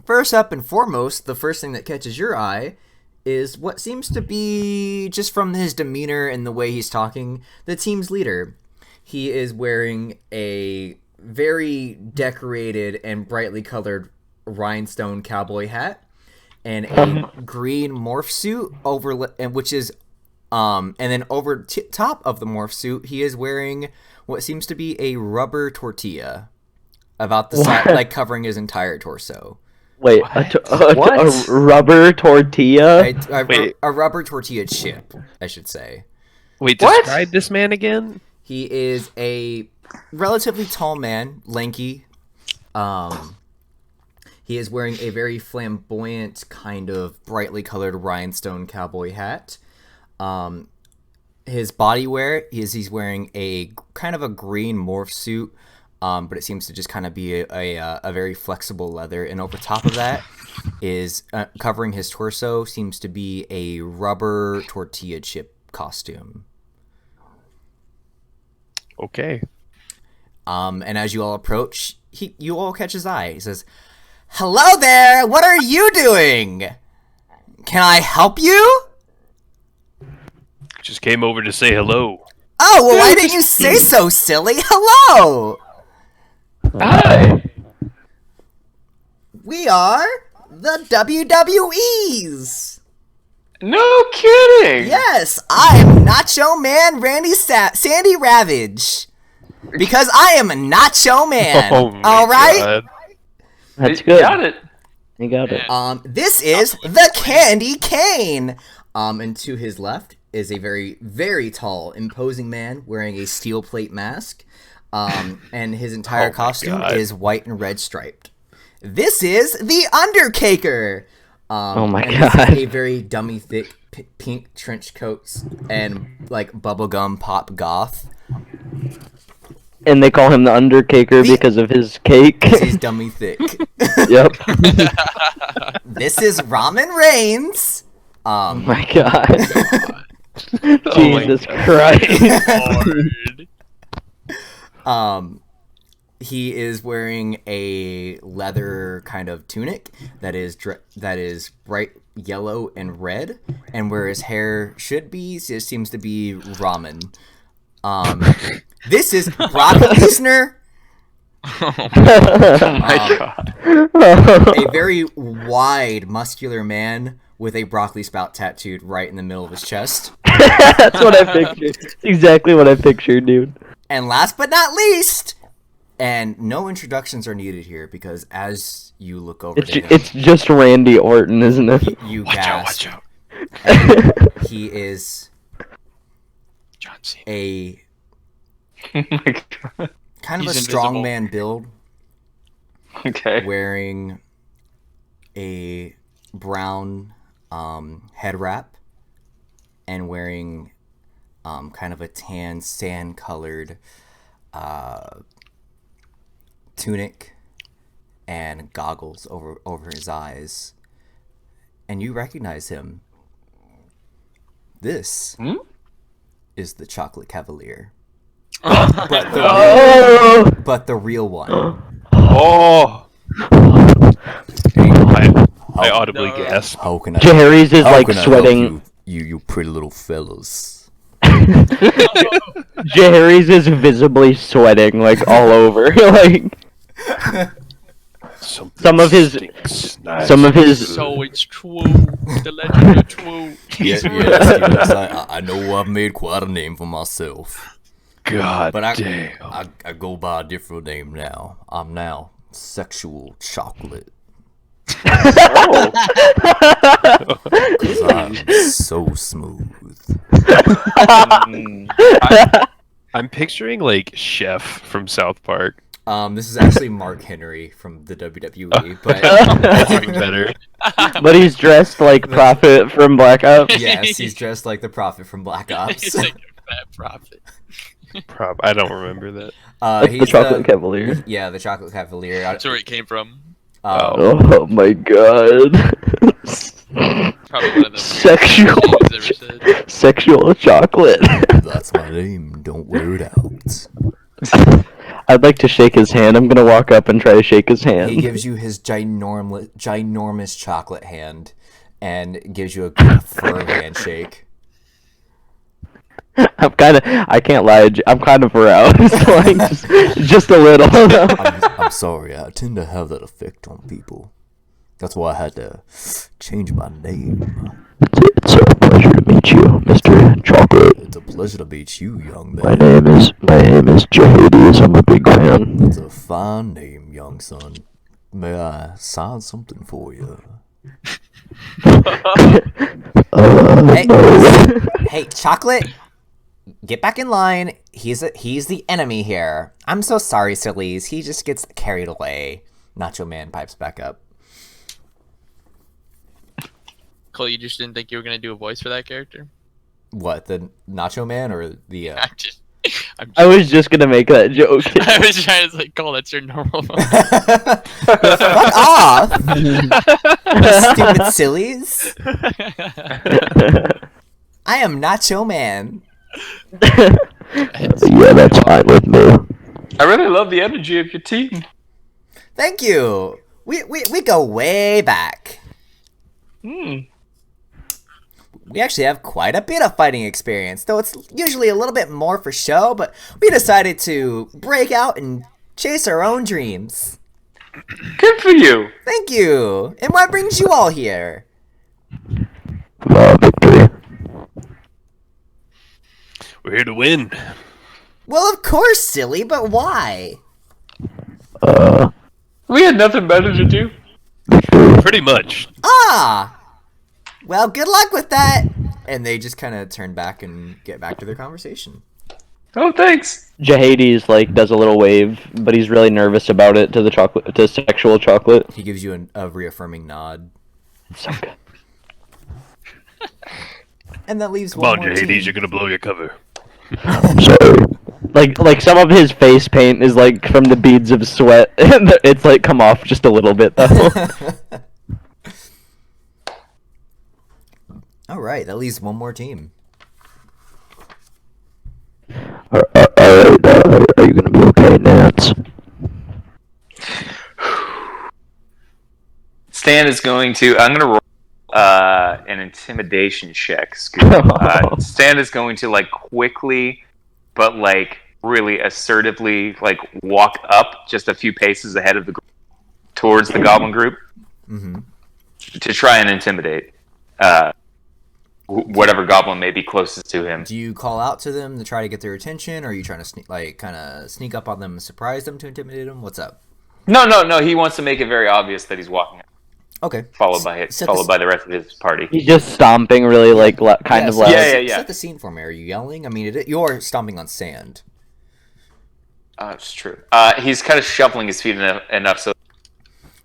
[SPEAKER 2] First up and foremost, the first thing that catches your eye is what seems to be, just from his demeanor and the way he's talking, the team's leader. He is wearing a very decorated and brightly colored rhinestone cowboy hat and a green morph suit which is and then over top of the morph suit he is wearing what seems to be a rubber tortilla about the size, like covering his entire torso.
[SPEAKER 8] Wait, a rubber tortilla?
[SPEAKER 2] A rubber tortilla chip, I should say.
[SPEAKER 4] Wait,
[SPEAKER 5] What?
[SPEAKER 4] describe this man again?
[SPEAKER 2] He is a relatively tall man, lanky. He is wearing a very flamboyant, kind of brightly colored rhinestone cowboy hat. His body wear is he's wearing a kind of a green morph suit, but it seems to just kind of be a very flexible leather. And over top of that is covering his torso seems to be a rubber tortilla chip costume.
[SPEAKER 4] Okay.
[SPEAKER 2] And as you all approach, you all catch his eye. He says, "Hello there! What are you doing? Can I help you?"
[SPEAKER 4] Just came over to say hello.
[SPEAKER 2] Oh, well, why didn't you say so, silly? Hello!
[SPEAKER 6] Hi.
[SPEAKER 2] We are the WWEs!
[SPEAKER 5] No kidding.
[SPEAKER 2] Yes, I'm Nacho Man Sandy Ravage. Because I am a Nacho Man.
[SPEAKER 4] Oh my
[SPEAKER 2] Alright?
[SPEAKER 4] God.
[SPEAKER 8] That's
[SPEAKER 6] You
[SPEAKER 8] good.
[SPEAKER 6] got it.
[SPEAKER 8] You got it.
[SPEAKER 2] This is the Candy Cane. And to his left is a very, very tall, imposing man wearing a steel plate mask. And his entire costume
[SPEAKER 4] God.
[SPEAKER 2] is white and red striped. This is the Undercaker.
[SPEAKER 8] Oh my
[SPEAKER 2] and this
[SPEAKER 8] God.
[SPEAKER 2] is a very dummy thick pink trench coats and like bubblegum pop goth.
[SPEAKER 8] And they call him the Undercaker because of his cake.
[SPEAKER 2] He's dummy thick.
[SPEAKER 8] Yep.
[SPEAKER 2] This is Ramen Reigns.
[SPEAKER 8] Oh my God. Jesus Christ.
[SPEAKER 4] Lord.
[SPEAKER 2] He is wearing a leather kind of tunic that is bright yellow and red, and where his hair should be, it seems to be ramen. This is Brock Lesnar.
[SPEAKER 5] Oh my god.
[SPEAKER 2] A very wide, muscular man with a broccoli spout tattooed right in the middle of his chest.
[SPEAKER 8] That's what I pictured. That's exactly what I pictured, dude.
[SPEAKER 2] And last but not least, and no introductions are needed here because as you look over to him,
[SPEAKER 8] It's just Randy Orton, isn't it?
[SPEAKER 2] you
[SPEAKER 4] Watch out,
[SPEAKER 2] gasp.
[SPEAKER 4] watch out.
[SPEAKER 2] And he is
[SPEAKER 1] John Cena.
[SPEAKER 2] a
[SPEAKER 5] Oh my god.
[SPEAKER 2] kind of
[SPEAKER 1] He's
[SPEAKER 2] a
[SPEAKER 1] invisible.
[SPEAKER 2] strongman build,
[SPEAKER 5] Okay.
[SPEAKER 2] wearing a brown head wrap and wearing kind of a tan sand colored tunic and goggles over his eyes, and you recognize him. This is the Chocolate Cavalier, but the real one.
[SPEAKER 4] Oh. I audibly
[SPEAKER 1] No.
[SPEAKER 4] gasp.
[SPEAKER 2] How can I?
[SPEAKER 8] Jaharis is
[SPEAKER 2] how
[SPEAKER 8] like
[SPEAKER 2] can I help
[SPEAKER 8] sweating.
[SPEAKER 2] you pretty little fellas.
[SPEAKER 8] Jaharis is visibly sweating like all over. Like
[SPEAKER 4] Something
[SPEAKER 8] Some of his-
[SPEAKER 4] stinks. Nice.
[SPEAKER 8] some of his-
[SPEAKER 1] So it's true. The legend of true.
[SPEAKER 2] Yes, I know I've made quite a name for myself,
[SPEAKER 4] God
[SPEAKER 2] but
[SPEAKER 4] damn.
[SPEAKER 2] I go by a different name now. I'm now Sexual Chocolate.
[SPEAKER 5] Oh,
[SPEAKER 2] 'Cause I'm so smooth.
[SPEAKER 4] I'm picturing like Chef from South Park.
[SPEAKER 2] This is actually Mark Henry from the WWE, but
[SPEAKER 4] That's even better.
[SPEAKER 8] But he's dressed like Prophet from Black Ops.
[SPEAKER 2] yes, he's dressed like the Prophet from Black Ops.
[SPEAKER 1] He's like a fat prophet.
[SPEAKER 4] I don't remember that.
[SPEAKER 8] Like the Chocolate Cavalier.
[SPEAKER 2] Yeah, the Chocolate Cavalier.
[SPEAKER 1] That's where it came from.
[SPEAKER 8] Oh my god.
[SPEAKER 1] Probably one of the
[SPEAKER 8] Sexual,
[SPEAKER 1] things ever said.
[SPEAKER 8] sexual chocolate.
[SPEAKER 2] That's my name. Don't wear it out.
[SPEAKER 8] I'd like to shake his hand. I'm gonna walk up and try to shake his hand.
[SPEAKER 2] He gives you his ginormous chocolate hand and gives you a good firm handshake.
[SPEAKER 8] I can't lie, I'm kind of aroused. Like, just a little.
[SPEAKER 2] I'm sorry, I tend to have that effect on people. That's why I had to change my name.
[SPEAKER 3] It's a pleasure to meet you, Mr. Chocolate.
[SPEAKER 2] It's a pleasure to meet you, young
[SPEAKER 3] My
[SPEAKER 2] man.
[SPEAKER 3] name is Jahades. I'm a big fan.
[SPEAKER 2] It's a fine name, young son. May I sign something for you? Hey, hey, Chocolate! Get back in line. He's the enemy here. I'm so sorry, sillies. He just gets carried away. Nacho Man pipes back up.
[SPEAKER 1] Cole, you just didn't think you were gonna do a voice for that character?
[SPEAKER 2] What, the Nacho Man or the?
[SPEAKER 1] I'm just.
[SPEAKER 8] I was just gonna make that joke.
[SPEAKER 1] I was trying to like, Cole, that's your normal voice.
[SPEAKER 2] Fuck off! Stupid sillies. I am Nacho Man.
[SPEAKER 3] Yeah, that's fine with me.
[SPEAKER 6] I really love the energy of your team.
[SPEAKER 2] Thank you. We go way back. We actually have quite a bit of fighting experience, though it's usually a little bit more for show, but we decided to break out and chase our own dreams.
[SPEAKER 6] Good for you.
[SPEAKER 2] Thank you. And what brings you all here?
[SPEAKER 3] Victory.
[SPEAKER 4] We're here to win.
[SPEAKER 2] Well, of course, silly, but why?
[SPEAKER 6] We had nothing better to do.
[SPEAKER 4] Pretty much.
[SPEAKER 2] Ah! Well, good luck with that. And they just kind of turn back and get back to their conversation.
[SPEAKER 6] Oh, thanks.
[SPEAKER 8] Jahades like does a little wave, but he's really nervous about it to sexual chocolate.
[SPEAKER 2] He gives you a reaffirming nod.
[SPEAKER 8] So good.
[SPEAKER 2] And that leaves
[SPEAKER 4] Come
[SPEAKER 2] one
[SPEAKER 4] on,
[SPEAKER 2] more
[SPEAKER 4] Jahades,
[SPEAKER 2] team.
[SPEAKER 4] you're gonna blow your cover.
[SPEAKER 3] I'm sorry.
[SPEAKER 8] Like some of his face paint is like from the beads of sweat. It's like come off just a little bit though.
[SPEAKER 2] All right, that leaves one more team.
[SPEAKER 3] Alright, are you gonna be okay, Nance?
[SPEAKER 5] Stan is going to. I'm going to roll an intimidation check. Stan is going to like quickly, but like really assertively, like walk up just a few paces ahead of the towards the goblin group to try and intimidate whatever goblin may be closest to him.
[SPEAKER 2] Do you call out to them to try to get their attention, or are you trying to kind of sneak up on them and surprise them to intimidate them? What's up?
[SPEAKER 5] No. He wants to make it very obvious that he's walking,
[SPEAKER 2] Okay.
[SPEAKER 5] followed by the rest of his party.
[SPEAKER 8] He's just stomping really like kind of loud.
[SPEAKER 5] Yeah.
[SPEAKER 2] Set the scene for me. Are you yelling? I mean, you're stomping on sand.
[SPEAKER 5] It's true. He's kind of shuffling his feet enough so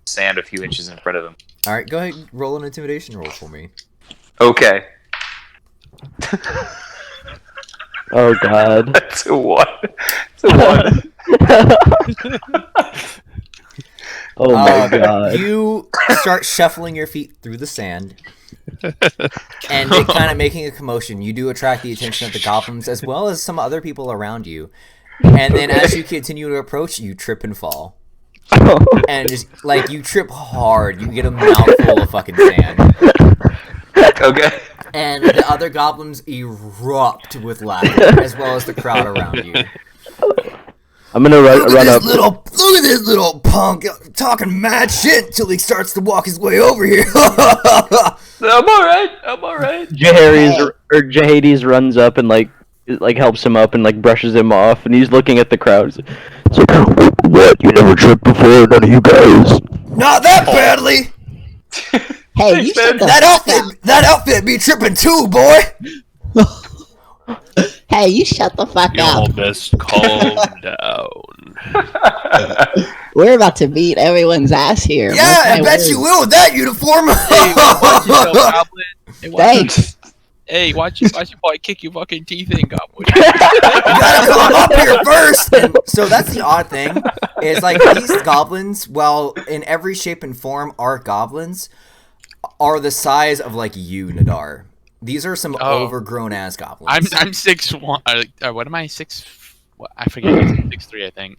[SPEAKER 5] sand a few inches in front of him.
[SPEAKER 2] All right, go ahead. Roll an intimidation roll for me.
[SPEAKER 5] Okay.
[SPEAKER 8] Oh god.
[SPEAKER 5] It's a 1. It's a 1.
[SPEAKER 8] Oh my god.
[SPEAKER 2] You start shuffling your feet through the sand, and it kind of making a commotion. You do attract the attention of the goblins as well as some other people around you. And then as you continue to approach, you trip and fall. and just like you trip hard, you get a mouthful of fucking sand,
[SPEAKER 5] Okay.
[SPEAKER 2] and the other goblins erupt with laughter, as well as the crowd around you.
[SPEAKER 8] I'm gonna run up.
[SPEAKER 2] Look at this little punk talking mad shit until he starts to walk his way over here.
[SPEAKER 6] I'm alright.
[SPEAKER 8] Jahades runs up and like helps him up and like brushes him off, and he's looking at the crowd.
[SPEAKER 3] It's like, what? You never tripped before? None of you guys?
[SPEAKER 2] Not that badly.
[SPEAKER 7] Hey, you shut the
[SPEAKER 2] That outfit be tripping too, boy.
[SPEAKER 7] Hey, you shut the fuck
[SPEAKER 4] Y'all
[SPEAKER 7] up.
[SPEAKER 4] best calm down.
[SPEAKER 7] We're about to beat everyone's ass here.
[SPEAKER 2] Yeah,
[SPEAKER 7] Mark my
[SPEAKER 2] I bet
[SPEAKER 7] words.
[SPEAKER 2] you will with that uniform.
[SPEAKER 1] Hey, watch yourself, Goblin. Hey, watch,
[SPEAKER 7] Thanks.
[SPEAKER 1] hey, watch your boy kick your fucking teeth in, Goblin.
[SPEAKER 2] You gotta come up here first. And so that's the odd thing. Is like these goblins, well, in every shape and form, are goblins, are the size of like you, Nadar. These are some overgrown ass goblins.
[SPEAKER 1] I'm 6'1". What am I? What, I forget. 6'3", I think.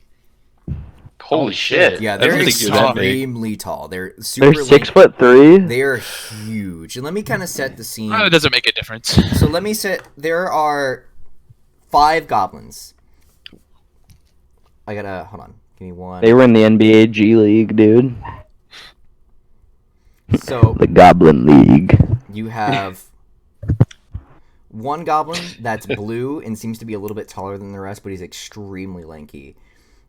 [SPEAKER 5] Holy shit.
[SPEAKER 2] Yeah,
[SPEAKER 1] I
[SPEAKER 2] they're
[SPEAKER 1] don't think you're that big.
[SPEAKER 2] extremely tall. They're super.
[SPEAKER 8] They're 6'3".
[SPEAKER 2] They are huge. And let me kind of set the scene.
[SPEAKER 1] It doesn't make a difference.
[SPEAKER 2] So let me set. There are 5 goblins. I gotta hold on. Give me one.
[SPEAKER 8] They were in the NBA G League, dude.
[SPEAKER 2] So
[SPEAKER 3] The Goblin League.
[SPEAKER 2] you have one goblin that's blue and seems to be a little bit taller than the rest, but he's extremely lanky.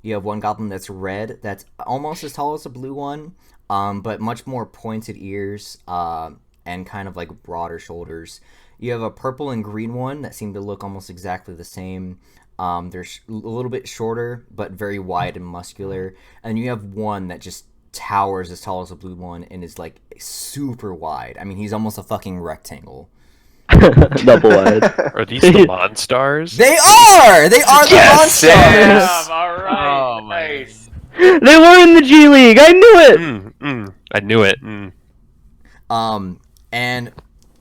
[SPEAKER 2] You have one goblin that's red, that's almost as tall as the blue one, but much more pointed ears and kind of like broader shoulders. You have a purple and green one that seem to look almost exactly the same. They're a little bit shorter, but very wide and muscular. And you have one that just towers as tall as the blue one and is like super wide. I mean, he's almost a fucking rectangle.
[SPEAKER 8] Double wide.
[SPEAKER 4] Are these the Monstars?
[SPEAKER 2] They are the monsters.
[SPEAKER 5] Yes!
[SPEAKER 6] Alright.
[SPEAKER 1] Oh, my
[SPEAKER 6] Nice.
[SPEAKER 8] They were in the G League. I knew it.
[SPEAKER 4] I knew it.
[SPEAKER 2] And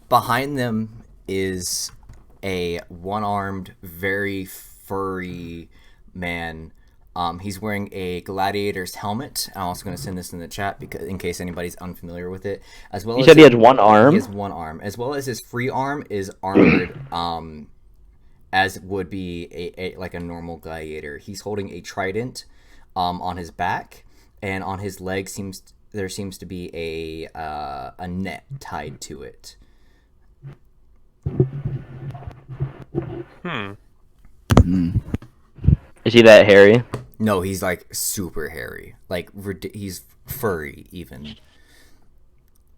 [SPEAKER 2] behind them is a one-armed, very furry man. He's wearing a gladiator's helmet. I'm also going to send this in the chat because in case anybody's unfamiliar with it. As well,
[SPEAKER 8] You
[SPEAKER 2] as
[SPEAKER 8] said he had one arm?
[SPEAKER 2] He has one arm, as well as his free arm is armored, as would be a like a normal gladiator. He's holding a trident, on his back, and on his leg there seems to be a net tied to it.
[SPEAKER 8] Is he that hairy?
[SPEAKER 2] No, he's like super hairy. Like he's furry even.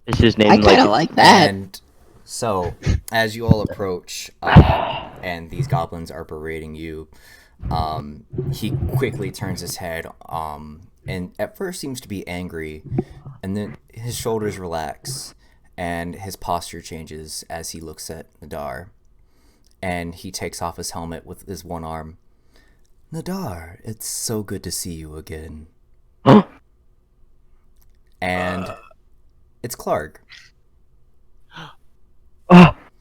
[SPEAKER 8] Is his name
[SPEAKER 7] I kind of like that.
[SPEAKER 2] And so, as you all approach, and these goblins are berating you, he quickly turns his head, and at first seems to be angry, and then his shoulders relax, and his posture changes as he looks at Nadar, and he takes off his helmet with his one arm. Nadar, it's so good to see you again. And it's Clark.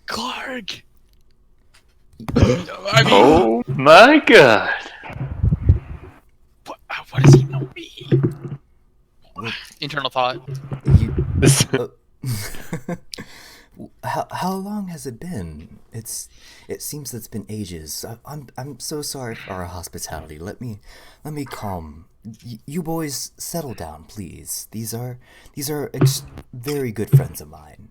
[SPEAKER 1] Clark! I mean,
[SPEAKER 5] Oh my god.
[SPEAKER 1] what does he know me? Internal thought.
[SPEAKER 2] You, how long has it been? It seems it's been ages. I'm so sorry for our hospitality. Let me calm. You boys settle down, please. These are very good friends of mine.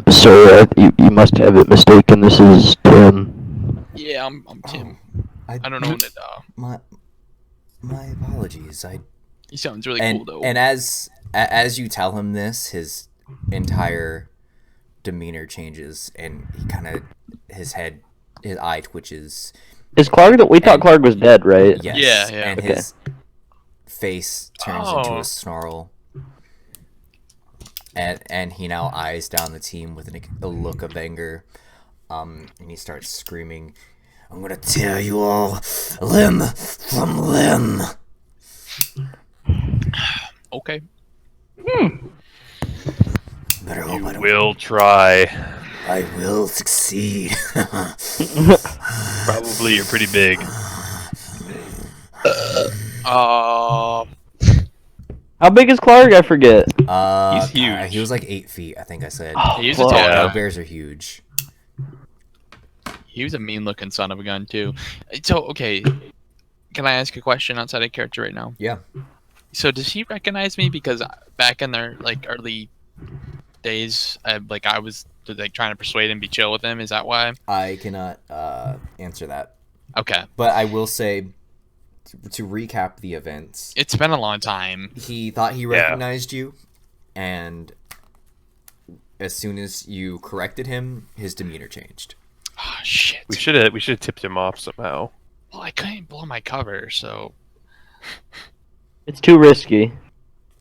[SPEAKER 3] Sir, you must have it mistaken. This is Tim.
[SPEAKER 1] Yeah, I'm Tim.
[SPEAKER 2] I
[SPEAKER 1] I don't know that.
[SPEAKER 2] My apologies.
[SPEAKER 1] He sounds really cool though.
[SPEAKER 2] And as you tell him this, his entire demeanor changes, and he kind of his eye twitches.
[SPEAKER 8] Is Clark we thought Clark was dead, right?
[SPEAKER 2] Yes.
[SPEAKER 1] Yeah.
[SPEAKER 2] And
[SPEAKER 8] Okay.
[SPEAKER 2] his face turns into a snarl. And he now eyes down the team with a look of anger. And he starts screaming, "I'm gonna tear you all limb from limb."
[SPEAKER 1] Okay.
[SPEAKER 2] Better hope I
[SPEAKER 4] You
[SPEAKER 2] don't.
[SPEAKER 4] will try.
[SPEAKER 2] I will succeed.
[SPEAKER 4] Probably you're pretty big.
[SPEAKER 1] Uh,
[SPEAKER 8] How big is Clark? I forget.
[SPEAKER 4] He's huge.
[SPEAKER 2] He was like 8 feet, I think I said.
[SPEAKER 1] he was a
[SPEAKER 8] fuck.
[SPEAKER 1] tall
[SPEAKER 2] Tall
[SPEAKER 1] guy.
[SPEAKER 2] bears are huge.
[SPEAKER 1] He was a mean-looking son of a gun too. So okay, can I ask a question outside of character right now?
[SPEAKER 2] Yeah.
[SPEAKER 1] So does he recognize me because back in their like early days, I was like trying to persuade him to be chill with him? Is that why?
[SPEAKER 2] I cannot answer that.
[SPEAKER 1] Okay,
[SPEAKER 2] But I will say, to recap the events,
[SPEAKER 1] it's been a long time.
[SPEAKER 2] he thought he
[SPEAKER 4] Yeah.
[SPEAKER 2] recognized you, and as soon as you corrected him, his demeanor changed.
[SPEAKER 1] Oh shit.
[SPEAKER 4] We should have tipped him off somehow.
[SPEAKER 1] Well, I couldn't blow my cover, so
[SPEAKER 8] It's too risky.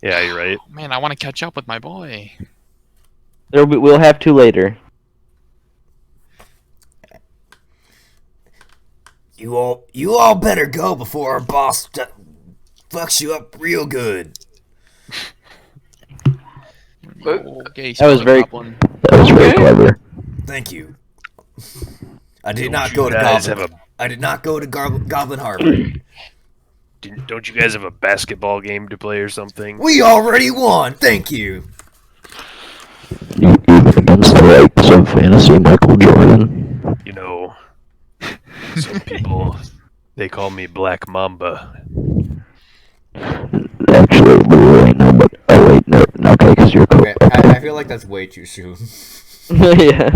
[SPEAKER 4] Yeah, you're right.
[SPEAKER 1] man, I want to catch up with my boy.
[SPEAKER 8] We'll have to later.
[SPEAKER 2] You all better go before our boss fucks you up real good.
[SPEAKER 1] Okay,
[SPEAKER 8] That was very-
[SPEAKER 1] Goblin.
[SPEAKER 3] That was very clever.
[SPEAKER 2] Thank you. I did
[SPEAKER 4] Don't
[SPEAKER 2] not
[SPEAKER 4] you
[SPEAKER 2] go to
[SPEAKER 4] guys
[SPEAKER 2] Goblin.
[SPEAKER 4] have
[SPEAKER 2] I did not go to Goblin Harbor.
[SPEAKER 4] Don't you guys have a basketball game to play or something?
[SPEAKER 2] We already won. Thank you.
[SPEAKER 3] Even against the likes of fantasy Michael Jordan.
[SPEAKER 4] You know, some people they call me Black Mamba.
[SPEAKER 3] Actually, we really know, but oh wait, no, okay, because you're cool.
[SPEAKER 2] Okay, I feel like that's way too soon.
[SPEAKER 8] Yeah.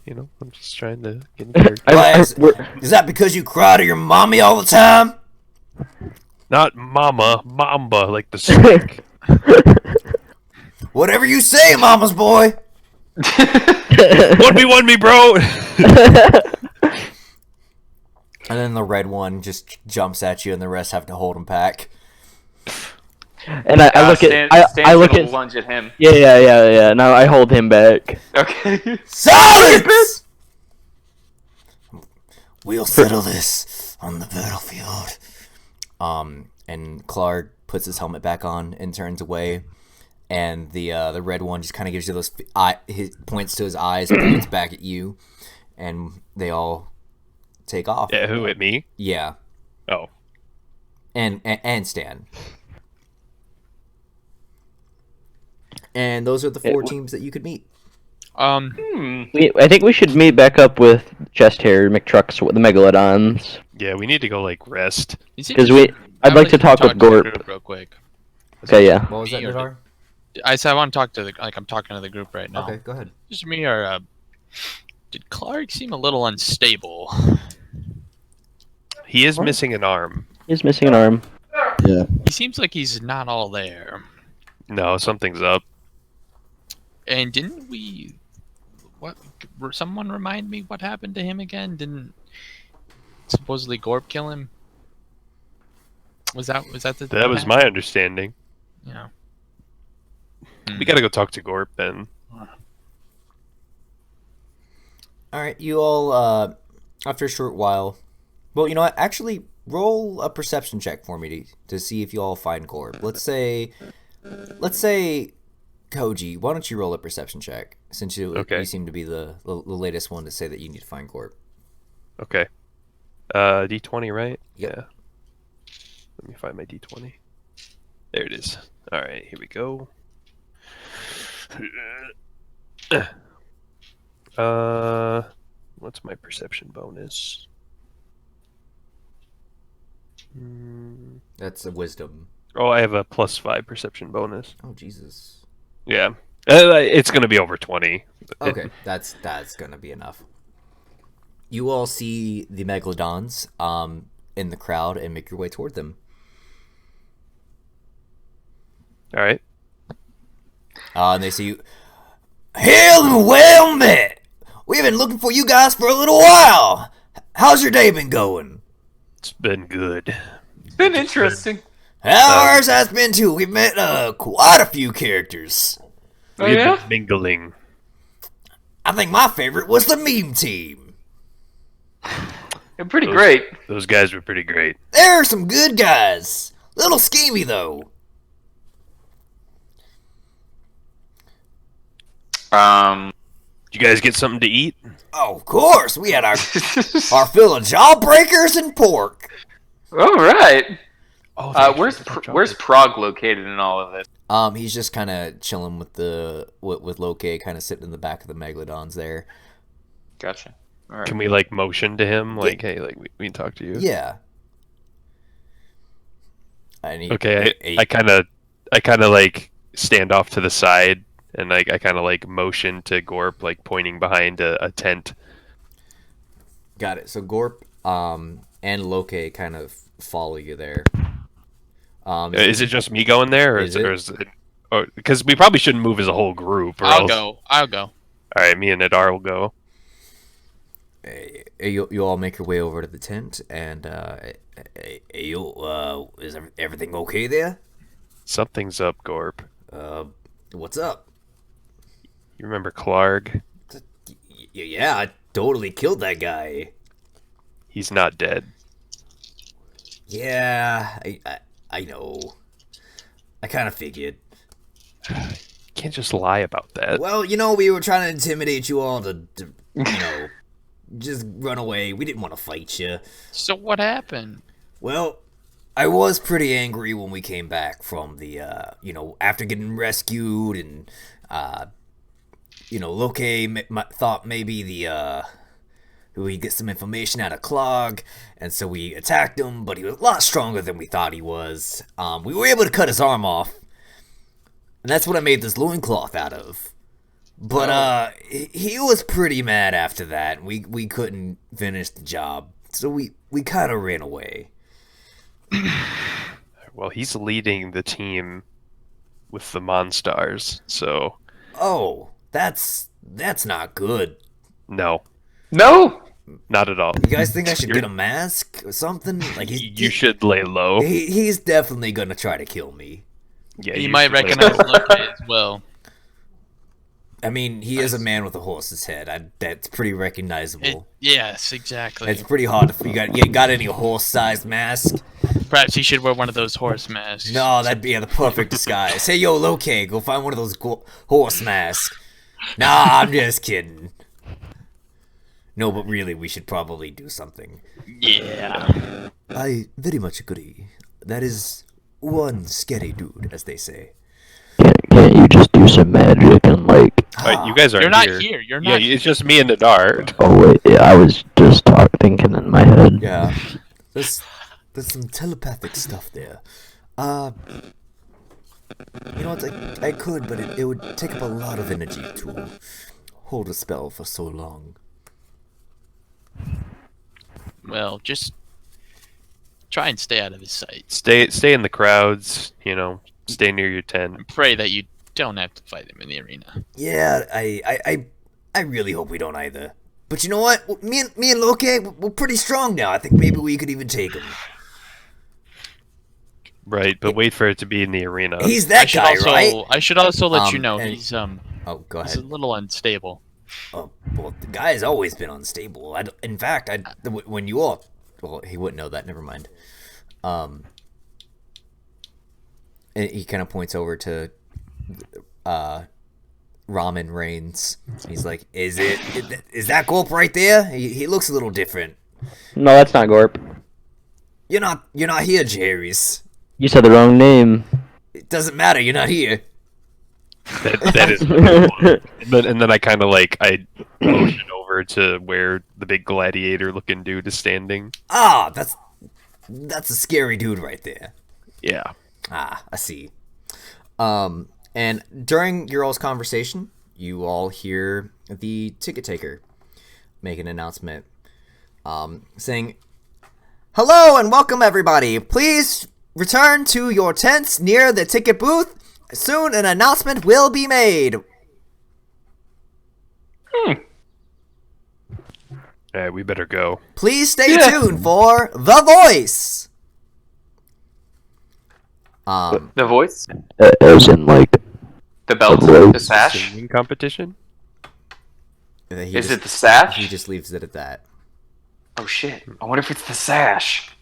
[SPEAKER 4] You know, I'm just trying to get in character.
[SPEAKER 2] Why is that because you cry to your mommy all the time?
[SPEAKER 4] Not Mama, Mamba, like the snake.
[SPEAKER 2] Whatever you say, mama's boy.
[SPEAKER 4] 1v1 me, bro!
[SPEAKER 2] And then the red one just jumps at you, and the rest have to hold him back.
[SPEAKER 8] And I look at I look at
[SPEAKER 5] lunge at him.
[SPEAKER 8] yeah. Now I hold him back.
[SPEAKER 5] Okay.
[SPEAKER 2] Silence! We'll settle this on the battlefield. And Clark puts his helmet back on and turns away, and the red one just kind of gives you those points to his eyes, points back at you, and they all take off.
[SPEAKER 4] Yeah, who at me?
[SPEAKER 2] Yeah,
[SPEAKER 4] Oh.
[SPEAKER 2] and Stan. And those are the 4 teams that you could meet.
[SPEAKER 1] Um,
[SPEAKER 8] I think we should meet back up with Chest Hair McTrucks with the Megalodons.
[SPEAKER 4] Yeah, we need to go, like, rest.
[SPEAKER 8] Because I'd like to talk with
[SPEAKER 1] the
[SPEAKER 8] Gorp.
[SPEAKER 1] group real quick.
[SPEAKER 8] Okay, yeah.
[SPEAKER 2] What was that,
[SPEAKER 1] Me or
[SPEAKER 2] Nadar?
[SPEAKER 1] I said I want to talk to I'm talking to the group right now.
[SPEAKER 2] Okay, go ahead.
[SPEAKER 1] Just me or did Clark seem a little unstable?
[SPEAKER 4] He is missing an arm.
[SPEAKER 8] He's missing an arm.
[SPEAKER 1] He seems like he's not all there.
[SPEAKER 4] No, something's up.
[SPEAKER 1] And didn't we? What? Someone remind me what happened to him again? Didn't supposedly Gorp kill him? Was that the?
[SPEAKER 4] That was my understanding.
[SPEAKER 1] Yeah.
[SPEAKER 4] We gotta go talk to Gorp then.
[SPEAKER 2] All right, you all. After a short while, well, you know what? Actually, roll a perception check for me to see if you all find Gorp. Let's say, Koji, why don't you roll a perception check since you seem to be the latest one to say that you need to find Gorp.
[SPEAKER 4] Okay. D20, right?
[SPEAKER 2] Yep.
[SPEAKER 4] Yeah. Let me find my D20. There it is. Alright, here we go. What's my perception bonus?
[SPEAKER 2] That's a wisdom.
[SPEAKER 4] Oh, I have a +5 perception bonus.
[SPEAKER 2] Oh Jesus.
[SPEAKER 4] Yeah. It's gonna be over 20.
[SPEAKER 2] Okay, that's gonna be enough. You all see the Megalodons in the crowd and make your way toward them.
[SPEAKER 4] Alright.
[SPEAKER 2] And they see you. Hail and well met! We've been looking for you guys for a little while. How's your day been going?
[SPEAKER 4] It's been good.
[SPEAKER 5] It's been interesting.
[SPEAKER 2] Ours has been too. We've met quite a few characters.
[SPEAKER 5] Oh,
[SPEAKER 4] We've
[SPEAKER 5] yeah?
[SPEAKER 4] been mingling.
[SPEAKER 2] I think my favorite was the meme team.
[SPEAKER 5] They're pretty great.
[SPEAKER 4] Those guys were pretty great.
[SPEAKER 2] They're some good guys. Little schemy though.
[SPEAKER 4] you guys get something to eat?
[SPEAKER 2] Oh, of course, we had our fill of jawbreakers and pork.
[SPEAKER 6] All right.
[SPEAKER 4] Oh,
[SPEAKER 5] Where's Prague located in all of this?
[SPEAKER 2] He's just kind of chilling with Loke, kind of sitting in the back of the Megalodons there.
[SPEAKER 5] Gotcha. All right.
[SPEAKER 4] Can we like motion to him? Like, hey, like we can talk to you.
[SPEAKER 2] Yeah. I
[SPEAKER 4] kind of like stand off to the side, and like I kind of like motion to Gorp, like pointing behind a tent.
[SPEAKER 2] Got it. So Gorp and Loke kind of follow you there.
[SPEAKER 4] Is it just me going there, or is it? Because we probably shouldn't move as a whole group. Or
[SPEAKER 1] I'll
[SPEAKER 4] else...
[SPEAKER 1] go.
[SPEAKER 4] All right, me and Nadar will go.
[SPEAKER 2] You all make your way over to the tent, and is everything okay there?
[SPEAKER 4] Something's up, Gorp.
[SPEAKER 2] What's up?
[SPEAKER 4] You remember Clark?
[SPEAKER 2] Yeah, I totally killed that guy.
[SPEAKER 4] He's not dead.
[SPEAKER 2] Yeah, I know. I kind of figured.
[SPEAKER 4] You can't just lie about that.
[SPEAKER 2] Well, we were trying to intimidate you all to just run away. We didn't want to fight you.
[SPEAKER 1] So what happened?
[SPEAKER 2] Well, I was pretty angry when we came back from the, after getting rescued, and, Loke thought maybe we'd get some information out of Clog, and so we attacked him, but he was a lot stronger than we thought he was. We were able to cut his arm off, and that's what I made this loincloth out of. But, he was pretty mad after that, and we couldn't finish the job, so we kind of ran away.
[SPEAKER 4] Well, he's leading the team with the Monstars, so...
[SPEAKER 2] Oh, that's not good.
[SPEAKER 4] No.
[SPEAKER 6] No!
[SPEAKER 4] Not at all.
[SPEAKER 2] You guys think I should get a mask or something? Like
[SPEAKER 4] you should lay low.
[SPEAKER 2] He's definitely gonna try to kill me.
[SPEAKER 4] Yeah,
[SPEAKER 1] you might recognize Loki as well.
[SPEAKER 2] I mean, he is a man with a horse's head. That's pretty recognizable.
[SPEAKER 1] Yes, exactly.
[SPEAKER 2] It's pretty hard to. You got any horse-sized mask?
[SPEAKER 1] Perhaps he should wear one of those horse masks.
[SPEAKER 2] No, that'd be the perfect disguise. Hey, yo, Loke, go find one of those horse masks. Nah, I'm just kidding. No, but really, we should probably do something.
[SPEAKER 1] Yeah.
[SPEAKER 2] I very much agree. That is one scary dude, as they say.
[SPEAKER 3] Can't you just do some magic and like...
[SPEAKER 4] You guys aren't
[SPEAKER 1] You're not
[SPEAKER 4] here.
[SPEAKER 1] here. You're not.
[SPEAKER 4] Yeah, it's just me and Nadar.
[SPEAKER 3] Oh wait, yeah, I was just thinking in my head.
[SPEAKER 2] Yeah, there's some telepathic stuff there. You know what? I could, but it would take up a lot of energy to hold a spell for so long.
[SPEAKER 1] Well, just try and stay out of his sight.
[SPEAKER 4] Stay in the crowds, stay near your tent.
[SPEAKER 1] Pray that you don't have to fight him in the arena.
[SPEAKER 2] Yeah, I really hope we don't either. But you know what? Me and Loke, we're pretty strong now. I think maybe we could even take him.
[SPEAKER 4] Right, but wait for it to be in the arena.
[SPEAKER 2] He's that guy, right?
[SPEAKER 1] I should also let you know
[SPEAKER 2] and-
[SPEAKER 1] he's
[SPEAKER 2] Oh, go
[SPEAKER 1] he's
[SPEAKER 2] ahead.
[SPEAKER 1] a little unstable.
[SPEAKER 2] Oh, well, the guy's always been unstable. In fact, when you all... Well, he wouldn't know that, never mind. And he kind of points over to Ramen Reigns. He's like, is that Gulp right there? He looks a little different.
[SPEAKER 8] No, that's not Gorp.
[SPEAKER 2] You're not here, Jerry's.
[SPEAKER 8] You said the wrong name.
[SPEAKER 2] It doesn't matter, you're not here.
[SPEAKER 4] That is the good one. And then I kind of I motion over to where the big gladiator looking dude is standing.
[SPEAKER 2] Ah, that's a scary dude right there.
[SPEAKER 4] Yeah.
[SPEAKER 2] Ah, I see. And during your all's conversation, you all hear the ticket taker make an announcement, saying, "Hello and welcome everybody. Please return to your tents near the ticket booth. Soon an announcement will be made."
[SPEAKER 4] Alright, we better go.
[SPEAKER 2] Please stay tuned for The Voice.
[SPEAKER 5] The voice?
[SPEAKER 3] As in like...
[SPEAKER 5] The belt?
[SPEAKER 3] voice?
[SPEAKER 5] The sash?
[SPEAKER 4] Singing competition?
[SPEAKER 5] Is it the sash?
[SPEAKER 2] He just leaves it at that.
[SPEAKER 5] Oh shit. I wonder if it's the sash.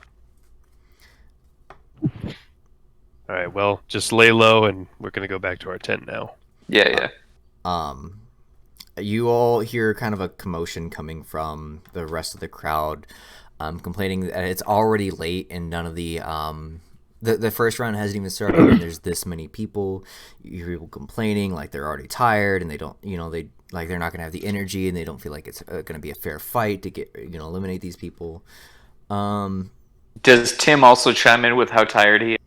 [SPEAKER 4] Alright, well, just lay low and we're gonna go back to our tent now.
[SPEAKER 5] Yeah.
[SPEAKER 2] you all hear kind of a commotion coming from the rest of the crowd, complaining that it's already late and none of the first round hasn't even started and there's this many people. You hear people complaining like they're already tired and they don't, they're not gonna have the energy and they don't feel like it's gonna be a fair fight to get eliminate these people.
[SPEAKER 5] Does Tim also chime in with how tired he is?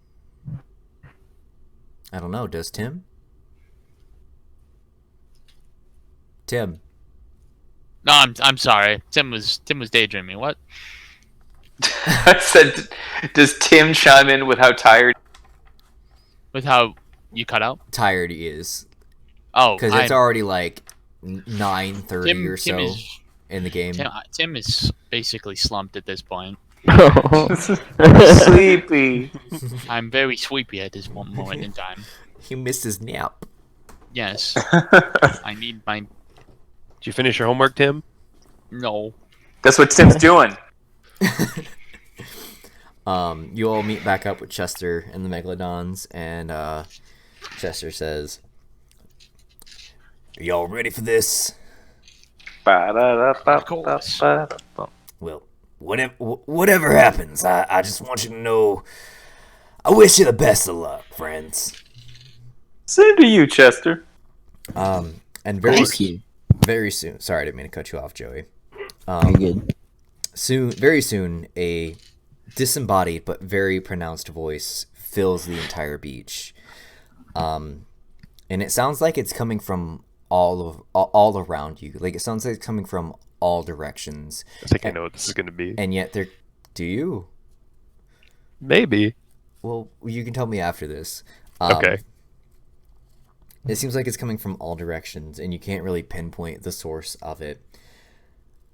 [SPEAKER 2] I don't know. Does Tim? Tim.
[SPEAKER 1] No, I'm sorry. Tim was daydreaming. What?
[SPEAKER 5] I said, does Tim chime in with how tired?
[SPEAKER 1] With how you cut out?
[SPEAKER 2] Tired he is.
[SPEAKER 1] Oh,
[SPEAKER 2] because it's already like 9:30 or so in the game.
[SPEAKER 1] Tim is basically slumped at this point.
[SPEAKER 5] Sleepy.
[SPEAKER 1] I'm very sleepy at this moment in time.
[SPEAKER 2] He missed his nap.
[SPEAKER 1] Yes. I need my...
[SPEAKER 4] Did you finish your homework, Tim?
[SPEAKER 1] No.
[SPEAKER 5] That's what Tim's doing.
[SPEAKER 2] You all meet back up with Chester and the Megalodons, and Chester says, "Are y'all ready for this?"
[SPEAKER 1] Of course.
[SPEAKER 2] Well, whatever happens, I just want you to know, I wish you the best of luck, friends.
[SPEAKER 5] Same to you, Chester.
[SPEAKER 2] And
[SPEAKER 7] Thank you.
[SPEAKER 2] very soon. Sorry, I didn't mean to cut you off, Joey.
[SPEAKER 7] You're good.
[SPEAKER 2] Very soon, a disembodied but very pronounced voice fills the entire beach, and it sounds like it's coming from all around you. Like it sounds like it's coming from all directions.
[SPEAKER 4] I think I know what this is going to be.
[SPEAKER 2] And yet, do you?
[SPEAKER 4] Maybe.
[SPEAKER 2] Well, you can tell me after this.
[SPEAKER 4] Okay.
[SPEAKER 2] It seems like it's coming from all directions, and you can't really pinpoint the source of it.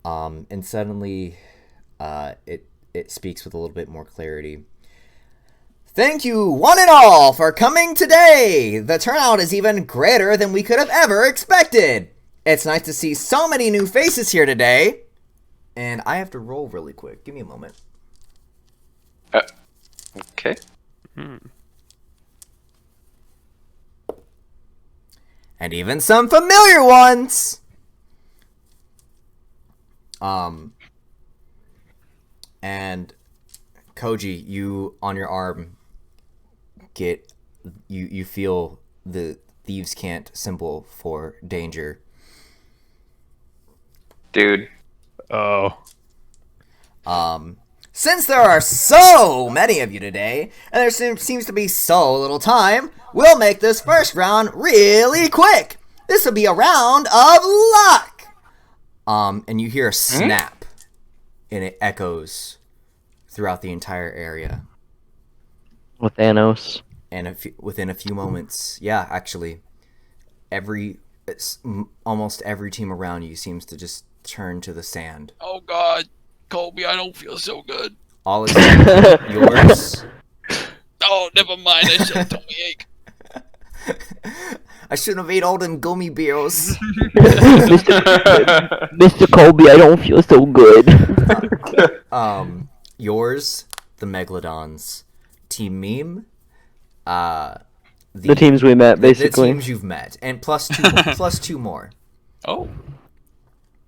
[SPEAKER 2] And suddenly, it speaks with a little bit more clarity. Thank you, one and all, for coming today! The turnout is even greater than we could have ever expected! It's nice to see so many new faces here today! And I have to roll really quick. Give me a moment.
[SPEAKER 5] Okay.
[SPEAKER 2] And even some familiar ones! And Koji, you on your arm you feel the thieves' cant symbol for danger.
[SPEAKER 5] Dude.
[SPEAKER 4] Oh.
[SPEAKER 2] Since there are so many of you today, and there seems to be so little time, we'll make this first round really quick. This will be a round of luck. And you hear a snap, and it echoes throughout the entire area.
[SPEAKER 8] With Thanos.
[SPEAKER 2] And within a few moments, yeah, actually, almost every team around you seems to just turn to the sand.
[SPEAKER 1] Oh God, Colby, I don't feel so good.
[SPEAKER 2] All except yours.
[SPEAKER 1] Oh, never mind. I should tummy ache.
[SPEAKER 2] I shouldn't have ate all them gummy bears.
[SPEAKER 8] Mr. Colby, I don't feel so good.
[SPEAKER 2] Yours, the Megalodons, Team Meme,
[SPEAKER 8] the teams we met, basically.
[SPEAKER 2] The teams you've met, and plus two more.
[SPEAKER 1] Oh.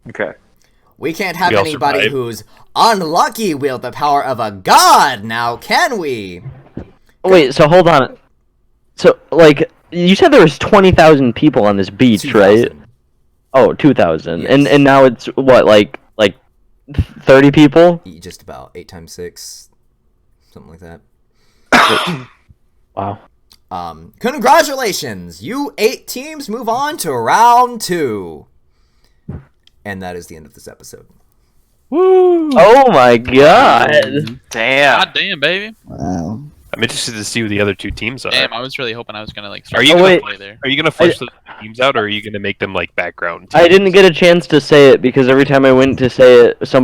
[SPEAKER 5] Okay.
[SPEAKER 2] We can't have
[SPEAKER 4] We all
[SPEAKER 2] anybody
[SPEAKER 4] survived.
[SPEAKER 2] who's unlucky wield the power of a god, now can we?
[SPEAKER 8] Wait, so hold on. So, like, you said there was 20,000 people on this beach,
[SPEAKER 2] 2,000.
[SPEAKER 8] right? Oh, 2,000.
[SPEAKER 2] Yes.
[SPEAKER 8] And now it's, what, like 30 people?
[SPEAKER 2] Just about 8 times 6, something like that.
[SPEAKER 8] Wow.
[SPEAKER 2] Congratulations! You 8 teams move on to round 2. And that is the end of this episode.
[SPEAKER 8] Woo! Oh my god!
[SPEAKER 5] Damn.
[SPEAKER 1] God damn, baby.
[SPEAKER 7] Wow.
[SPEAKER 4] I'm interested to see who the other two teams are.
[SPEAKER 1] Damn, I was really hoping I was gonna like.
[SPEAKER 4] Are you
[SPEAKER 1] start
[SPEAKER 4] gonna
[SPEAKER 8] wait.
[SPEAKER 1] play there?
[SPEAKER 4] Are you gonna flesh the teams out, or are you gonna make them like background?
[SPEAKER 8] I didn't get a chance to say it because every time I went to say it, somebody